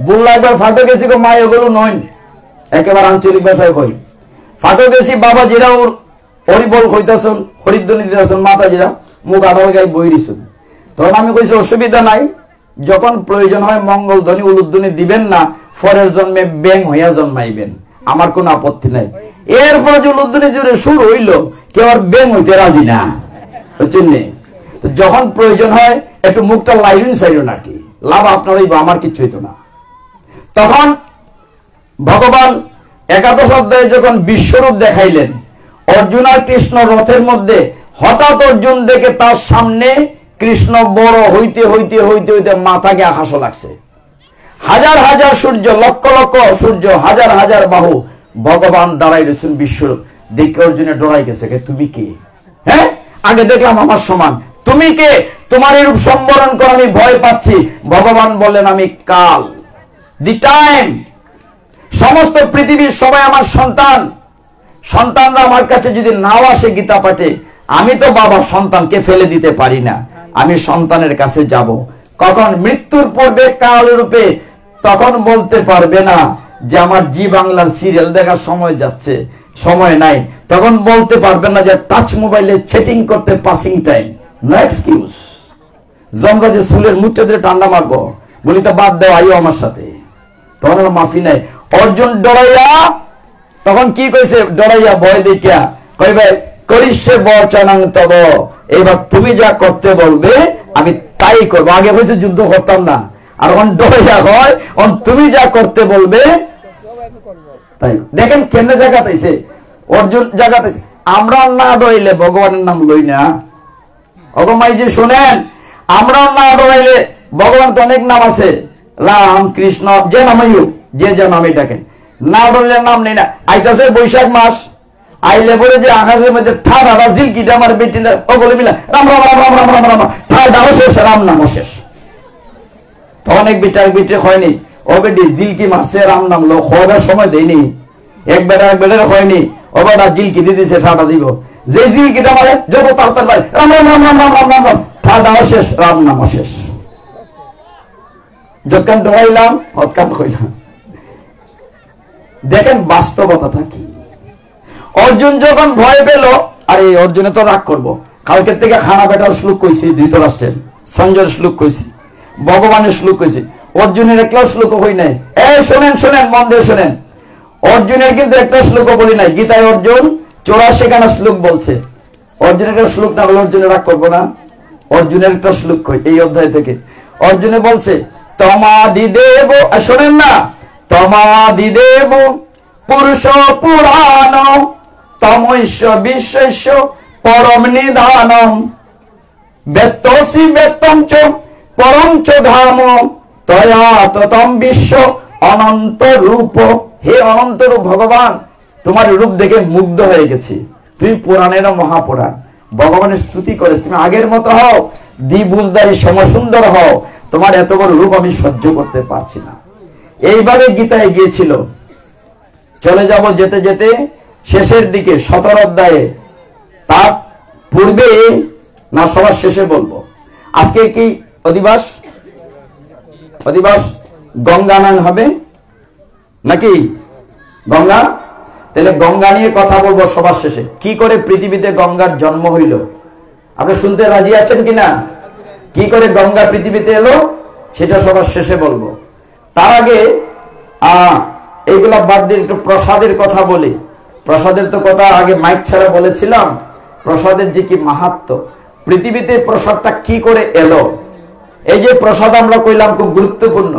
বুল্লা একবার ফাটো গেছি গো মা, এগুলো নয় একেবারে আঞ্চলিক ভাষায় কই। ফাটো গেছি বাবা জিরা ওর হরিবল কইতাছন, হরিধ্বনি দিতাছন, মাতা জিরা মুখ আড়াই গায়ে বই দিছুন। তখন আমি কইছি অসুবিধা নাই, যখন প্রয়োজন হয় মঙ্গল ধ্বনি উলুধ্বনি দিবেন না, পরের জন্মে ব্যাং হইয়া জন্মাইবেন, আমার কোনো আপত্তি নাই। এরপরে যে উলুধ্বনি জুড়ে সুর হইল, কেউ আর ব্যাং হইতে রাজি না, বুঝছেন? যখন প্রয়োজন হয় একটু মুখটা লাইন চাইল নাকি, লাভ আপনারই বা আমার কিচ্ছু হইতো না। তখন ভগবান একাদশ অধ্যায়ে যখন বিশ্বরূপ দেখাইলেন, অর্জুন আর কৃষ্ণ রথের মধ্যে, হঠাৎ অর্জুন দেখে তার সামনে কৃষ্ণ বড় হইতে হইতে হইতে হইতে মাথাকে আকাশ লাগছে। হাজার হাজার সূর্য, লক্ষ লক্ষ সূর্য, হাজার হাজার বাহু, ভগবান দাঁড়াই রয়েছেন বিশ্বরূপ। দেখে অর্জুনে ডরাই গেছে, তুমি কে? হ্যাঁ, আগে দেখলাম আমার সমান, তুমি কে? তোমার এই রূপ সম্বরণ করে আমি ভয় পাচ্ছি। ভগবান বললেন, আমি কাল, দি টাইম। সমস্ত পৃথিবীর সবাই আমার সন্তান। সন্তানরা আমার কাছে যদি নাও আসে গীতা পাঠে, আমি তো বাবা সন্তানকে ফেলে দিতে পারি না, আমি সন্তানের কাছে যাব। কখন? মৃত্যুর পূর্বে কাল রূপে। তখন বলতে পারবে না যে আমার জি বাংলার সিরিয়াল দেখার সময় যাচ্ছে, সময় নাই। তখন বলতে পারবে না যে টাচ মোবাইলে চ্যাটিং করতে পাসিং টাইম, নো এক্সকিউজ। জমরা যে চুলের মুঠে ধরে টান্ডা মারবো, বলি তো বাদ দেও, আইও আমার সাথে, তখন আর মাফি নাই। অর্জুন ডরাইয়া তখন কি কইছে? ডরাইয়া ভয় দেখিয়া কইবে করিষ্যে বচনাং তব, এবার তুমি যা করতে বলবে আমি তাই করবো। আগে বলছে যুদ্ধ করতাম না, আর এখন ডরাইয়া হয় তুমি যা করতে বলবে তাই। দেখেন কেমনে জায়গাতেছে অর্জুন, জায়গাতেছে। আমরা না ডরাইলে ভগবানের নাম লই না। অগমাই যে শোনেন, আমরা না ডরাইলে, ভগবান তো অনেক নাম আছে, রাম কৃষ্ণ, যে নামই হোক, যে যে নামে ডাকেন, না ডরাইলে নাম নেই না। আইতাছে বৈশাখ মাস, আইলে বলে যে আকাশের মধ্যে ঠাড়া জিলকিটা আমার বেটিলে ও বলে মিলা রাম রাম রাম রাম রাম রাম রাম, ঠাড়াও শেষ, রাম নামও শেষ। তখন এক বেটা এক বেটে হয়নি, ও বেটি জিলকি মারছে, রাম নাম লো, হওয়ার সময় দেয়নি। এক বেটা এক বেটার হয়নি, ও বেটা জিলকি দিয়ে দিছে, ঠাড়া দিব। যে জিলকিটা মারে যত তাড়াতাড়ি রাম রাম রাম রাম রাম রাম রাম রাম, ঠাড়াও শেষ, রাম নামও শেষ। যতক্ষণ ডরাইলাম ততক্ষণ হইলাম। দেখেন বাস্তবতাটা কি। অর্জুন যখন ভয় পেল, আরে অর্জুনে তো রাগ করবো, কালকের থেকে খানা বেটার শ্লোক কইছি, ধৃতরাষ্ট্রের, সঞ্জয়ের শ্লোক কইছি, ভগবানের শ্লোক কইছি, অর্জুনের একটা শ্লোক হই নাই। শোনেন শোনেন, মন দিয়ে শোনেন, অর্জুনের কিন্তু একটা শ্লোক বলি নাই। গীতায় অর্জুন 84 খানা শ্লোক বলছে। অর্জুনের একটা শ্লোক না বলে অর্জুনের রাগ করবো না? অর্জুনের একটা শ্লোক কই এই অধ্যায় থেকে। অর্জুনে বলছে তমাদিদেব, শোনেন না, তমাদিদেব পুরুষ পুরাণ তমৈশ্য বিশ্বস্য পরম নিধানম বেত্তসি বেত্তম চ পরম চ ধাম তয়া ততম বিশ্ব অনন্ত রূপ। হে অনন্ত রূপ ভগবান, তোমার রূপ দেখে মুগ্ধ হয়ে গেছি। তুমি পুরাণের মহাপুরাণ, ভগবানের স্তুতি করে তুমি আগের মতো হও, দ্বিভুজধারী সমসুন্দর হও, তোমার এত বড় রূপ আমি সহ্য করতে পারছি না। এইভাবে গীতায় গিয়েছিল। চলে যাব যেতে যেতে শেষের দিকে 17 অধ্যায়ে, তার পূর্বে না সবার শেষে বলবো। আজকে কি অধিবাস? অধিবাস গঙ্গানয়ন হবে নাকি? গঙ্গা, তাহলে গঙ্গা নিয়ে কথা বলবো সবার শেষে। কি করে পৃথিবীতে গঙ্গার জন্ম হইল, আপনি শুনতে রাজি আছেন কিনা? কি করে গঙ্গা পৃথিবীতে এলো সেটা সবার শেষে বলবো। তার আগে এইগুলা বাদ দিয়ে একটু প্রসাদের কথা বলি। প্রসাদের তো কথা আগে মাইক ছাড়া বলেছিলাম, প্রসাদের যে কি মাহাত্ম্য, পৃথিবীতে প্রসাদটা কি করে এলো। এই যে প্রসাদ আমরা কইলাম খুব গুরুত্বপূর্ণ,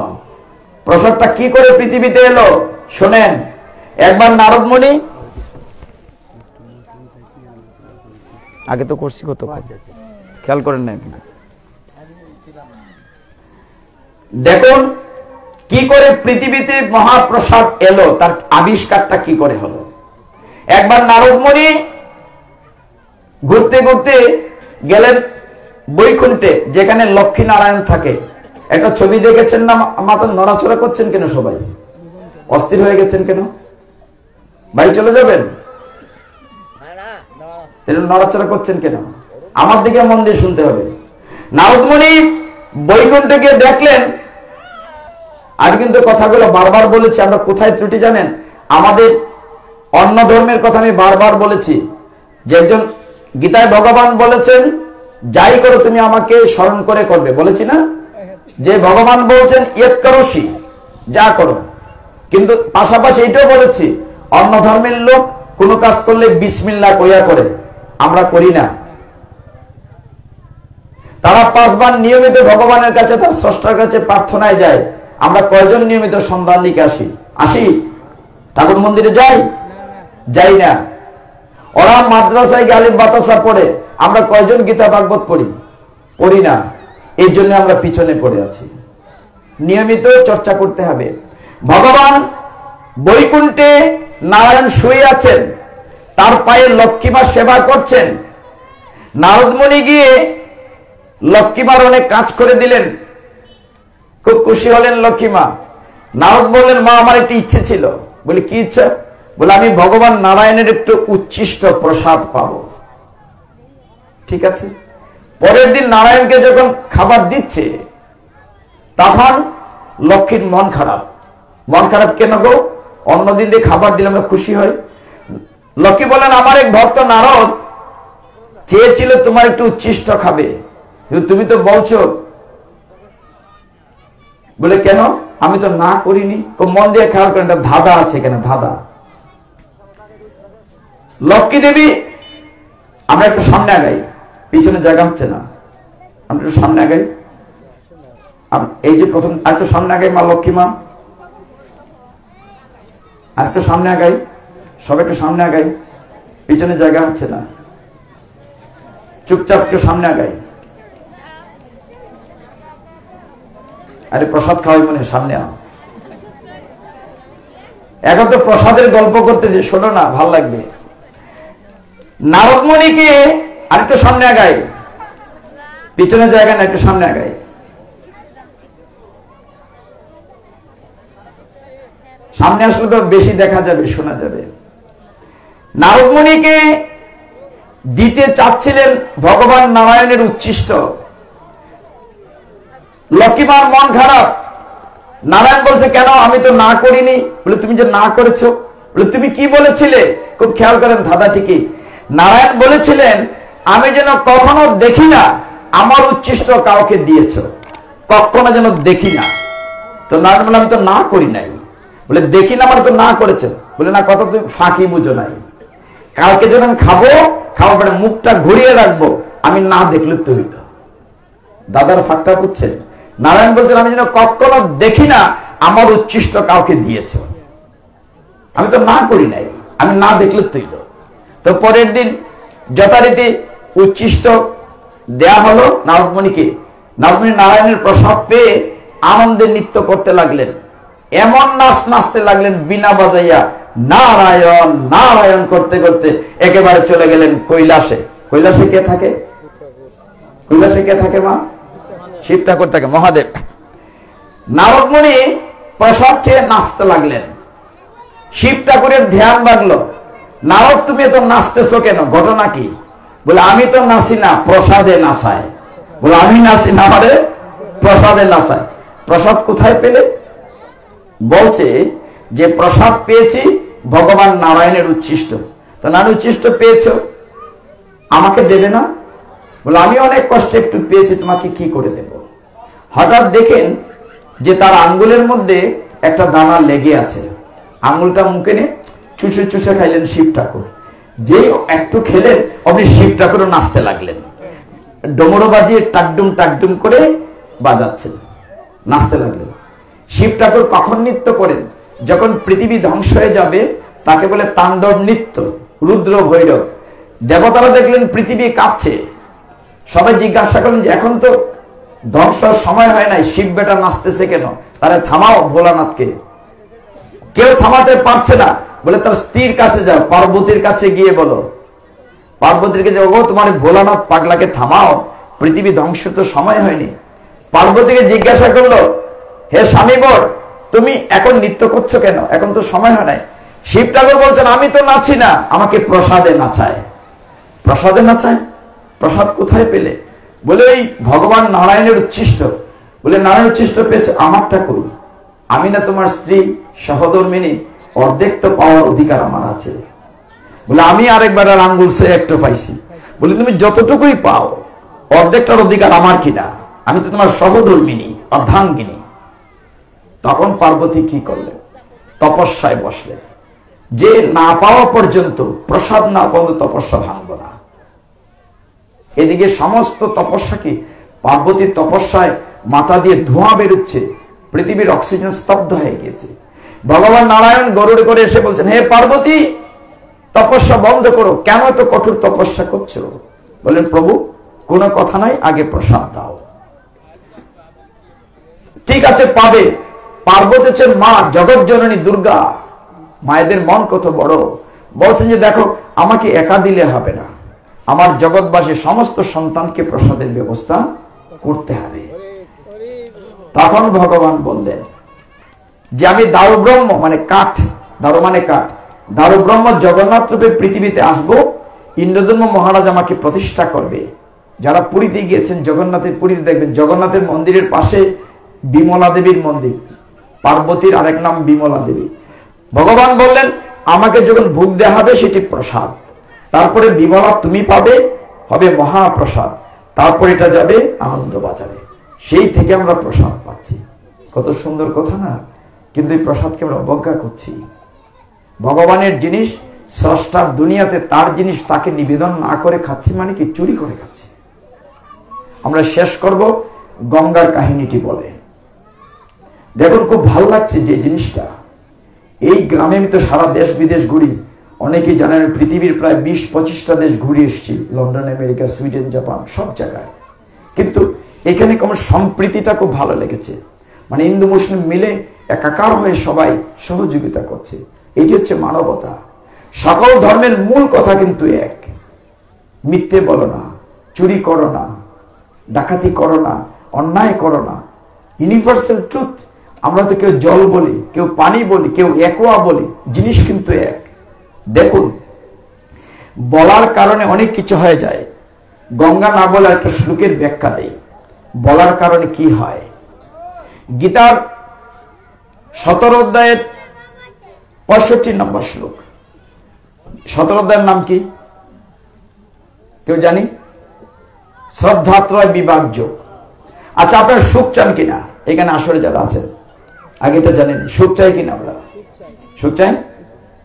প্রসাদটা কি করে পৃথিবীতে এলো শোনেন। একবার নারদমণি, আগে তো করছি কত, খেয়াল করেন না, দেখুন কি করে পৃথিবীতে মহাপ্রসাদ এলো, তার আবিষ্কারটা কি করে হলো। একবার নারদ মুনি ঘুরতে ঘুরতে গেলেন বৈকুণ্ঠে, যেখানে লক্ষ্মী নারায়ণ থাকে। একটা ছবি দেখেছেন না? মাথা নড়াচড়া করছেন কেন? সবাই অস্থির হয়ে গেছেন কেন? ভাই চলে যাবেন? নড়াচড়া করছেন কেন? আমার দিকে মন দিয়ে শুনতে হবে। নারদ মুনি বৈকুণ্ঠে গিয়ে দেখলেন, আর কিন্তু কথাগুলো বারবার বলেছি, আমরা কোথায় ত্রুটি জানেন? আমাদের অন্য ধর্মের কথা আমি বারবার বলেছি, যে একজন গীতায় ভগবান বলেছেন, যাই করো তুমি আমাকে স্মরণ করে করবে, বলেছি না? যে ভগবান বলছেন ইয়ৎ করোসি, যা করো। কিন্তু পাশাপাশি এটাও বলেছি, অন্য ধর্মের লোক কোন কাজ করলে বিসমিল্লাহ কইয়া করে, আমরা করি না। তারা 5 বার নিয়মিত ভগবানের কাছে, তার স্রষ্টার কাছে প্রার্থনায় যায়। আমরা কয়জন নিয়মিত সন্ধান লিখে আসি? ঠাকুর মন্দিরে যাই না। ওরা মাদ্রাসায় গালিব বাতাসা পড়ে, আমরা কয়জন গীতা ভাগবত পড়ি না। এই জন্য আমরা পিছনে পড়ে আছি। নিয়মিত চর্চা করতে হবে। ভগবান বৈকুণ্ঠে নারায়ণ শুয়ে আছেন, তার পায়ে লক্ষ্মীমা সেবা করছেন। নারদ মুনি গিয়ে লক্ষ্মীমার অনেক কাজ করে দিলেন, খুব খুশি হলেন লক্ষ্মীমা। নারদ বললেন, মা আমার একটি ইচ্ছে ছিল। বলে কি ইচ্ছা? বলে আমি ভগবান নারায়ণের একটু উচ্ছিষ্ট প্রসাদ পাবো। ঠিক আছে। পরের দিন নারায়ণকে যখন খাবার দিচ্ছে, তখন লক্ষ্মীর মন খারাপ। মন খারাপ কেন গো? অন্যদিন দিয়ে খাবার দিলে আমরা খুশি হয়। লক্ষ্মী বলেন, আমার এক ভক্ত নারদ চেয়েছিল তোমার একটু উচ্ছিষ্ট খাবে, কিন্তু তুমি তো বলছো। বলে কেন? আমি তো না করিনি। মন দিয়ে খেয়াল করেন, ধাঁধা আছে কেন? ধাঁধা। লক্ষ্মী দেবী, আমরা একটু সামনে আগাই, পিছনে জায়গা হচ্ছে না, আমরা একটু সামনে আগাই। এই যে প্রথম, আর একটু সামনে আগাই। মা লক্ষ্মী মা, আর একটু সামনে আগাই, সব একটু সামনে আগাই, পিছনে জায়গা হচ্ছে না, চুপচাপ একটু সামনে আগাই। আরে প্রসাদ খাওয়াই মনে, সামনে আও। এখন তো প্রসাদের গল্প করতেছে, শোনো না, ভাল লাগবে। নারদ মুনিকে আরেকটু সামনে আগাই, পিছনে জায়গা না, একটু সামনে আগাই। সামনে আসলে তো বেশি দেখা যাবে, শোনা যাবে। নারদ মুনিকে দিতে চাচ্ছিলেন ভগবান নারায়ণের উচ্ছিষ্ট। লক্ষ্মীমার মন খারাপ। নারায়ণ বলছে, কেন? আমি তো না করিনি। বলে তুমি যে না করেছো, বলে তুমি কি বলেছিলে? খুব খেয়াল করেন ধাঁধা ঠিকই। নারায়ণ বলেছিলেন, আমি যেন কখনো দেখি না আমার উচ্ছিষ্ট কাউকে দিয়েছ, কখনো যেন দেখি না। তো নারায়ণ বলে, আমি তো না করি নাই। বলে দেখি না মানে তো না করেছো। বলে না, কথা তুমি ফাঁকি বুঝো নাই। কালকে যখন খাবো, খাওয়ার পরে মুখটা ঘুরিয়ে রাখবো, আমি না দেখলে তো হইল। দাদার ফাঁকটা বুঝছেন? নারায়ণ বলছেন, আমি যেন কখনো দেখি না আমার উচ্ছিষ্ট কাউকে দিয়েছ, আমি তো না করি নাই, আমি না দেখলে তৈল। তো পরের দিন যথারীতি উচ্ছিষ্ট দেয়া হলো নারদ মুনিকে। নারদ মুনি নারায়ণের প্রসাদ পেয়ে আনন্দে নৃত্য করতে লাগলেন। এমন নাচতে লাগলেন বিনা বাজাইয়া, নারায়ণ নারায়ণ করতে করতে একেবারে চলে গেলেন কৈলাসে। কৈলাসে কে থাকে? কৈলাসে কে থাকে মা? শিব ঠাকুর থাকে, মহাদেব। নারদ মুনি প্রসাদ খেয়ে নাচতে লাগলেন। শিব ঠাকুরের ধ্যান বাড়লো। নারদ, তুমি এত নাচতেছো কেন? ঘটনা কি? বলে আমি তো নাচি না, প্রসাদে নাচায়। বলে আমি নাচি না, মানে প্রসাদে নাচায়। প্রসাদ কোথায় পেলে? বলছে যে প্রসাদ পেয়েছি ভগবান নারায়ণের উচ্ছিষ্ট। তো নারায়ণ উচ্ছিষ্ট পেয়েছো, আমাকে দেবে না? বলে আমি অনেক কষ্টে একটু পেয়েছি, তোমাকে কি করে দেব? হঠাৎ দেখেন যে তার আঙ্গুলের মধ্যে একটা দানা লেগে আছে। আঙ্গুলটা মুখে নিয়ে চুষে চুষে খাইলেন শিব ঠাকুর। যে একটু খেলেন, আপনি শিব ঠাকুরও নাচতে লাগলেন, ডমরু বাজিয়ে টাকডুম টাকডুম করে বাজাচ্ছেন, নাচতে লাগলেন। শিব ঠাকুর কখন নৃত্য করেন? যখন পৃথিবী ধ্বংস হয়ে যাবে, তাকে বলে তাণ্ডব নৃত্য, রুদ্র ভৈরব। দেবতারা দেখলেন পৃথিবী কাঁপছে, সবাই জিজ্ঞাসা করলেন যে এখন তো ধ্বংস সময় হয় নাই, শিব বেটা নাচতেছে কেন? তারা থামাও ভোলানাথকে। কেউ থামাতে পারছে না, বলে তার স্ত্রীর কাছে যাও, পার্বতীর কাছে গিয়ে বলো, পার্বতীকে যে ও তোমার ভোলানাথ পাগলাকে থামাও, পৃথিবী ধ্বংসের তো সময় হয়নি। পার্বতীকে জিজ্ঞাসা করলো, হে স্বামী বর, তুমি এখন নৃত্য করছো কেন? এখন তো সময় হয় নাই। শিব ঠাকুর বলছেন, আমি তো নাচি না, আমাকে প্রসাদে নাচায়। প্রসাদে নাচায়? প্রসাদ কোথায় পেলে? বলে এই ভগবান নারায়ণের উচ্ছিষ্ট। বলে নারায়ণ উচ্ছিষ্ট পেয়েছে, আমারটা কই? আমি না তোমার স্ত্রী সহধর্মিনী, অর্ধেক তো পাওয়ার অধিকার আমার আছে। বলে আমি আরেকবার আর আঙ্গুল সে একটু পাইছি। বলে তুমি যতটুকুই পাও অর্ধেকটার অধিকার আমার কিনা, আমি তো তোমার সহধর্মিনী, অর্ধাঙ্গিনী। তখন পার্বতী কি করলেন? তপস্যায় বসলেন, যে না পাওয়া পর্যন্ত, প্রসাদ না পর্যন্ত তপস্যা ভাঙব না। এদিকে সমস্ত তপস্যা কি, পার্বতীর তপস্যায় মাথা দিয়ে ধোঁয়া বেরোচ্ছে, পৃথিবীর অক্সিজেন স্তব্ধ হয়ে গিয়েছে। ভগবান নারায়ণ গরুড়ে করে এসে বলছেন, হে পার্বতী, তপস্যা বন্ধ করো, কেন এত কঠোর তপস্যা করছো? বলেন, প্রভু কোনো কথা নাই, আগে প্রসাদ দাও। ঠিক আছে, পাবে। পার্বতী হচ্ছেন মা, জগৎ জননী দুর্গা। মায়েদের মন কত বড়। বলছেন যে দেখো, আমাকে একা দিলে হবে না, আমার জগৎবাসী সমস্ত সন্তানকে প্রসাদের ব্যবস্থা করতে হবে। তখন ভগবান বললেন যে আমি দারু ব্রহ্ম, মানে কাঠ, দারু মানে কাঠ, দারু ব্রহ্ম জগন্নাথ রূপে পৃথিবীতে আসবো, ইন্দ্রধর্ম মহারাজ আমাকে প্রতিষ্ঠা করবে। যারা পুরীতে গিয়েছেন, জগন্নাথের পুরীতে দেখবেন জগন্নাথের মন্দিরের পাশে বিমলা দেবীর মন্দির, পার্বতীর আরেক নাম বিমলা দেবী। ভগবান বললেন, আমাকে যখন ভোগ দেওয়া হবে সেটি প্রসাদ, তারপরে বিমলা তুমি পাবে, হবে মহাপ্রসাদ, তারপর এটা যাবে আনন্দ বাজারে। সেই থেকে আমরা প্রসাদ পাচ্ছি। কত সুন্দর কথা না? কিন্তু এই প্রসাদকে আমরা অবজ্ঞা করছি। ভগবানের জিনিস, স্রষ্টার দুনিয়াতে তার জিনিস তাকে নিবেদন না করে খাচ্ছি, মানে কি চুরি করে খাচ্ছি। আমরা শেষ করব গঙ্গার কাহিনীটি বলে। দেখুন, খুব ভালো লাগছে যে জিনিসটা। এই গ্রামে আমি তো সারা দেশ বিদেশ ঘুরি, অনেকেই জানেন পৃথিবীর প্রায় 20-25টা দেশ ঘুরে এসেছি, লন্ডন, আমেরিকা, সুইডেন, জাপান, সব জায়গায়। কিন্তু এখানে আমার সম্প্রীতিটা খুব ভালো লেগেছে। মানে হিন্দু মুসলিম মিলে একাকার হয়ে সবাই সহযোগিতা করছে। এটি হচ্ছে মানবতা। সকল ধর্মের মূল কথা কিন্তু এক, মিথ্যে বলো না, চুরি করো না, ডাকাতি করো না, অন্যায় করো না। Universal truth. আমরা তো কেউ জল বলি, কেউ পানি বলি, কেউ একোয়া বলি, জিনিস কিন্তু এক। দেখুন, বলার কারণে অনেক কিছু হয়ে যায়। গঙ্গা না বলে একটা শ্লোকের ব্যাখ্যা দেই, বলার কারণে কি হয়। গীতার 17 অধ্যায়ের 65 নম্বর শ্লোক। 17 অধ্যায়ের নাম কি কেউ জানি? শ্রদ্ধাত্রয় বিভাগ যোগ। আচ্ছা, আপনার সুখ চান কিনা? এখানে আসলে যারা আছেন আগে এটা জানেন, সুখ চাই কিনা? আমরা সুখ চাই,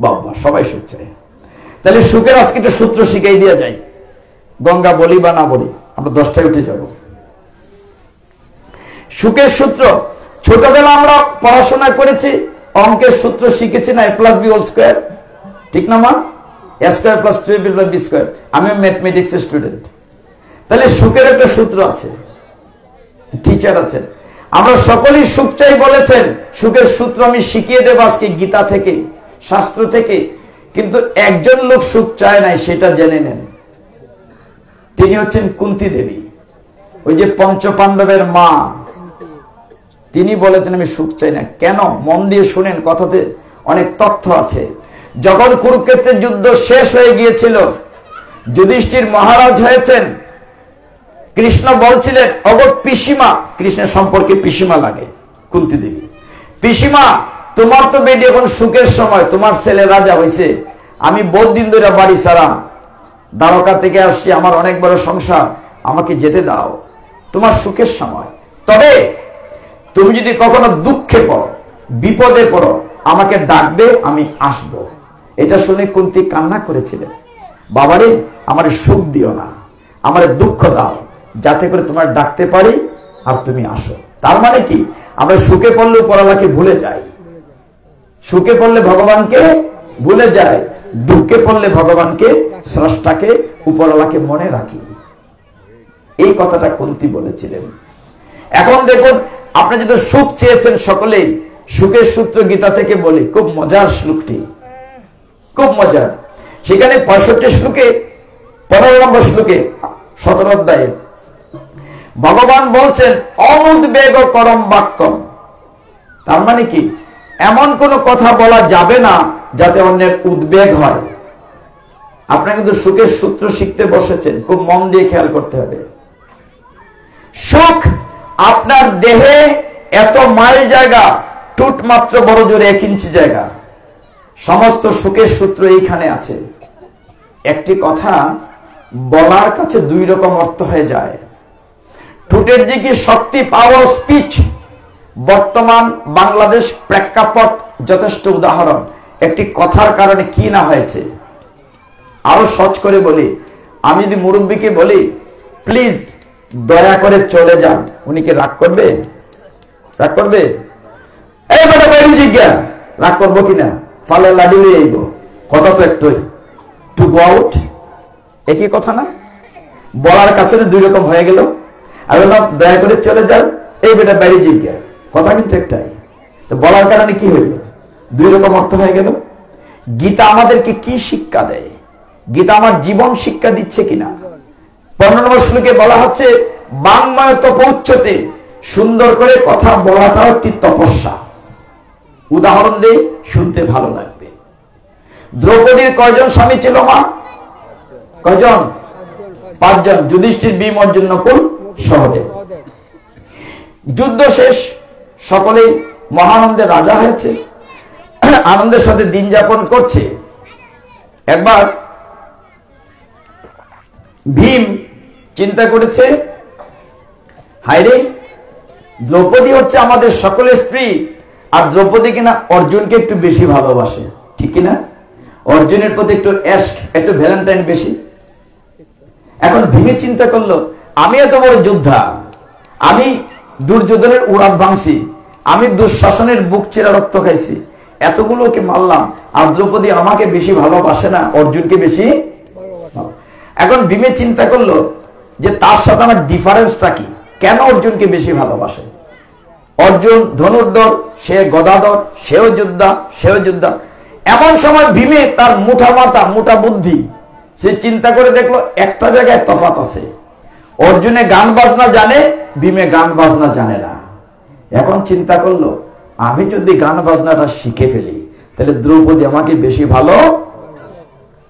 বাবা সবাই সুখ চাই। তাহলে সুখের আজকে একটা সূত্র শিখাই দিয়ে যায়। গঙ্গা বলি বা না বলি, আমরা 10টায় উঠে যাব। সুখের সূত্র ছোটবেলা আমরা পড়াশোনা করেছি, অঙ্কের সূত্র শিখেছি না, a+b², ঠিক না মা? a² + 2ab + b²। আমি ম্যাথমেটিক্স এর স্টুডেন্ট। তাহলে সুখের একটা সূত্র আছে, টিচার আছেন, আমরা সকলেই সুখ চাই বলেছেন। সুখের সূত্র আমি শিখিয়ে দেব আজকে গীতা থেকে, শাস্ত্র থেকে। কিন্তু একজন লোক সুখ চায় নাই, সেটা জেনে নেন। তিনি হচ্ছেন কুন্তী দেবী, ওই যে পঞ্চপাণ্ডবের মা। তিনি বলেছেন আমি সুখ চাই না। কেন? মন দিয়ে শুনেন, কথাতে অনেক তথ্য আছে। যখন কুরুক্ষেত্রের যুদ্ধ শেষ হয়ে গিয়েছিল, যুধিষ্ঠির মহারাজ হয়েছেন, কৃষ্ণ বলছিলেন, অগত পিসিমা, কৃষ্ণের সম্পর্কে পিসিমা লাগে কুন্তী দেবী, পিসিমা তোমার তো বেটি এখন সুখের সময়, তোমার ছেলে রাজা হয়েছে, আমি বহুত দিন ধরে বাড়ি ছাড়া, দ্বারকা থেকে আসছি, আমার অনেক বড় সংসার, আমাকে যেতে দাও, তোমার সুখের সময়। তবে তুমি যদি কখনো দুঃখে পড়ো, বিপদে পড়ো, আমাকে ডাকবে, আমি আসব। এটা শুনে কুন্তী কান্না করেছিলেন, বাবারে আমার সুখ দিও না, আমার দুঃখ দাও, যাতে করে তোমার ডাকতে পারি আর তুমি আসো। তার মানে কি, আমরা সুখে পড়লে উপরওয়ালাকে ভুলে যাই, সুখে পড়লে ভগবানকে ভুলে যায়, দুঃখে পড়লে ভগবানকে, স্রষ্টাকে, উপরওয়ালাকে মনে রাখি। এই কথাটা কুন্তী বলেছিলেন। এখন দেখুন, আপনি যদি সুখ চেয়েছেন সকলেই, সুখের সূত্র গীতা থেকে বলি, খুব মজার শ্লোকটি, খুব মজার। সেখানে 65 শ্লোকে 15 নম্বর শ্লোকে 17 অধ্যায়ে ভগবান বলছেন অনুদ্বেগ করম বাক্যম। তার মানে কি, এমন কোন কথা বলা যাবে না যাতে অন্যের উদ্বেগ হয়। আপনি কিন্তু সুখের সূত্র শিখতে বসেছেন, খুব মন দিয়ে খেয়াল করতে হবে। সুখ আপনার দেহে এত মাইল জায়গা, টুট মাত্র বড় জোরে 1 ইঞ্চি জায়গা, সমস্ত সুখের সূত্র এইখানে আছে। একটি কথা বলার কাছে 2 রকম অর্থ হয়ে যায়। টুটের দিকে শক্তি, পাওয়ার, স্পিচ। বর্তমান বাংলাদেশ প্রেক্ষাপট যথেষ্ট উদাহরণ। একটি কথার কারণে কি না হয়েছে। আরো সহজ করে বলি, আমি যদি মুরব্বীকে বলি প্লিজ দয়া করে চলে যান, উনি কি রাগ করবে? রাগ করবে? এই কথা বলি জিজ্ঞা, রাগ করবো কিনা? ফালে লাডি লই আইব, কথা তো একটুই, টু গো আউট, একই কথা না? বলার কাছে 2 রকম হয়ে গেল। আর বললাম দয়া করে চলে যান, এই বেটা বাইরে জিজ্ঞা, কথা কিন্তু একটাই। তো বলার কারণে কি হইল? 2 রকম অর্থ হয়ে গেল। গীতা আমাদেরকে কি শিক্ষা দেয়? গীতা আমার জীবন শিক্ষা দিচ্ছে কিনা? 15 নম্বর শ্লোকে বলা হচ্ছে বাংময় তপোচ্যতে, সুন্দর করে কথা বলাটাও একটি তপস্যা। উদাহরণ দিয়ে শুনতে ভালো লাগবে। দ্রৌপদীর কয়জন স্বামী ছিল মা? কয়জন? 5 জন। যুধিষ্ঠির, ভীম, অর্জুন, নকুল, সহদেব। যুদ্ধ শেষ, সকলেই মহানন্দে রাজা হয়েছে, আনন্দের সাথে দিন যাপন করছে। একবার ভীম চিন্তা করেছে, হায়রে দ্রৌপদী হচ্ছে আমাদের সকলের স্ত্রী, আর দ্রৌপদী কিনা অর্জুনকে একটু বেশি ভালোবাসে, ঠিক কিনা? অর্জুনের প্রতি একটু একটু ভ্যালেন্টাইন বেশি। এখন ভীমে চিন্তা করলো, আমি এত বড় যোদ্ধা, আমি দুর্যোধনের উড়াত ভাঙছি, আমি দুঃশাসনের বুক চেরা রক্ত খাইছি, এতগুলোকে মারলাম, আর দ্রৌপদী আমাকে বেশি ভালোবাসে না, অর্জুনকে বেশি। এখন ভীমে চিন্তা করলো যে তার সাথে আমার ডিফারেন্সটা কি, কেন অর্জুনকে বেশি ভালোবাসে? অর্জুন ধনুর্ধর, সে গদাধর, সেও যোদ্ধা। এমন সময় ভীমে তার মুঠা মাথা, মুঠা বুদ্ধি, সে চিন্তা করে দেখলো একটা জায়গায় তফাৎ আছে। অর্জুনে গান বাজনা জানে, ভীমে গান বাজনা জানে না। এখন চিন্তা করলো, আমি যদি গান বাজনাটা শিখে ফেলি তাহলে দ্রৌপদী আমাকে বেশি ভালো,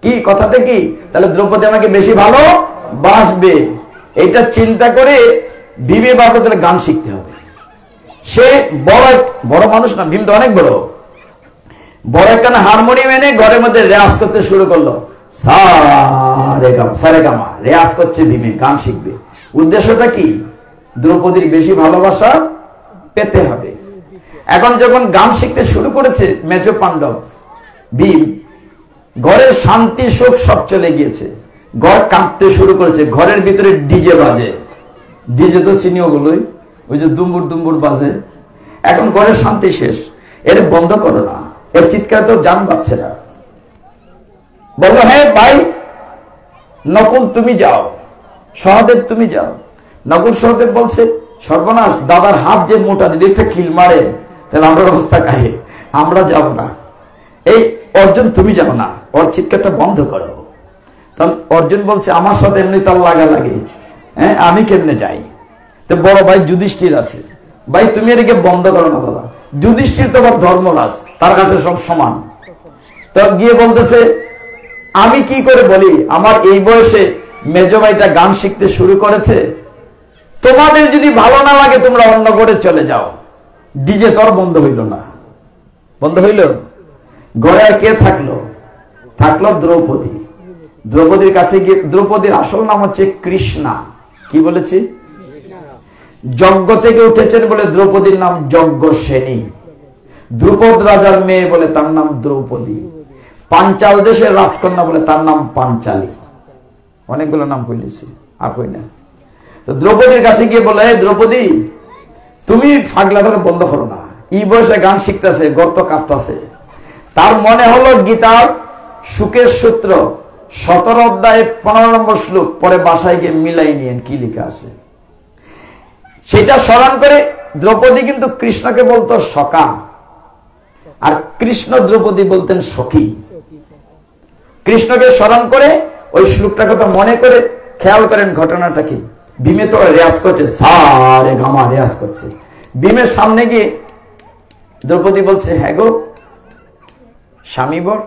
কি কথাটা কি, তাহলে দ্রৌপদী আমাকে বেশি ভালো বাসবে। এটা চিন্তা করে ভীমে বাবা তাহলে গান শিখতে হবে। সে বড় মানুষ না, ভীম তো অনেক বড় একটা হারমোনিয়াম এনে ঘরের মধ্যে রেয়াজ করতে শুরু করলো। সারেগামা রেয়াজ করছে ভীমে, গান শিখবে। উদ্দেশ্যটা কি? দ্রৌপদীর বেশি ভালোবাসা পেতে হবে। এখন যখন গান শিখতে শুরু করেছে মেজ পাণ্ডব ভীম, ঘরের শান্তি সুখ সব চলে গিয়েছে, ঘর কাঁপতে শুরু করেছে। ঘরের ভিতরে ডিজে বাজে, ডিজে তো চিনি ওগুলোই, ওই যে দুম্বুর বাজে। এখন ঘরের শান্তি শেষ, এর বন্ধ করো না, এর চিৎকার তো জান বাজছে না। বললো হ্যাঁ ভাই, নকুল তুমি যাও, সহদেব তুমি যাও। নকুল সহদেব বলছে সর্বনাশ, দাদার হাত যে মোটা, যদি একটা খিল মারে তাহলে আমরা অবস্থা কাহে, আমরা যাব না। এই অর্জুন তুমি যাও না, ওর চিৎকারটা বন্ধ করো। তাহলে অর্জুন বলছে আমার সাথে এমনি তার লাগা লাগে, হ্যাঁ আমি কেমনে যাই? তো বড় ভাই যুধিষ্ঠির আছে, ভাই তুমি এটাকে বন্ধ করো না দাদা। যুধিষ্ঠির তো আবার ধর্মরাজ, তার কাছে সব সমান। তো গিয়ে বলতেছে আমি কি করে বলি, আমার এই বয়সে মেজ ভাইটা গান শিখতে শুরু করেছে, তোমাদের যদি ভালো না লাগে তোমরা অন্য করে চলে যাও। ডিজে তোর বন্ধ হইল না, বন্ধ হইল। ঘরে আর কে থাকলো? দ্রৌপদী। দ্রৌপদীর কাছে গিয়ে, দ্রৌপদীর আসল নাম হচ্ছে কৃষ্ণা। কি বলেছি? যজ্ঞ থেকে উঠেছেন বলে দ্রৌপদীর নাম যজ্ঞসেনী। দ্রুপদ রাজার মেয়ে বলে তার নাম দ্রৌপদী। পাঞ্চাল দেশের রাজকন্যা বলে তার নাম পাঞ্চালী। অনেকগুলো নাম কইলেছি, আর কই না। তো দ্রৌপদীর কাছে গিয়ে বলে, দ্রৌপদী তুমি ফাগলাটা বন্ধ করো না, এই বয়সে গান শিখতেছে, গর্ত কাঁপতেছে। তার মনে হলো গীতার সুখের সূত্র 17 অধ্যায়ে 15 নম্বর শ্লোক, পরে বাসায় গিয়ে মিলাই নিয়েন কি লেখা আছে। সেটা স্মরণ করে দ্রৌপদী কিন্তু কৃষ্ণকে বলতো সখা, আর কৃষ্ণ দ্রৌপদী বলতেন সখী। কৃষ্ণকে স্মরণ করে ওই শ্লোকটার কথা মনে করে খেয়াল করেন ঘটনাটা কি। ভীমে তো রেয়াজ করছে, সারে গামা রেয়াজ করছে। ভীমের সামনে গিয়ে দ্রৌপদী বলছে, হ্যাঁ গো স্বামী বর,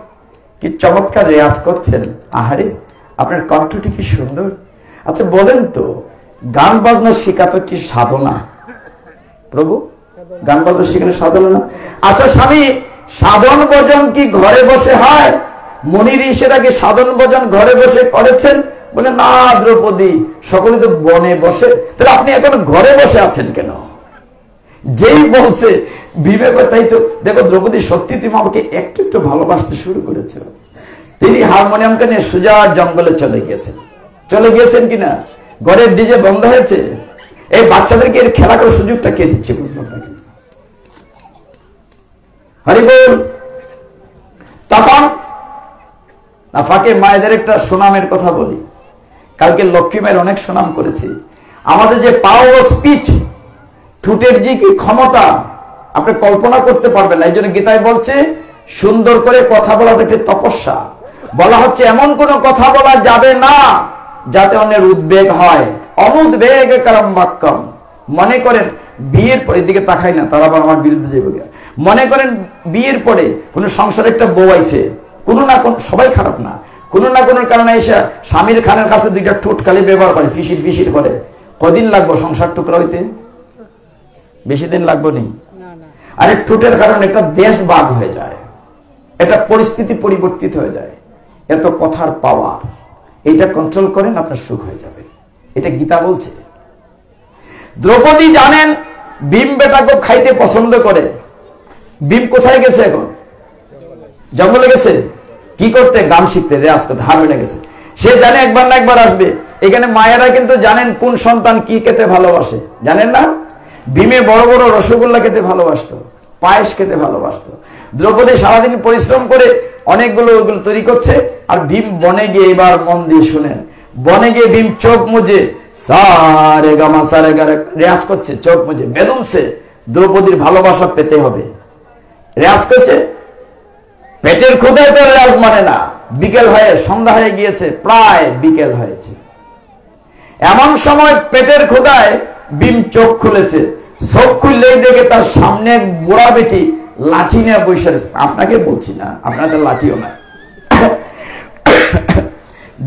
কি চমৎকার রেয়াজ করছেন, আহারে আপনার কণ্ঠটি কি সুন্দর। আচ্ছা বলেন তো, গান বাজনা শেখা তো কি সাধনা? প্রভু, গান বাজনা শেখানো সাধনা না? আচ্ছা স্বামী, সাধন ভজন কি ঘরে বসে হয়? মুনি ঋষিরা কি সাধন ভজন ঘরে বসে করেছেন? বলে না দ্রৌপদী, সকলে তো বনে বসে, তাহলে আপনি এখন ঘরে বসে আছেন কেন? যেই বলছে ভীমে, তাই তো দেখো দ্রৌপদী, সত্যি তুমি আমাকে একটু একটু ভালোবাসতে শুরু করেছো। তিনি হারমোনিয়ামকে নিয়ে সোজা জঙ্গলে চলে গিয়েছেন কিনা? ঘরের ডিজে বন্ধ হয়েছে। এই বাচ্চাদেরকে এর খেলা করার সুযোগটা কে দিচ্ছে বুঝলাম না। হরি বল। তখন না ফাঁকে মায়েদের একটা সুনামের কথা বলি। কালকে লক্ষ্মী মায়ের অনেক সুনাম করেছি। আমাদের যে পাওয়ার অফ স্পিচ, ঠোঁটের যে কি ক্ষমতা আপনি কল্পনা করতে পারবেন না। এই জন্য গীতায় বলছে সুন্দর করে কথা বলাটা একটি তপস্যা। বলা হচ্ছে এমন কোন কথা বলা যাবে না যাতে অন্যের উদ্বেগ হয়। অনুদ্বেগ কারম বাক্যম। মনে করেন বিয়ের পরে, এদিকে তাকাই না, তারা আবার আমার বিরুদ্ধে যাবে। মনে করেন বিয়ের পরে কোন সংসারে একটা বউ আইছে, কোনো না কোন, সবাই খারাপ না, কোনো না কোনো কারণে এসে স্বামীর খানের কাছে দুইটা ঠোঁটকালি ব্যবহার করে, ফিসির ফিসির করে। কদিন লাগবো সংসার টুকরা হইতে? বেশি দিন লাগবো নি। আর এক ঠোঁটের কারণে একটা দেশ বাদ হয়ে যায়, একটা পরিস্থিতি পরিবর্তিত হয়ে যায়। এত কথার পাওয়ার, এটা কন্ট্রোল করেন, আপনার সুখ হয়ে যাবে। এটা গীতা বলছে। দ্রৌপদী জানেন ভীম বেটা খুব খাইতে পছন্দ করে। ভীম কোথায় গেছে এখন? জঙ্গলে গেছে। কি করতে? গান শিখতে, রেয়াজ করতে, হারমোনিয়ামে গেছে। সে জানে একবার না একবার আসবে। এখানে মায়েরা কিন্তু জানেন কোন সন্তান কি খেতে ভালোবাসে, জানেন না? ভীমে বড় বড় রসগোল্লা খেতে ভালোবাসতো, পায়েস খেতে ভালোবাসতো। দ্রৌপদী সারাদিন পরিশ্রম করে অনেকগুলো ওগুলো তৈরি করছে। আর ভীম বনে গিয়ে, এবার মন দিয়ে শুনেন, বনে গিয়ে ভীম চোখ মুজে সারে গামা সারে গারে রেয়াজ করছে, চোখ মুজে বেদমছে। দ্রৌপদীর ভালোবাসা পেতে হবে, রেয়াজ করছে। পেটের ক্ষুধায় তো রেয়াজ মানে না। বিকেল হয়ে সন্ধ্যা হয়ে গিয়েছে, প্রায় বিকেল হয়েছে। এমন সময় পেটের ক্ষুধায় ভীম চোখ খুলেছে। চোখ খুললেই দেখে তার সামনে বুড়া বেটি লাঠি নিয়ে বসে রয়েছে। আপনাকে বলছি না, আপনার তো লাঠিও না।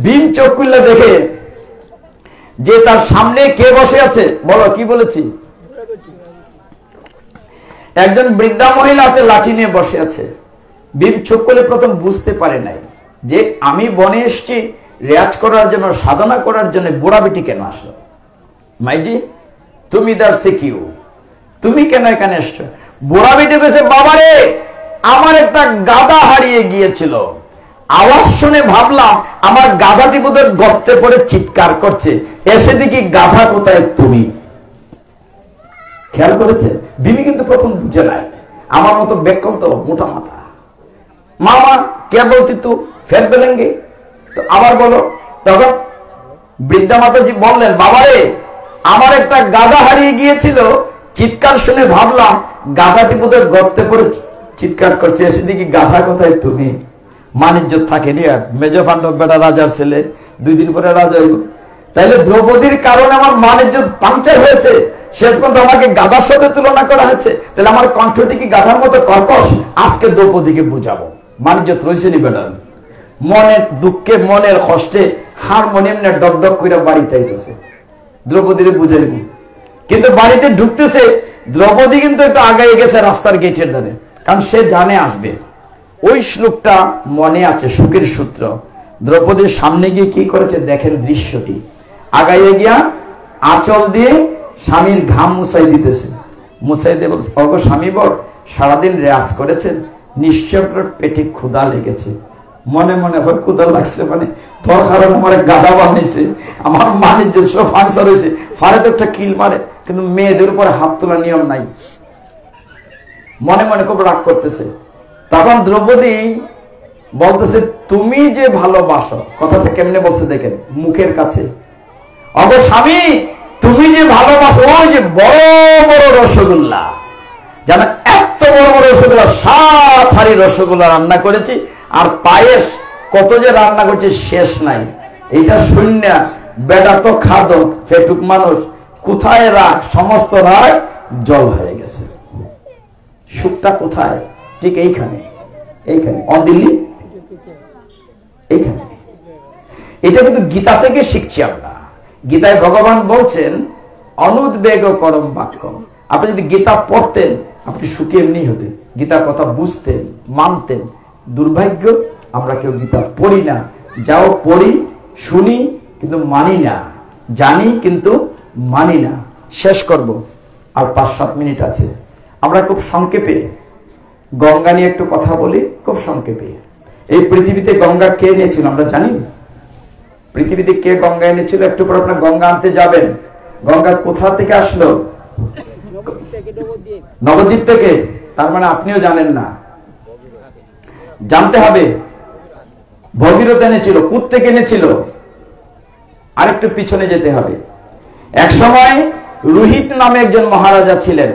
ভীম চোখ খুললে দেখে যে তার সামনে কে বসে আছে। বলো কি বলেছি? একজন বৃদ্ধা মহিলা হাতে লাঠি নিয়ে বসে আছে। ভীম চোখ খুলে প্রথম বুঝতে পারে নাই যে আমি বনে এসছি রেয়াজ করার জন্য, সাধনা করার জন্য, বুড়া বেটি কেন আসলো? মাইজি তুমি দার্সে কিউ, তুমি কেন এখানে এসছো? বুড়া বেটি বলেছে, বাবারে আমার একটা গাধা হারিয়ে গিয়েছিল। আওয়াজ শুনে ভাবলাম আমার গাধাটি বোধহয় গর্তে পড়ে চিৎকার করছে, এসে দেখি গাধা কোথায় তুমি। খেয়াল করেছে? ভীমি কিন্তু প্রথম বুঝে নাই। আমার মতো বেকল তো মোটা মাথা। মামা কে বলতি তু ফের বেলেঙ্গে, তো আবার বলো। তখন বৃদ্ধা মাতাজি বললেন, বাবারে আমার একটা গাধা হারিয়ে গিয়েছিল, চিৎকার শুনে ভাবলাম গাধাটি বোধহয় গর্তে পড়ে চিৎকার করছে, এসে দেখি গাধা কোথায় তুমি। মানিজ্য থাকেনি আর। মেজো পাণ্ডব বেটা রাজার ছেলে, 2 দিন পরে রাজা হইব। তাইলে দ্রৌপদীর কারণে আমার মানিজ্য পাংচার হয়েছে, শেষ পর্যন্ত আমাকে গাধার সাথে তুলনা করা হয়েছে। তাহলে আমার কণ্ঠটি কি গাধার মতো কর্কশ? আজকে দ্রৌপদীকে বুঝাবো মানিজ্য রয়েছে নি বেটা। মনের দুঃখে, মনের কষ্টে হারমোনিয়াম নিয়ে ডক ডক করে বাড়িতে আইতেছে। দ্রৌপদীরে বুঝে নিব, কিন্তু বাড়িতে ঢুকতেছে দ্রৌপদী কিন্তু একটু আগাই গেছে রাস্তার গেটের ধারে, কারণ সে জানে আসবে। ওই শ্লোকটা মনে আছে, সুখের সূত্র। দ্রৌপদীর সামনে গিয়ে কি করেছে দেখেন দৃশ্যটি। আগাইয়ে গিয়া আঁচল দিয়ে স্বামীর ঘাম মুছাই দিতেছে। মুছাই দিয়ে বলছে, অগো স্বামী বর, সারাদিন রেয়াজ করেছেন, নিশ্চয় পেটে ক্ষুধা লেগেছে। মনে মনে হয় ক্ষুধা লাগছে মানে তোর কারণ আমার গাধা বানাইছে, আমার মানিজ্য সব ফাংশন হয়েছে, ফারে তো একটা কিল মারে, কিন্তু মেয়েদের উপর হাত তোলা নিয়ম নাই। মনে মনে খুব রাগ করতেছে। তখন দ্রৌপদী বলতেছে, তুমি যে ভালোবাসো, কথাটা কেমনে বলছে দেখেন, মুখের কাছে। অগো স্বামী, তুমি যে ভালোবাসো, ওই যে বড় বড় রসগোল্লা, যেন এত বড় বড় রসগোল্লা, 7 হাঁড়ি রসগোল্লা রান্না করেছি, আর পায়েস কত যে রান্না করছে শেষ নাই। এটা শূন্য, বেটা তো খাদক, পেটুক মানুষ, কোথায় রাগ, সমস্ত রাগ জল হয়ে গেছে। সুখটা কোথায়? ঠিক এইখানে, এইখানে অন দিল্লি, এইখানে। এটা কিন্তু গীতা থেকে শিখছি আমরা। গীতায় ভগবান বলছেন অনুদ্বেগ করম বাক্যম। আপনি যদি গীতা পড়তেন, আপনি সুখী এমনি হতেন, গীতার কথা বুঝতেন, মানতেন। দুর্ভাগ্য, আমরা কেউ গীতা পড়ি না, যাও পড়ি, শুনি কিন্তু মানি না, জানি কিন্তু মানি না। শেষ করব, আর 5-7 মিনিট আছে। আমরা খুব সংক্ষেপে গঙ্গা নিয়ে একটু কথা বলি, খুব সংক্ষেপে। এই পৃথিবীতে গঙ্গা কে এনেছিল আমরা জানি? পৃথিবীতে কে গঙ্গা এনেছিল? একটু পর আপনার গঙ্গা আনতে যাবেন। গঙ্গা কোথা থেকে আসলো? নবদ্বীপ থেকে। তার মানে আপনিও জানেন না, জানতে হবে। ভগীরথ এনেছিল। কোত্থেকে এনেছিল? আরেকটু পিছনে যেতে হবে। এক সময় রোহিত নামে একজন মহারাজা ছিলেন।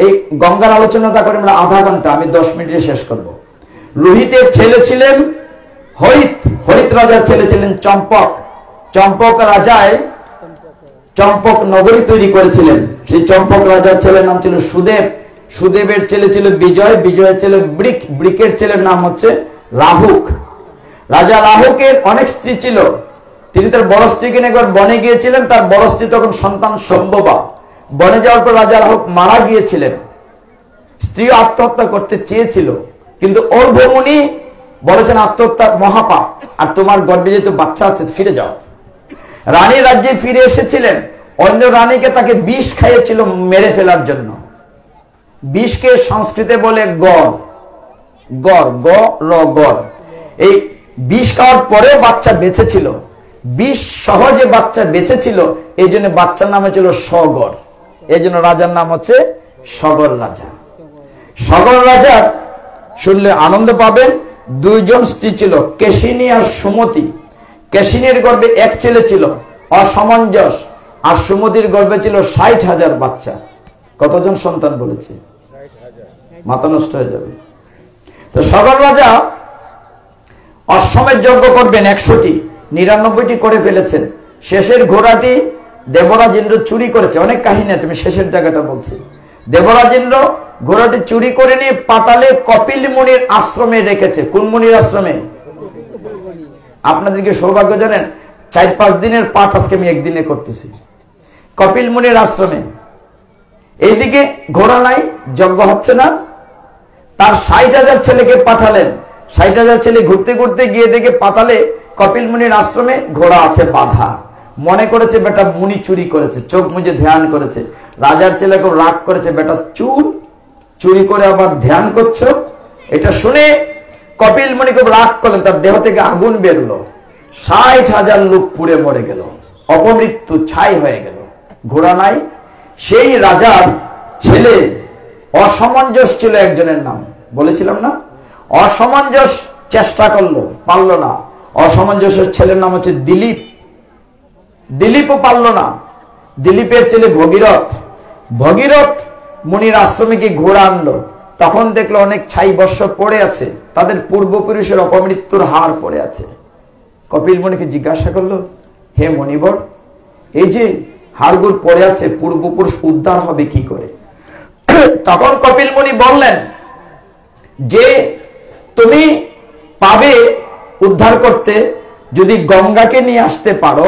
এই গঙ্গার আলোচনাটা করে আমরা আধা ঘন্টা, আমি 10 মিনিটে শেষ করব। রোহিতের ছেলে ছিলেন হরিত, হরিত রাজার ছেলে ছিলেন চম্পক। চম্পক রাজায় চম্পক নগরী তৈরি করেছিলেন। সেই চম্পক রাজার ছেলের নাম ছিল সুদেব। সুদেবের ছেলে ছিল বিজয়, বিজয়ের ছেলে ব্রিক, ব্রিকের ছেলের নাম হচ্ছে রাহুক। রাজা রাহুকের অনেক স্ত্রী ছিল। তিনি তার বড় স্ত্রীকে নিয়ে একবার বনে গিয়েছিলেন। তার বড় স্ত্রী তখন সন্তান সম্ভবা। বনে যাওয়ার পর রাজা রাহুক মারা গিয়েছিলেন। স্ত্রী আত্মহত্যা করতে চেয়েছিল, কিন্তু ওর ভৌমনি বলেছেন আত্মহত্যা মহাপাপ, আর তোমার গর্ভে যেহেতু বাচ্চা আছে ফিরে যাও। রানী রাজ্যে ফিরে এসেছিলেন। অন্য রানীকে তাকে বিষ খাইয়েছিল মেরে ফেলার জন্য। বিষকে সংস্কৃতে বলে গড়, গড়, গ র গড়। এই বিষ খাওয়ার পরেও বাচ্চা বেঁচে ছিল। বিষ সহজে বাচ্চা বেঁচে ছিল, এই জন্য বাচ্চার নাম ছিল সগর। এই জন্য রাজার নাম হচ্ছে সগর রাজা। সগর রাজার শুনলে আনন্দ পাবেন, 2 জন স্ত্রী ছিল, কেশিনী আর সুমতি। কেশিনীর গর্ভে এক ছেলে ছিল, অসামঞ্জস। আর সুমতির গর্ভে ছিল 60,000 বাচ্চা। কতজন সন্তান বলেছে? মাথা নষ্ট হয়ে যাবে। তো সগর রাজা অশ্বমেধ যজ্ঞ করবেন 100টি, 99টি করে ফেলেছেন। শেষের ঘোড়াটি দেবরাজ ইন্দ্র চুরি করেছে। অনেক কাহিনী, তুমি শেষের জায়গাটা বলছি। দেবরাজ ইন্দ্র ঘোড়াটি চুরি করে নিয়ে পাতালে কপিল মুনির আশ্রমে রেখেছে। কোন মুনির আশ্রমে? আপনাদেরকে সৌভাগ্য জানেন, 4-5 দিনের পাঠ আজকে আমি একদিনে করতেছি। কপিল মুনির আশ্রমে। এইদিকে ঘোড়া নাই, যজ্ঞ হচ্ছে না। তার 60,000 ছেলেকে পাঠালেন। 60,000 ছেলে ঘুরতে ঘুরতে গিয়ে দেখে পাতালে কপিল মুনির আশ্রমে ঘোড়া আছে বাঁধা। মনে করেছে বেটা মুনি চুরি করেছে, চোখ মুজে ধ্যান করেছে। রাজার ছেলে খুব রাগ করেছে, বেটা চুর, চুরি করে আবার ধ্যান করছো। এটা শুনে কপিল মুনি খুব রাগ করলেন, তার দেহ থেকে আগুন বেরোলো। 60,000 লোক পুড়ে মরে গেল, অপমৃত্যু ছাই হয়ে গেল। ঘোড়া নাই। সেই রাজার ছেলে অসামঞ্জস ছিল, একজনের নাম বলেছিলাম না? অসামঞ্জস চেষ্টা করলো, পারল না। অসামঞ্জসের ছেলের নাম হচ্ছে দিলীপ। দিলীপও পারল না। দিলীপের ছেলে ভগীরথ। ভগীরথ মুনির আশ্রমে গিয়ে ঘোড়া আনলো। তখন দেখলো অনেক ছাই বর্ষ পড়ে আছে, তাদের পূর্বপুরুষের অপমৃত্যুর হার পড়ে আছে। কপিল মুনিকে জিজ্ঞাসা করলো, হে মণিবর, এই যে হাড়গুড় পড়ে আছে, পূর্বপুরুষ উদ্ধার হবে কি করে? তখন কপিল মুনি বললেন যে তুমি পাবে উদ্ধার করতে যদি গঙ্গাকে নিয়ে আসতে পারো।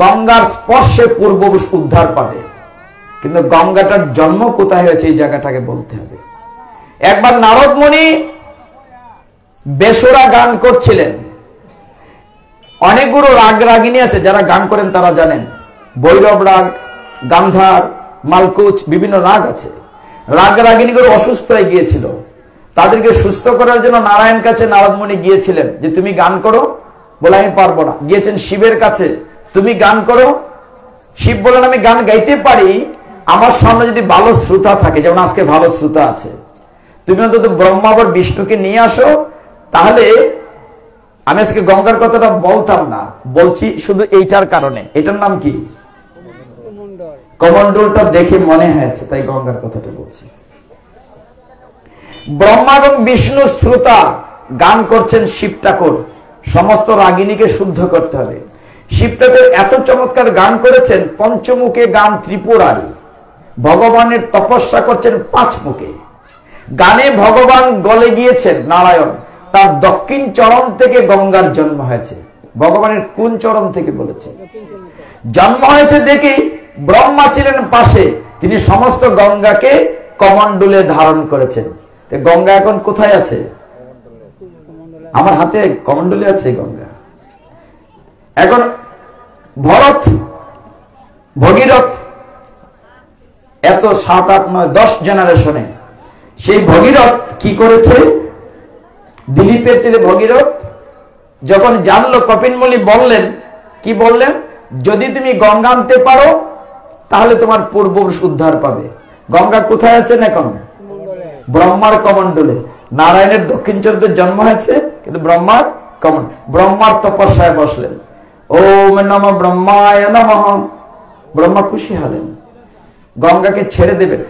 গঙ্গার স্পর্শে পূর্বপুরুষ উদ্ধার পাবে, কিন্তু গঙ্গাটার জন্ম কোথায় হয়েছে এই জায়গাটাকে বলতে হবে। একবার নারদ মুনি বেসুরা গান করছিলেন। অনেকগুলো রাগ রাগিনী আছে, যারা গান করেন তারা জানেন। ভৈরব রাগ, গান্ধার, মালকুচ, বিভিন্ন রাগ আছে। রাগ রাগিনীগুলো অসুস্থ হয়ে গিয়েছিল। তাদেরকে সুস্থ করার জন্য নারায়ণ কাছে নারদ মুনি গিয়েছিলেন যে তুমি গান করো। বলে আমি পারবো না। গিয়েছেন শিবের কাছে, তুমি গান করো। শিব বলেন আমি গান গাইতে পারি, আমার সামনে যদি ভালো শ্রোতা থাকে, যেমন আজকে ভালো শ্রোতা আছে, তুমি অন্তত ব্রহ্মা আবার বিষ্ণুকে নিয়ে আসো, তাহলে আমি আজকে গঙ্গার কথাটা বলতাম না। বলছি শুধু এইটার কারণে। এটার নাম কি? কমণ্ডলটা দেখে মনে হয়েছে, তাই গঙ্গার কথাটা বলছি। ব্রহ্মা এবং বিষ্ণু শ্রোতা গান করছেন শিব ঠাকুর, সমস্ত রাগিনীকে শুদ্ধ করতে হবে। শিব ঠাকুর এত চমৎকার গান করেছেন, পঞ্চমুখে গান ত্রিপুরারি, ভগবানের তপস্যা করছেন 5 মুখে। গানে ভগবান গলে গিয়েছেন নারায়ণ, তার দক্ষিণ চরণ থেকে গঙ্গার জন্ম হয়েছে। ভগবানের কোন চরণ থেকে বলেছে? জন্ম হয়েছে দেখি ব্রহ্মা ছিলেন পাশে, তিনি সমস্ত গঙ্গাকে কমণ্ডলে ধারণ করেছেন। গঙ্গা এখন কোথায় আছে? আমার হাতে কমণ্ডলে আছে গঙ্গা। এখন ভরত, ভগীরথ, এত 7, 8, 9, 10 জেনারেশনে সেই ভগীরথ কি করেছে? দিলীপের ছেলে ভগীরথ যখন জানলো, কপিলমুনি বললেন, কি বললেন? যদি তুমি গঙ্গা আনতে পারো তাহলে তোমার পূর্বপুরুষ উদ্ধার পাবে। গঙ্গা কোথায় আছেন এখন? ব্রহ্মার কমণ্ডলে। নারায়ণের দক্ষিণ চরিত্রে জন্ম হয়েছে, কিন্তু ব্রহ্মার ব্রহ্মার তপস্যায় বসলেন। ওম নমঃ ব্রহ্মায় নমঃ। ব্রহ্মা খুশি হলেন, গঙ্গাকে ছেড়ে দেবেন।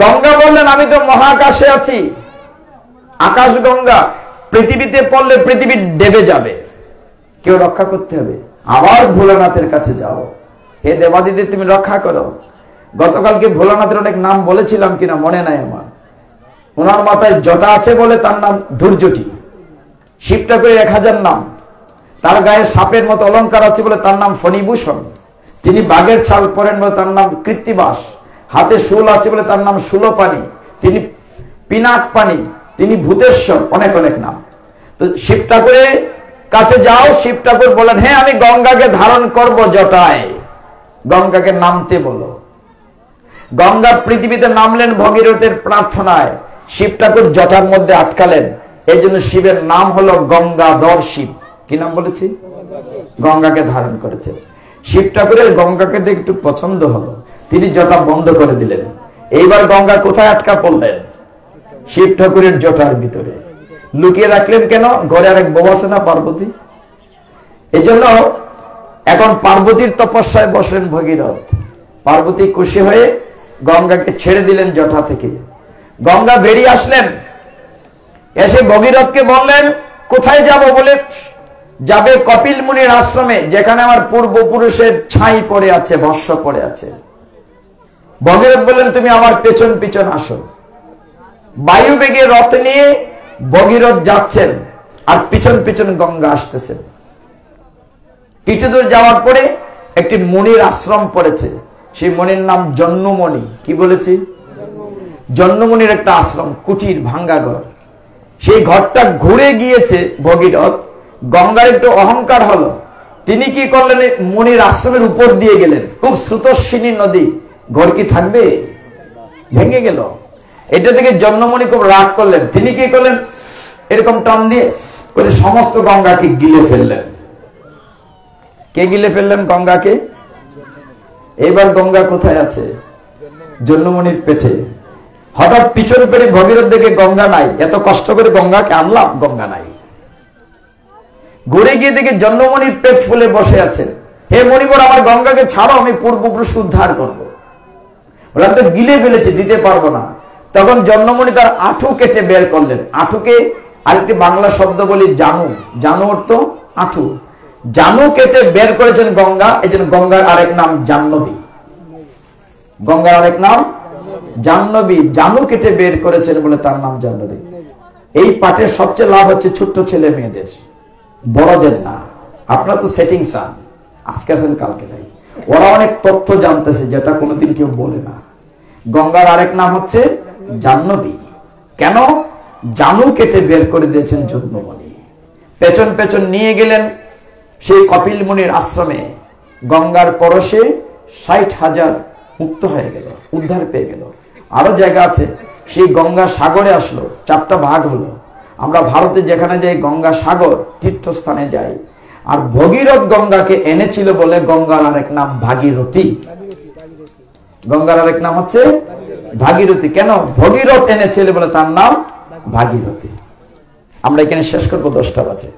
গঙ্গা বললেন, আমি তো মহাকাশে আছি, আকাশ গঙ্গা, পৃথিবীতে পড়লে পৃথিবী ডেবে যাবে, কেউ রক্ষা করতে হবে। আবার ভোলানাথের কাছে যাও, হে দেবাদিদেব তুমি রক্ষা করো। গতকালকে ভোলানাথের অনেক নাম বলেছিলাম কিনা মনে নাই আমার। ওনার মাথায় জটা আছে বলে তার নাম ধৈর্যটি। শিব ঠাকুরের 1000 নাম। তার গায়ে সাপের মতো অলঙ্কার আছে বলে তার নাম ফণিভূষণ। তিনি বাঘের ছাল পরেন বলে তার নাম কৃত্তিবাস। হাতে শুল আছে বলে তার নাম শূলপাণি। তিনি পিনাক পানি, তিনি ভূতেশ্বর, অনেক অনেক নাম। তো শিব ঠাকুরের কাছে যাও, শিব ঠাকুর বলেন, হ্যাঁ আমি গঙ্গাকে ধারণ করব জটায়, গঙ্গাকে নামতে বলো। গঙ্গা পৃথিবীতে নামলেন ভগীরথের প্রার্থনায়, শিব ঠাকুর জটার মধ্যে আটকালেন। এই জন্য শিবের নাম হলো গঙ্গাধর শিব। কি নাম বলেছি? গঙ্গাকে ধারণ করেছে। শিব ঠাকুরের গঙ্গাকে দেখে একটু পছন্দ হলো, তিনি জটা বন্ধ করে দিলেন। এইবার গঙ্গা কোথায় আটকা পড়লেন? শিব ঠাকুরের জটার ভিতরে। লুকিয়ে রাখলেন কেন? ঘরে আরেক বউ আছে না, পার্বতী। এই জন্য এখন পার্বতীর তপস্যায় বসলেন ভগীরথ। পার্বতী খুশি হয়ে গঙ্গাকে ছেড়ে দিলেন জটা থেকে। গঙ্গা বেরিয়ে আসলেন, এসে ভগীরথকে বললেন, কোথায় যাব? বলে যাবে কপিল মুনির আশ্রমে, যেখানে আমার পূর্বপুরুষের ছাই পড়ে আছে, ভস্ম পড়ে আছে। ভগীরথ বললেন, তুমি আমার পেছন পিছন আসো। বায়ু বেগে রথ নিয়ে ভগীরথ যাচ্ছেন, আর পিছন পিছন গঙ্গা আসতেছেন। কিছু দূর যাওয়ার পরে একটি মুনির আশ্রম পড়েছে, সেই মুনির নাম জন্মমণি। কি বলেছি? জন্মমণির একটা আশ্রম, কুটির, ভাঙ্গা ঘর। সেই ঘরটা ঘুরে গিয়েছে ভগীরথ। গঙ্গার একটু অহংকার হলো, তিনি কি করলেন? মুনির আশ্রমের উপর দিয়ে গেলেন। খুব স্রোতস্বিনী নদী, ঘর কি থাকবে? ভেঙে গেল। এটা থেকে জন্মমণি খুব রাগ করলেন। তিনি কি করলেন? এরকম টান দিয়ে করে সমস্ত গঙ্গাকে গিলে ফেললেন। কে গিলে ফেললেন? গঙ্গাকে। এবার গঙ্গা কোথায় আছে? জন্মমণির পেটে। হঠাৎ পিছন পেরে ভগীরথ দেখে গঙ্গা নাই। এত কষ্ট করে গঙ্গাকে আনলাম, গঙ্গা নাই। ঘুরে গিয়ে দেখে জন্মমণির পেট ফুলে বসে আছেন। হে মণিবর, আমার গঙ্গাকে ছাড়ো, আমি পূর্বপুরুষ উদ্ধার করবো। ওরা তো গিলে ফেলেছে, দিতে পারবো না। তখন জন্মমণি তার আঁঠু কেটে বের করলেন। আঁঠুকে আরেকটি বাংলা শব্দ বলি জানু। জানু অর্থ আঁঠু। জানু কেটে বের করেছেন গঙ্গা। এই জন্য গঙ্গার আরেক নাম জাহ্নবী। গঙ্গার আরেক নাম জাহ্নবী। জানু কেটে বের করেছেন বলে তার নাম জাহ্নবী। এই পাঠের সবচেয়ে লাভ হচ্ছে ছোট্ট ছেলে মেয়েদের, বড়দের না। আপনারা তো সেটিং চান, আজকে আছেন কালকে নাই। ওরা অনেক তথ্য জানতেছে যেটা কোনোদিন কেউ বলে না। গঙ্গার আরেক নাম হচ্ছে জাহ্নবী। কেন? জানু কেটে বের করে দিয়েছেন জন্মমণি। পেছন পেছন নিয়ে গেলেন সেই কপিল মুনির আশ্রমে। গঙ্গার পরশে 60,000 মুক্ত হয়ে গেল, উদ্ধার পেয়ে গেল। আরো জায়গা আছে। সেই গঙ্গা সাগরে আসলো, 4টা ভাগ হলো। আমরা ভারতে যেখানে যাই গঙ্গা সাগর তীর্থস্থানে যাই। আর ভগীরথ গঙ্গাকে এনেছিল বলে গঙ্গার আরেক নাম ভাগীরথী। গঙ্গার আরেক নাম হচ্ছে ভাগীরথী। কেন? ভগীরথ এনেছিল বলে তার নাম ভাগীরথী। আমরা এখানে শেষ করবো, 10টা বাজে।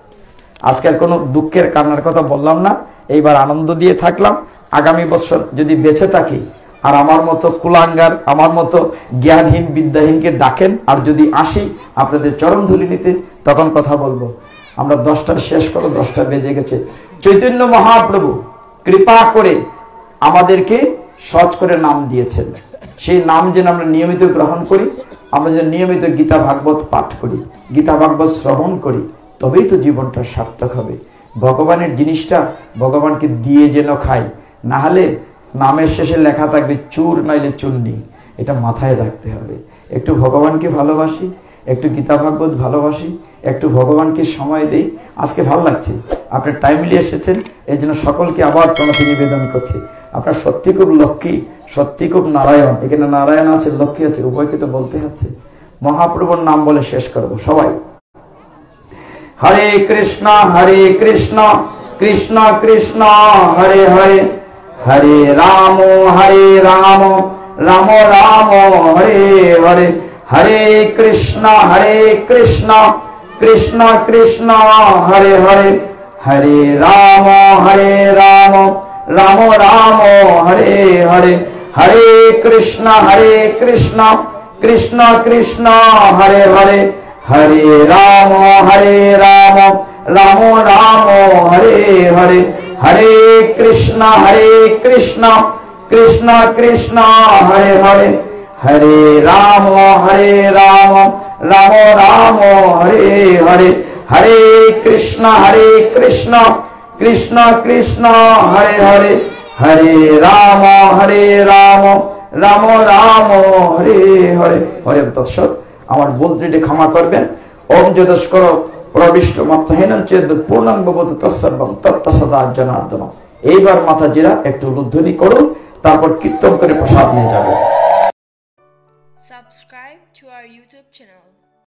আজকের কোনো দুঃখের কান্নার কথা বললাম না, এইবার আনন্দ দিয়ে থাকলাম। আগামী বছর যদি বেঁচে থাকি আর আমার মতো কুলাঙ্গার, আমার মতো জ্ঞানহীন বিদ্যাহীনকে ডাকেন, আর যদি আসি আপনাদের চরণ ধুলি নিতে, তখন কথা বলবো। আমরা 10টার শেষ করো, 10টা বেজে গেছে। চৈতন্য মহাপ্রভু কৃপা করে আমাদেরকে সহজ করে নাম দিয়েছেন, সেই নাম যেন আমরা নিয়মিত গ্রহণ করি, আমরা যেন নিয়মিত গীতা ভাগবত পাঠ করি, গীতা ভাগবত শ্রবণ করি, তবেই তো জীবনটা সার্থক হবে। ভগবানের জিনিসটা ভগবানকে দিয়ে যেন খাই, না হলে নামের শেষে লেখা থাকবে চুর নইলে চুন্নি। এটা মাথায় রাখতে হবে। একটু ভগবানকে ভালোবাসি, একটু গীতা ভাগবত ভালোবাসি, একটু ভগবানকে সময় দেই। আজকে ভালো লাগছে, আপনি টাইমলি এসেছেন, এই জন্য সকলকে আবার প্রণতি নিবেদন করছি। আপনার সত্যি খুব লক্ষ্মী, সত্যি খুব নারায়ণ। এখানে নারায়ণ আছে, লক্ষ্মী আছে, উভয়কে তো বলতে হচ্ছে। মহাপ্রভুর নাম বলে শেষ করব সবাই। হরে কৃষ্ণ কৃষ্ণ কৃষ্ণ হরে হরে, হরে রাম রাম রাম হরে হরে, হরে কৃষ্ণ কৃষ্ণ কৃষ্ণ হরে হরে, হরে রাম রাম রাম হরে হরে, হরে কৃষ্ণ কৃষ্ণ কৃষ্ণ হরে হরে, হরে রাম রাম হরে হরে, হরে কৃষ্ণ কৃষ্ণ হরে হরে, হরে রাম রাম হরে হরে, হরে কৃষ্ণ কৃষ্ণ হরে হরে, হরে রাম রাম হরে হরে। হরে তৎসৎ। আমার ভুল ত্রুটি ক্ষমা করবেন। ওম যদস্কর প্রবিষ্ট মাত্রহীনং চেদ পূর্ণং ভবতু তৎসর্বং তৎপ্রসাদাৎ জনার্দন। এইবার মাতাজিরা একটু উলুধ্বনি করুন, তারপর কীর্তন করে প্রসাদ নিয়ে যাবে। Subscribe to our YouTube channel.